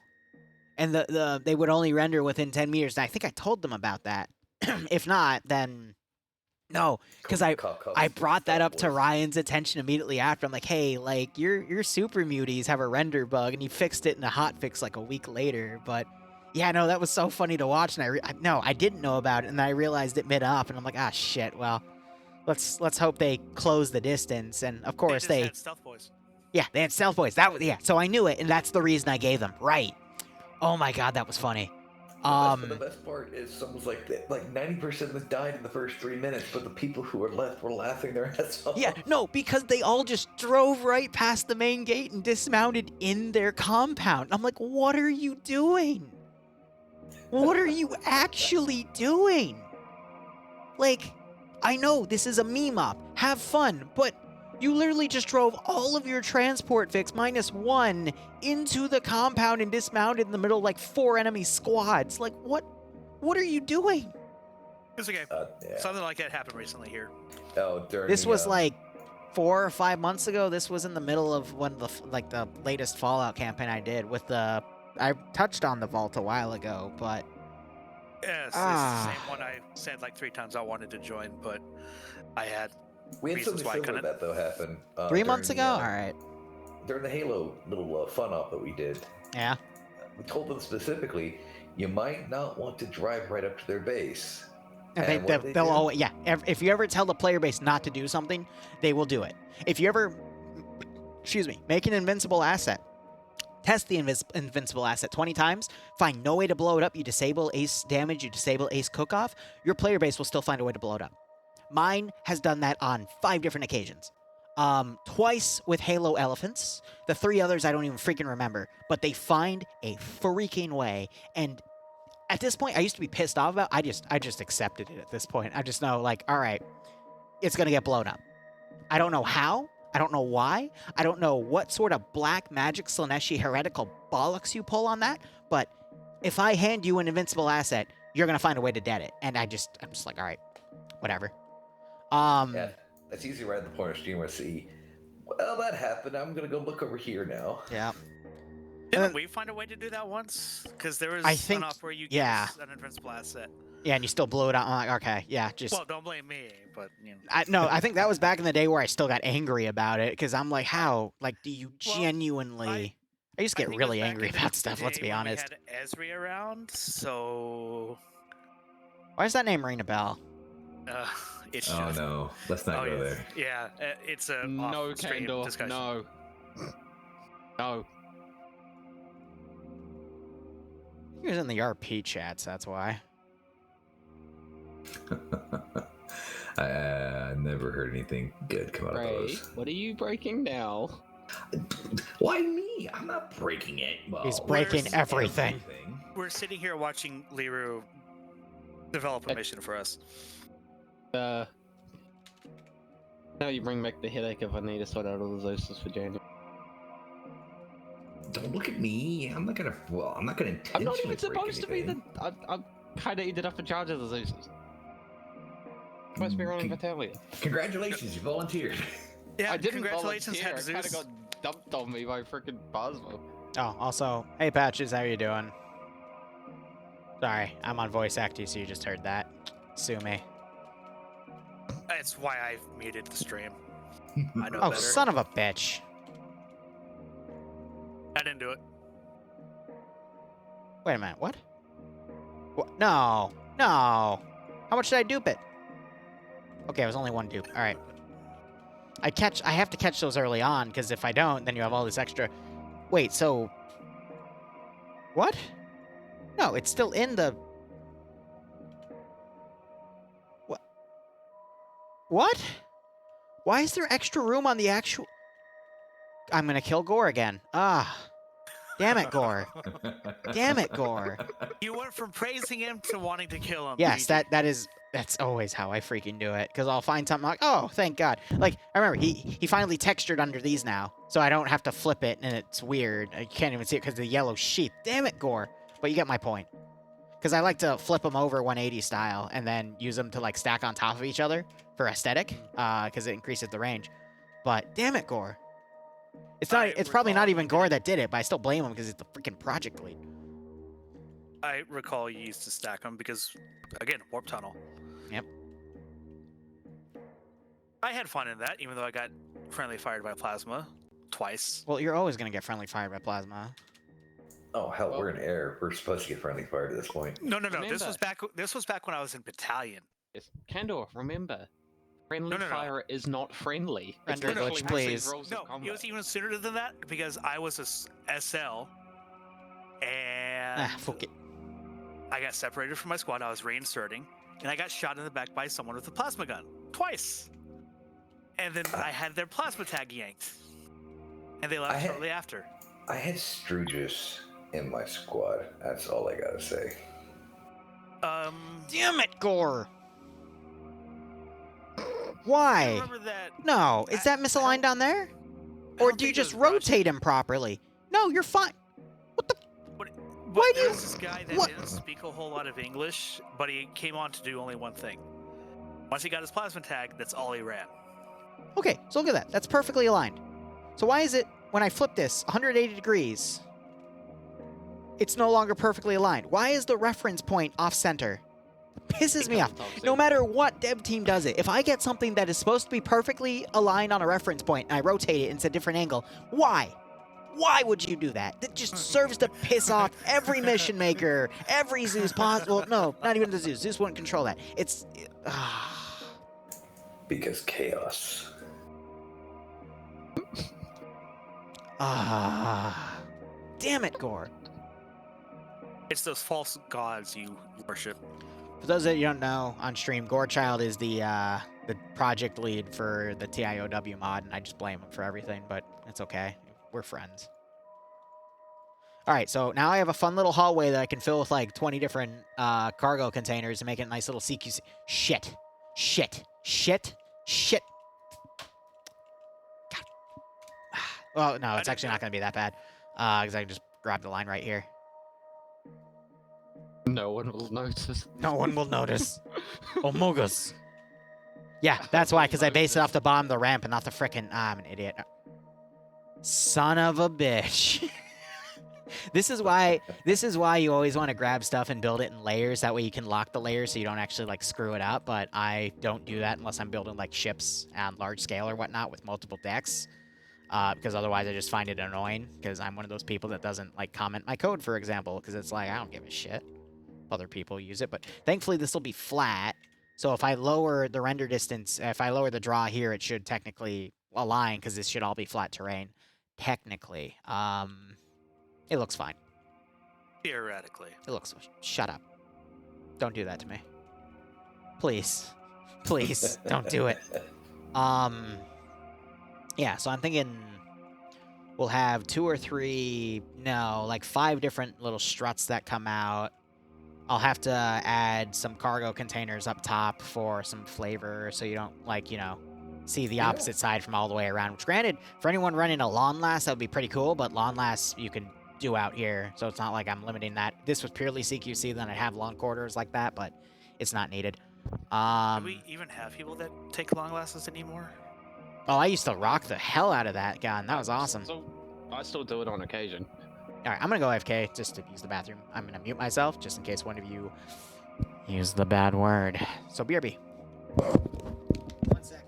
and they would only render within 10 meters. And I think I told them about that. If not, then no, because I brought that up to Ryan's attention immediately after. I'm like, hey, like your super muties have a render bug, and he fixed it in a hotfix like a week later. But yeah, no, that was so funny to watch, and I didn't know about it, and I realized it mid-up, and I'm like, ah, shit. Well, let's hope they close the distance, and of course they had stealth boys. Yeah, they had stealth boys. So I knew it, and that's the reason I gave them. Right. Oh my god, that was funny. The best part is someone's like 90% of them died in the first 3 minutes, but the people who were left were laughing their ass off. Yeah, no, because they all just drove right past the main gate and dismounted in their compound. I'm like, what are you doing? What are you actually doing? Like, I know this is a meme op. Have fun, but you literally just drove all of your transport fix -1 into the compound and dismounted in the middle of like 4 enemy squads. Like, what are you doing? It's okay. Yeah. Something like that happened recently here. This was like 4 or 5 months ago. This was in the middle of one of the latest Fallout campaign I did with the. I touched on the vault a while ago, but. Yes, it's the same one I said like 3 times I wanted to join, but I had. We had something similar to that though happen. 3 months ago? All right. during the Halo little fun op that we did, Yeah. we told them specifically, you might not want to drive right up to their base. And what did they they'll do? always, yeah. If you ever tell the player base not to do something, they will do it. If you ever, make an invincible asset, test the invincible asset 20 times, find no way to blow it up, you disable ace damage, you disable ace cook-off, your player base will still find a way to blow it up. Mine has done that on 5 different occasions. Twice with Halo Elephants. The 3 others I don't even freaking remember, but they find a freaking way. And at this point, I used to be pissed off about. I just accepted it at this point. I just know, like, all right, it's gonna get blown up. I don't know how. I don't know why. I don't know what sort of black magic Slaneshi heretical bollocks you pull on that. But if I hand you an invincible asset, you're gonna find a way to dead it. And I'm just like, all right, whatever. Yeah, that's easy right at the point of stream where I see, well, that happened. I'm gonna go look over here now. Yeah. Didn't we find a way to do that once? Because there was I think- an off where you yeah. get an invincible asset. Yeah, and you still blew it out. I'm like, okay, yeah, just. Well, don't blame me, but you know. No, I think that was back in the day where I still got angry about it because I'm like, how? Like, do you Well, genuinely? I used to get think it was really back angry in the about stuff. Let's day be when honest. We had Esri around, so Why does that name ring a bell? it should. Oh no, let's not go there. Yeah, it's a No, off-stream Kendor. discussion. No. No. He was in the RP chats. That's why. I never heard anything good come out of Ray, those. what are you breaking now? Why me? I'm not breaking it. Well, He's breaking where's everything. We're sitting here watching Liru develop a mission for us. Now you bring back the headache of I need to sort out all the Zosis for January. Don't look at me. I'm not gonna. Well, I'm not gonna I'm intentionally. not even break supposed to be the. anything. I'm kind of ended up in charge of the Zosis. Supposed to be running battalion. Congratulations, you volunteered. Yeah, I didn't congratulations, volunteer. I kind Zeus. of got dumped on me by freaking Bosmo. Oh, also, hey Patches, how you doing? Sorry, I'm on voice acting, so you just heard that. Sue me. That's why I muted the stream. I know Oh, better. son of a bitch. I didn't do it. Wait a minute, what? What? No, no. How much did I dupe it? Okay, it was only 1 dupe. All right. I have to catch those early on, because if I don't, then you have all this extra. Wait, so what? No, it's still in the. What? What? Why is there extra room on the actual? I'm gonna kill Gore again. Ah, damn it, Gore. Damn it, Gore. You went from praising him to wanting to kill him. Yes, PG. that's always how I freaking do it. Because I'll find something like, oh, thank God. Like, I remember, he finally textured under these now. So I don't have to flip it, and it's weird. I can't even see it because of the yellow sheath. Damn it, Gore. But you get my point. Because I like to flip them over 180 style, and then use them to, like, stack on top of each other for aesthetic. Because it increases the range. But, damn it, Gore. It's probably not even Gore that did it, but I still blame him because he's the freaking project lead. I recall you used to stack them because, again, warp tunnel. Yep. I had fun in that, even though I got friendly fired by plasma twice. Well, you're always going to get friendly fire by plasma. Oh hell, we're in air. We're supposed to get friendly fire at this point. No. This Remember- was back when I was in battalion. Yes. Candor, remember, friendly No. fire is not friendly. It's Render literally glitch, one of please. these rules of No, it combat. was even sooner than that because I was a SL, and Ah, fuck it. I got separated from my squad. I was reinserting, and I got shot in the back by someone with a plasma gun twice. And then I had their plasma tag yanked, and they left shortly after. I had Stooges in my squad. That's all I gotta say. Damn it, Gore! I Why? remember that. No, is that misaligned down there? I Or don't do you think it just was Russian. rotate him properly? No, you're fine. What the? But Why do there you- was this guy that what? didn't speak a whole lot of English, but he came on to do only one thing. Once he got his plasma tag, that's all he ran. Okay, so look at that. That's perfectly aligned. So why is it when I flip this 180 degrees, it's no longer perfectly aligned? Why is the reference point off center? Pisses me off. Toxic. No matter what dev team does it, if I get something that is supposed to be perfectly aligned on a reference point and I rotate it into a different angle, why? Why would you do that? That just serves to piss off every mission maker, every Zeus possible. No, not even the Zeus. Zeus wouldn't control that. It's... Because chaos. Damn it, Gore. It's those false gods you worship. For those that you don't know, on stream, Gorechild is the project lead for the TIOW mod, and I just blame him for everything, but it's okay. We're friends. Alright, so now I have a fun little hallway that I can fill with like 20 different cargo containers and make it a nice little CQC. Shit. Shit. Shit. Shit. God. Well, no, it's actually not going to be that bad, because I can just grab the line right here. No one will notice. No one will notice. Omogus. Yeah, that's why, because I base it off the bottom of the ramp and not the frickin'... I'm an idiot. Son of a bitch. This is why you always want to grab stuff and build it in layers. That way you can lock the layers so you don't actually, like, screw it up. But I don't do that unless I'm building, like, ships on large scale or whatnot with multiple decks. Because otherwise I just find it annoying. Because I'm one of those people that doesn't, like, comment my code, for example. Because it's like, I don't give a shit. Other people use it. But thankfully this will be flat. So if I lower the render distance, if I lower the draw here, it should technically align. Because this should all be flat terrain. Technically. It looks fine. Theoretically. It looks... Shut up. Don't do that to me. Please. Please, don't do it. Yeah, so I'm thinking we'll have 2 or 3... No, like 5 different little struts that come out. I'll have to add some cargo containers up top for some flavor so you don't, like, you know, see the opposite side from all the way around. Which, granted, for anyone running a lawn last, that would be pretty cool, but lawn last you can do out here, so it's not like I'm limiting that. This was purely CQC, then I'd have long quarters like that, but it's not needed. Do we even have people that take long glasses anymore? Oh, I used to rock the hell out of that gun. That was awesome. I still do it on occasion. Alright, I'm gonna go AFK just to use the bathroom. I'm gonna mute myself just in case one of you use the bad word. So, BRB. 1 second.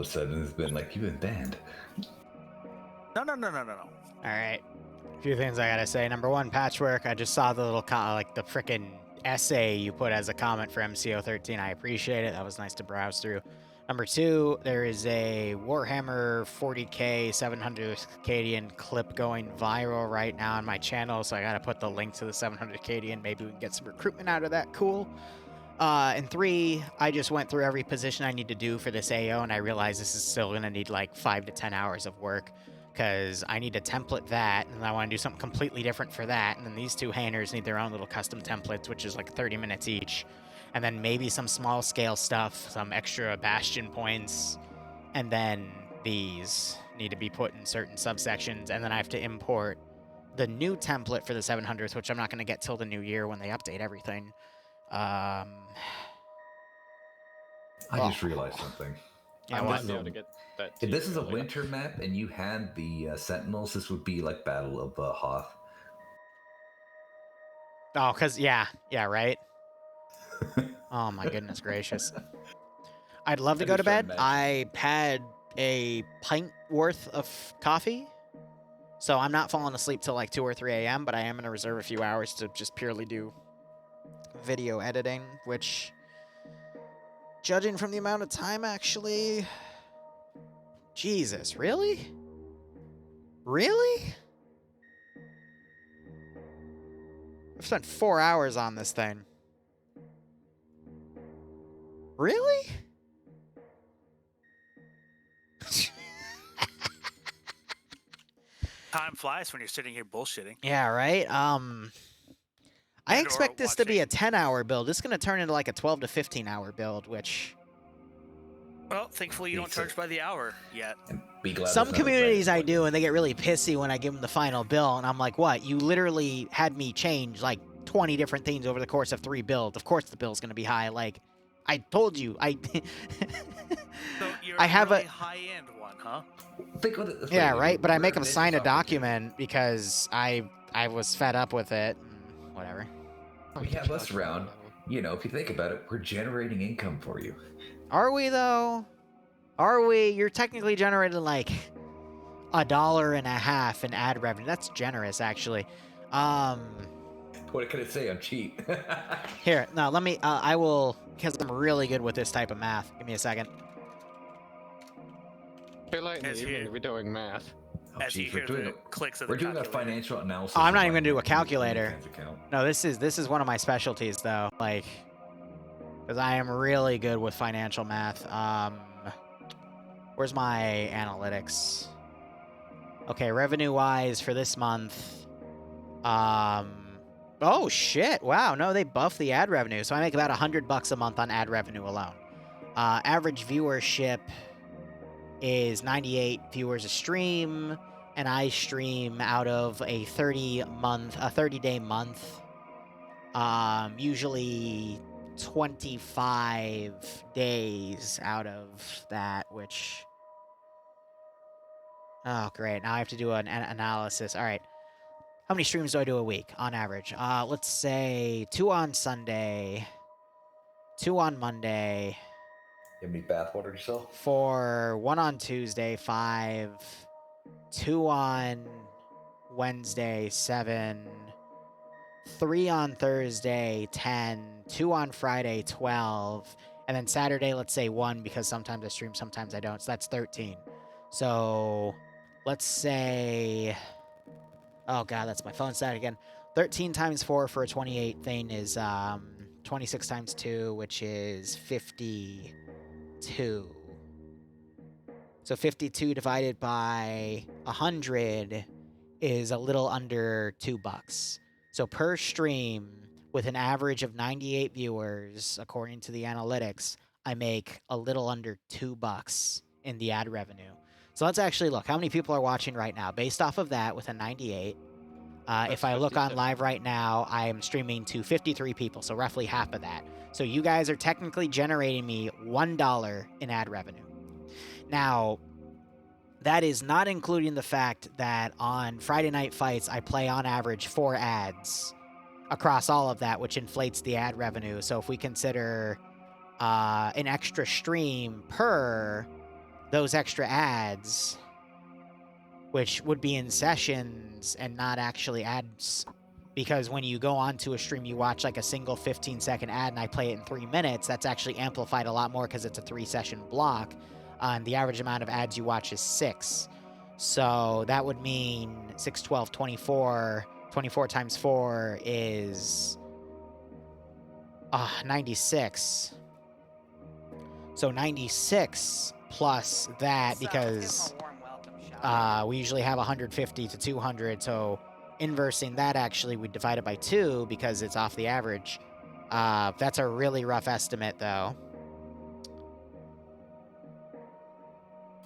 of a sudden it's been like, you've been banned. No. All right. A few things I gotta say. Number one, Patchwork. I just saw the little like the frickin' essay you put as a comment for MCO13. I appreciate it. That was nice to browse through. Number two, there is a Warhammer 40k 700 Cadian clip going viral right now on my channel, so I gotta put the link to the 700 Cadian. Maybe we can get some recruitment out of that. Cool. And three, I just went through every position I need to do for this AO, and I realized this is still gonna need like 5 to 10 hours of work, because I need to template that, and I want to do something completely different for that, and then these two hangers need their own little custom templates, which is like 30 minutes each. And then maybe some small scale stuff, some extra bastion points, and then these need to be put in certain subsections, and then I have to import the new template for the 700th, which I'm not going to get till the new year when they update everything. I just realized something. Yeah, I what? might be able to get that. If to this you is a earlier. winter map and you had the Sentinels, this would be like Battle of Hoth. Oh, because, yeah, right? Oh, my goodness gracious. I'd love to I go to just tried bed. to I had a pint worth of coffee, so I'm not falling asleep till like 2 or 3 a.m., but I am going to reserve a few hours to just purely do video editing, which, judging from the amount of time, actually... Jesus, really? Really? I've spent 4 hours on this thing. Really? Time flies when you're sitting here bullshitting. Yeah, right? I And/or expect this to be a watching. 10-hour build. This is going to turn into like a 12 to 15-hour build, which... Well, thankfully you don't Pizza. charge by the hour yet. And be glad Some it's not a communities red I button. do, and they get really pissy when I give them the final bill, and I'm like, what? You literally had me change like 20 different things over the course of 3 builds. Of course the bill's going to be high. Like, I told you. So you're I have really a... high-end one, huh? Think of it this Yeah, way, right? But I make them we're sign a business opportunity. document because I was fed up with it. Whatever. We have us around. You know, if you think about it, we're generating income for you. Are we, though? Are we? You're technically generating like $1.50 in ad revenue. That's generous, actually. What can I say? I'm cheap. Here, no, let me, I will, because I'm really good with this type of math. Give me a second. Too late in the As evening you- to be doing math. Oh, As you geez, hear the clicks of we're the doing a calculator. financial analysis. Oh, I'm of not even my gonna do a OnlyFans calculator. account. No, this is one of my specialties, though. Like, because I am really good with financial math. Where's my analytics? Okay, revenue-wise for this month. Oh shit! Wow, no, they buffed the ad revenue, so I make about $100 a month on ad revenue alone. Average viewership is 98 viewers a stream, and I stream out of a 30-day month. Usually 25 days out of that, which... Oh, great. Now I have to do an analysis. All right. How many streams do I do a week on average? Let's say 2 on Sunday, 2 on Monday, You have any bathwater yourself? 1 on Tuesday, 5, 2 on Wednesday, 7, 3 on Thursday, 10, 2 on Friday, 12, and then Saturday, let's say 1, because sometimes I stream, sometimes I don't, so that's 13. So let's say, oh god, that's my phone stat again. 13 times 4 for a 28 thing is 26 times 2, which is 52. So 52 divided by 100 is a little under $2. So per stream, with an average of 98 viewers, according to the analytics, I make a little under $2 in the ad revenue. So let's actually look. How many people are watching right now? Based off of that, with a 98, if I look on 57. live right now, I am streaming to 53 people, so roughly half of that. So you guys are technically generating me $1 in ad revenue. Now, that is not including the fact that on Friday Night Fights, I play on average 4 ads across all of that, which inflates the ad revenue. So if we consider an extra stream per those extra ads, which would be in sessions and not actually ads, because when you go onto a stream, you watch like a single 15-second ad and I play it in 3 minutes, that's actually amplified a lot more because it's a 3-session block, and the average amount of ads you watch is 6. So that would mean 6, 12, 24. 24 times 4 is 96. So 96 plus that, because we usually have 150 to 200, so inversing that, actually we divide it by 2 because it's off the average. That's a really rough estimate, though.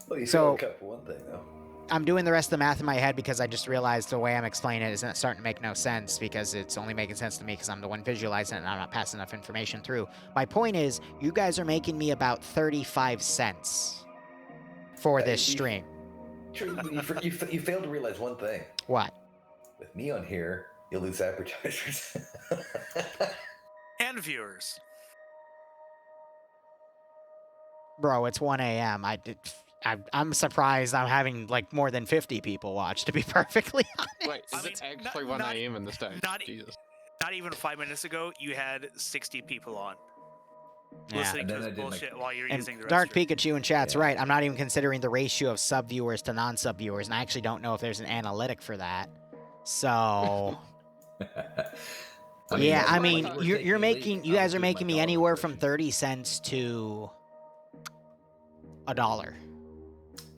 Well, you So- cut for one thing, though. I'm doing the rest of the math in my head because I just realized the way I'm explaining it isn't starting to make no sense, because it's only making sense to me because I'm the one visualizing it and I'm not passing enough information through. My point is, you guys are making me about 35 cents for this stream. You failed to realize one thing. What? With me on here, you'll lose advertisers. And viewers. Bro, it's 1 a.m. I'm surprised I'm having like more than 50 people watch, to be perfectly honest. Wait, I is it mean, actually not- 1 a.m. in the States? Jesus. Not even 5 minutes ago, you had 60 people on. Yeah. Listening And to then this I did, like- bullshit while you're And using the Dark restroom. Pikachu in chat's Yeah. right. I'm not even considering the ratio of sub-viewers to non-sub-viewers, and I actually don't know if there's an analytic for that. So... yeah, I mean, you guys are making me anywhere from 30 cents to $1.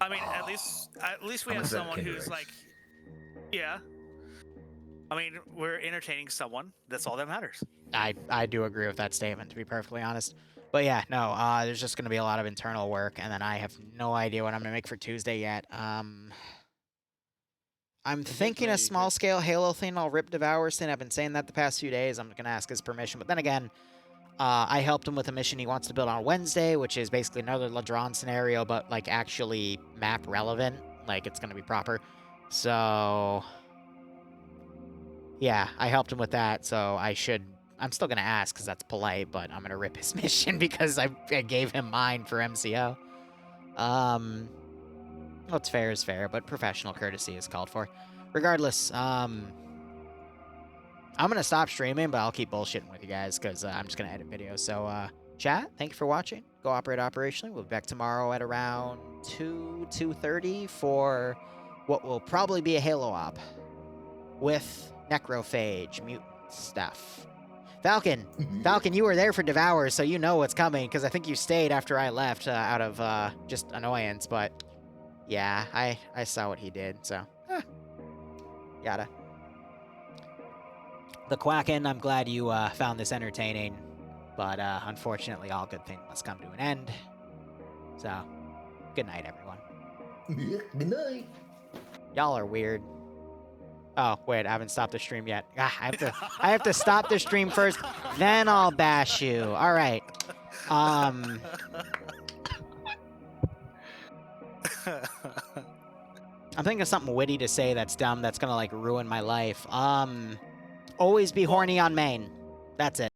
I mean, at least we How have much is that someone Kinder who's Eggs? like, yeah. I mean, we're entertaining someone. That's all that matters. I do agree with that statement, to be perfectly honest. But yeah, no, there's just going to be a lot of internal work, and then I have no idea what I'm going to make for Tuesday yet. I'm thinking a me- small-scale Halo thing. I'll rip Devour's thing. I've been saying that the past few days. I'm going to ask his permission. But then again, I helped him with a mission he wants to build on Wednesday, which is basically another Ladron scenario, but like actually map relevant. Like it's going to be proper. So yeah, I helped him with that. So I'm still going to ask because that's polite, but I'm going to rip his mission because I gave him mine for MCO. What's fair is fair, but professional courtesy is called for. Regardless, I'm going to stop streaming, but I'll keep bullshitting with you guys because I'm just going to edit videos. So, chat, thank you for watching. Go operate operationally. We'll be back tomorrow at around 2:30 for what will probably be a Halo op with necrophage, mutant stuff. Falcon, you were there for Devour, so you know what's coming, because I think you stayed after I left out of just annoyance, but yeah, I saw what he did, so yada. The Quacken, I'm glad you found this entertaining, but unfortunately all good things must come to an end. So, good night, everyone. Good night. Y'all are weird. Oh, wait, I haven't stopped the stream yet. I have to stop the stream first, then I'll bash you. All right. I'm thinking of something witty to say that's dumb, that's gonna like ruin my life. Always be horny on main. That's it.